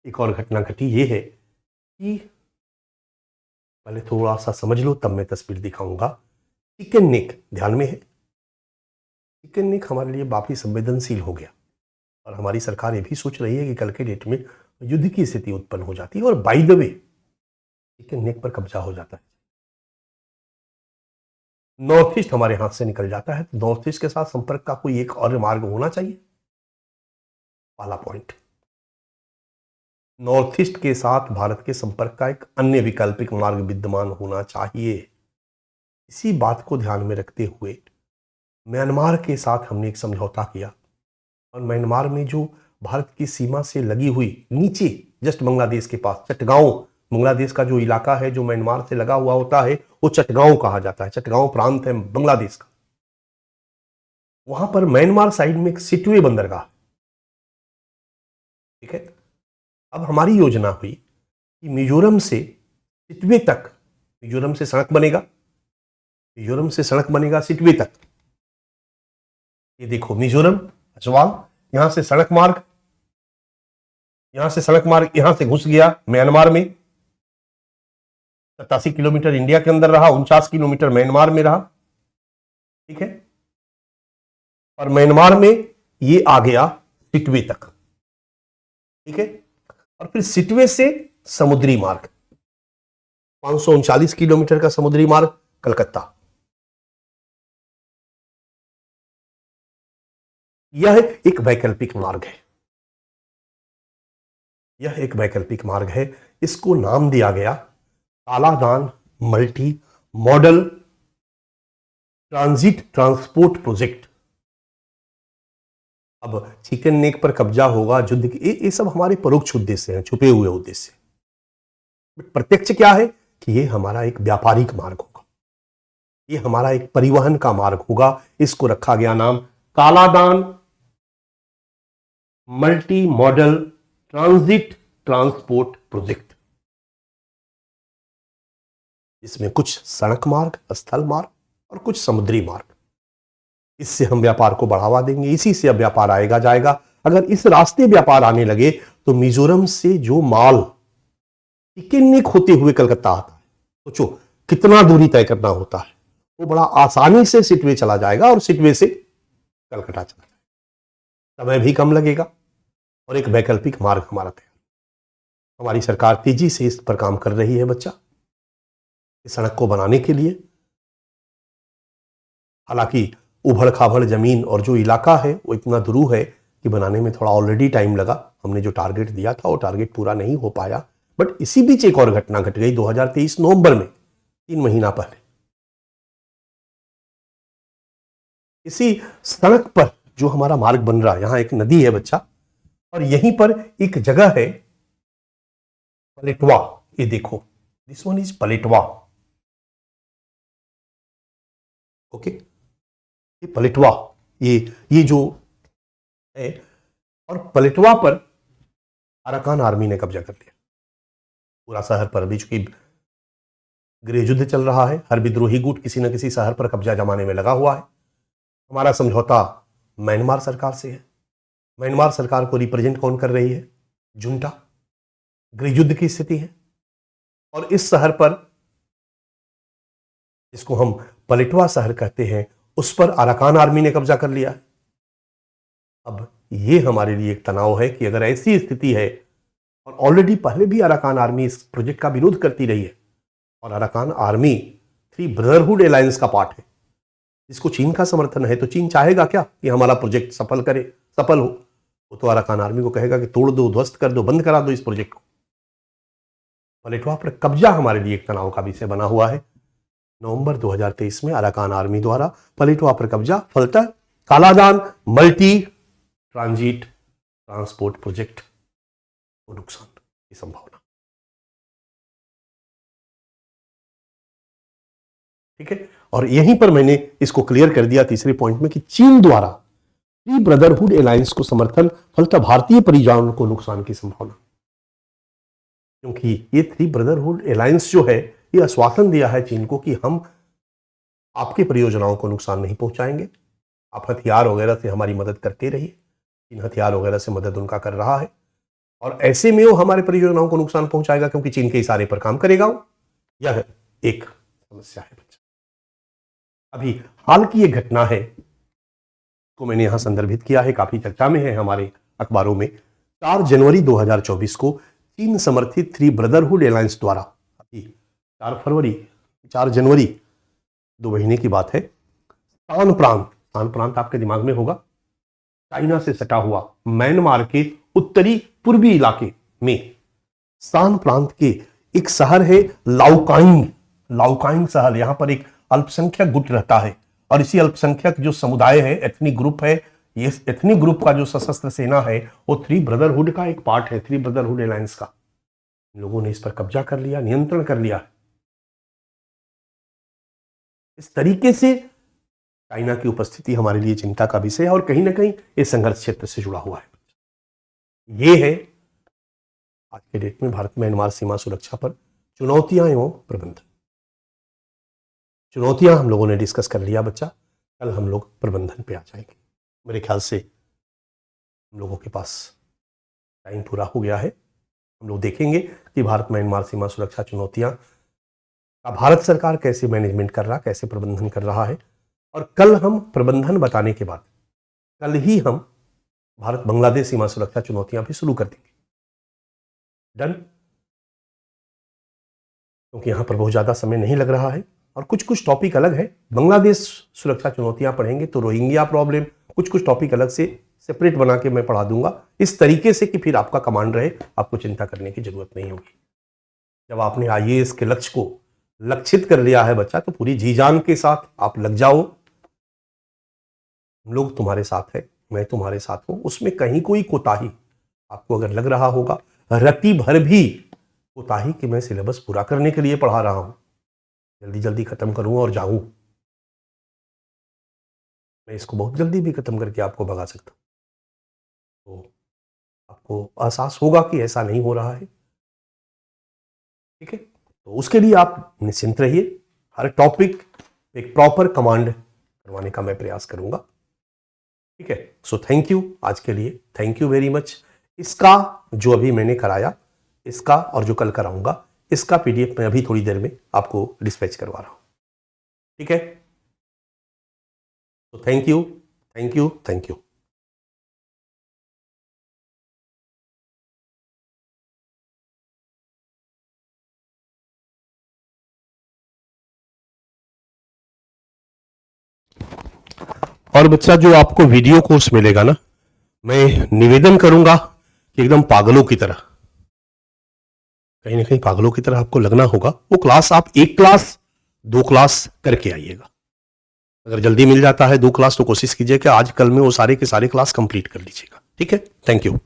एक और घटना घटी ये है कि पहले थोड़ा सा समझ लो तब मैं तस्वीर दिखाऊंगा। चिकन नेक ध्यान में है? चिकन नेक हमारे लिए काफी संवेदनशील हो गया और हमारी सरकार ये भी सोच रही है कि कल के डेट में युद्ध की स्थिति उत्पन्न हो जाती है और by the way chicken neck पर कब्जा हो जाता है, नॉर्थ ईस्ट हमारे हाथ से निकल जाता है। तो नॉर्थ ईस्ट के साथ संपर्क का कोई एक और मार्ग होना चाहिए। पहला पॉइंट। नॉर्थ ईस्ट के साथ भारत के संपर्क का एक अन्य वैकल्पिक मार्ग विद्यमान होना चाहिए। इसी बात को ध्यान में रखते हुए म्यांमार के साथ हमने एक समझौता किया, और म्यांमार में जो भारत की सीमा से लगी हुई नीचे जस्ट बांग्लादेश के पास चटगांव, बांग्लादेश का जो इलाका है जो म्यांमार से लगा हुआ होता है वो चटगांव कहा जाता है, चटगांव प्रांत है बांग्लादेश का। वहां पर म्यांमार साइड में एक सिटवे बंदरगाह, ठीक है। अब हमारी योजना हुई कि मिजोरम से सिटवे तक, मिजोरम से सड़क बनेगा, मिजोरम से सड़क बनेगा सिटवे तक। ये देखो मिजोरम अचवाल, यहां से सड़क मार्ग, यहां से सड़क मार्ग यहां से घुस गया म्यांमार में। 87 किलोमीटर इंडिया के अंदर रहा, 49 किलोमीटर म्यांमार में रहा, ठीक है। और म्यांमार में ये आ गया सिटवे तक, ठीक है। और फिर सिटवे से समुद्री मार्ग 539 किलोमीटर का समुद्री मार्ग कलकत्ता। यह एक वैकल्पिक मार्ग है, यह एक वैकल्पिक मार्ग है। इसको नाम दिया गया Kaladan multi modal transit transport project. अब चिकन नेक पर कब्जा होगा, युद्ध की, ये सब हमारे परोक्ष उद्देश्य हैं, छुपे हुए उद्देश्य। प्रत्यक्ष क्या है कि ये हमारा एक व्यापारिक मार्ग होगा, ये हमारा एक परिवहन का मार्ग होगा। इसको रखा गया नाम Kaladan multi modal transit transport project. इसमें कुछ सड़क मार्ग, स्थल मार्ग और कुछ समुद्री मार्ग। इससे हम व्यापार को बढ़ावा देंगे, इसी से अब व्यापार आएगा जाएगा। अगर इस रास्ते व्यापार आने लगे तो मिजोरम से जो माल चिकेनिक होते हुए कलकत्ता आता है, सोचो कितना दूरी तय करना होता है, वो बड़ा आसानी से सिटवे चला जाएगा और सिटवे से कलकत्ता चला जाएगा, समय भी कम लगेगा और एक वैकल्पिक मार्ग हमारा तैयार। हमारी सरकार तेजी से इस पर काम कर रही है बच्चा, इस सड़क को बनाने के लिए। हालांकि उभड़ खाबड़ जमीन और जो इलाका है वो इतना दुरूह है कि बनाने में थोड़ा ऑलरेडी टाइम लगा। हमने जो टारगेट दिया था वो टारगेट पूरा नहीं हो पाया। बट इसी बीच एक और घटना घट गई 2023 नवंबर में, 3 महीना पहले। इसी सड़क पर जो हमारा मार्ग बन रहा है, यहां एक नदी है बच्चा, और यहीं पर एक जगह है पलेटवा। ये देखो, दिस वन इज पलेटवा, ओके। ये पलेटवा, ये जो है, और पलेटवा पर अराकान आर्मी ने कब्जा कर लिया पूरा शहर पर। अभी चूंकि गृह युद्ध चल रहा है, हर विद्रोही गुट किसी न किसी शहर पर कब्जा जमाने में लगा हुआ है। हमारा समझौता म्यांमार सरकार से है। म्यांमार सरकार को रिप्रेजेंट कौन कर रही है? जुंटा। गृह युद्ध की स्थिति है और इस शहर पर, जिसको हम पलेटवा शहर कहते हैं, उस पर अराकान आर्मी ने कब्जा कर लिया। अब ये हमारे लिए एक तनाव है कि अगर ऐसी स्थिति है, और ऑलरेडी पहले भी अराकान आर्मी इस प्रोजेक्ट का विरोध करती रही है, और अराकान आर्मी 3 ब्रदरहुड अलायंस का पार्ट है, जिसको चीन का समर्थन है, तो चीन चाहेगा क्या कि हमारा प्रोजेक्ट सफल हो? वो तो अराकान आर्मी को कहेगा कि तोड़ दो, ध्वस्त कर दो, बंद करा दो इस प्रोजेक्ट को। पलेटवा पर कब्जा हमारे लिए एक तनाव का विषय बना हुआ है। नवंबर 2023 में अराकान आर्मी द्वारा पलेटवा पर कब्जा, फलतः Kaladan multi transit transport project को नुकसान की संभावना, ठीक है। और यहीं पर मैंने इसको क्लियर कर दिया तीसरे पॉइंट में कि चीन द्वारा 3 ब्रदरहुड अलायंस को समर्थन, फलतः भारतीय परियोजनाओं को नुकसान की संभावना। क्योंकि ये 3 ब्रदरहुड अलायंस जो है, ये आश्वासन दिया है चीन को कि हम आपके परियोजनाओं को नुकसान नहीं पहुंचाएंगे, आप हथियार वगैरह से हमारी मदद करते रहिए। चीन हथियार वगैरह से मदद उनका कर रहा है, और ऐसे में वो हमारे परियोजनाओं को नुकसान पहुंचाएगा क्योंकि चीन के इशारे पर काम करेगा वो। यह एक समस्या है बच्चा। अभी हाल की एक घटना है को मैंने यहां संदर्भित किया है, काफी चर्चा में है हमारे अखबारों में। 4 जनवरी 2024 को चीन समर्थित 3 ब्रदरहुड अलायंस द्वारा, अभी 4 जनवरी 2 महीने की बात है, शान प्रांत आपके दिमाग में होगा, चाइना से सटा हुआ म्यांमार के उत्तरी पूर्वी इलाके में शान प्रांत के एक शहर है लाओकाइंग। लाओकाइंग शहर, यहां पर एक अल्पसंख्यक गुट रहता है और इसी अल्पसंख्यक जो समुदाय है, एथनिक ग्रुप है, ये एथनिक ग्रुप का जो सशस्त्र सेना है वो थ्री ब्रदरहुड का एक पार्ट है, थ्री ब्रदरहुड अलायंस का। इन लोगों ने इस पर कब्जा कर लिया, नियंत्रण कर लिया। इस तरीके से चाइना की उपस्थिति हमारे लिए चिंता का विषय है और कहीं ना कहीं इस संघर्ष क्षेत्र से जुड़ा हुआ है। ये है आज के डेट में भारत म्यांमार सीमा सुरक्षा पर चुनौतियां एवं प्रबंधन। चुनौतियां हम लोगों ने डिस्कस कर लिया बच्चा, कल हम लोग प्रबंधन पे आ जाएंगे। मेरे ख्याल से हम लोगों के पास टाइम पूरा हो गया है। हम लोग देखेंगे कि भारत म्यांमार सीमा सुरक्षा चुनौतियां का भारत सरकार कैसे मैनेजमेंट कर रहा, कैसे प्रबंधन कर रहा है। और कल हम प्रबंधन बताने के बाद कल ही हम भारत बांग्लादेश सीमा सुरक्षा चुनौतियां भी शुरू कर देंगे। डन? क्योंकि यहां पर बहुत ज्यादा समय नहीं लग रहा है और कुछ कुछ टॉपिक अलग है। बांग्लादेश सुरक्षा चुनौतियां पढ़ेंगे तो रोहिंग्या प्रॉब्लम, कुछ कुछ टॉपिक अलग से सेपरेट बना के मैं पढ़ा दूंगा, इस तरीके से कि फिर आपका कमांड रहे, आपको चिंता करने की जरूरत नहीं होगी। जब आपने आईएएस के लक्ष्य को लक्षित कर लिया है बच्चा, तो पूरी जी जान के साथ आप लग जाओ। हम लोग तुम्हारे साथ है, मैं तुम्हारे साथ हूं। उसमें कहीं कोई कोताही आपको अगर लग रहा होगा, रति भर भी कोताही कि मैं सिलेबस पूरा करने के लिए पढ़ा रहा हूं, जल्दी जल्दी खत्म करूं और जाऊं, मैं इसको बहुत जल्दी भी खत्म करके आपको भगा सकता हूं। तो आपको एहसास होगा कि ऐसा नहीं हो रहा है। ठीक है, तो उसके लिए आप निश्चिंत रहिए। हर टॉपिक एक प्रॉपर कमांड करवाने का मैं प्रयास करूंगा। ठीक है, सो थैंक यू आज के लिए, थैंक यू वेरी मच। इसका जो अभी मैंने कराया, इसका और जो कल कराऊंगा, इसका पीडीएफ मैं अभी थोड़ी देर में आपको डिस्पैच करवा रहा हूं। ठीक है, तो thank you, thank you, thank you. और बच्चा, जो आपको वीडियो कोर्स मिलेगा ना, मैं निवेदन करूंगा कि एकदम पागलों की तरह, कहीं ना कहीं पागलों की तरह आपको लगना होगा। वो क्लास आप एक क्लास, दो क्लास करके आइएगा। अगर जल्दी मिल जाता है दो क्लास तो कोशिश कीजिए कि आज कल में वो सारे के सारे क्लास कंप्लीट कर लीजिएगा। ठीक है, थैंक यू।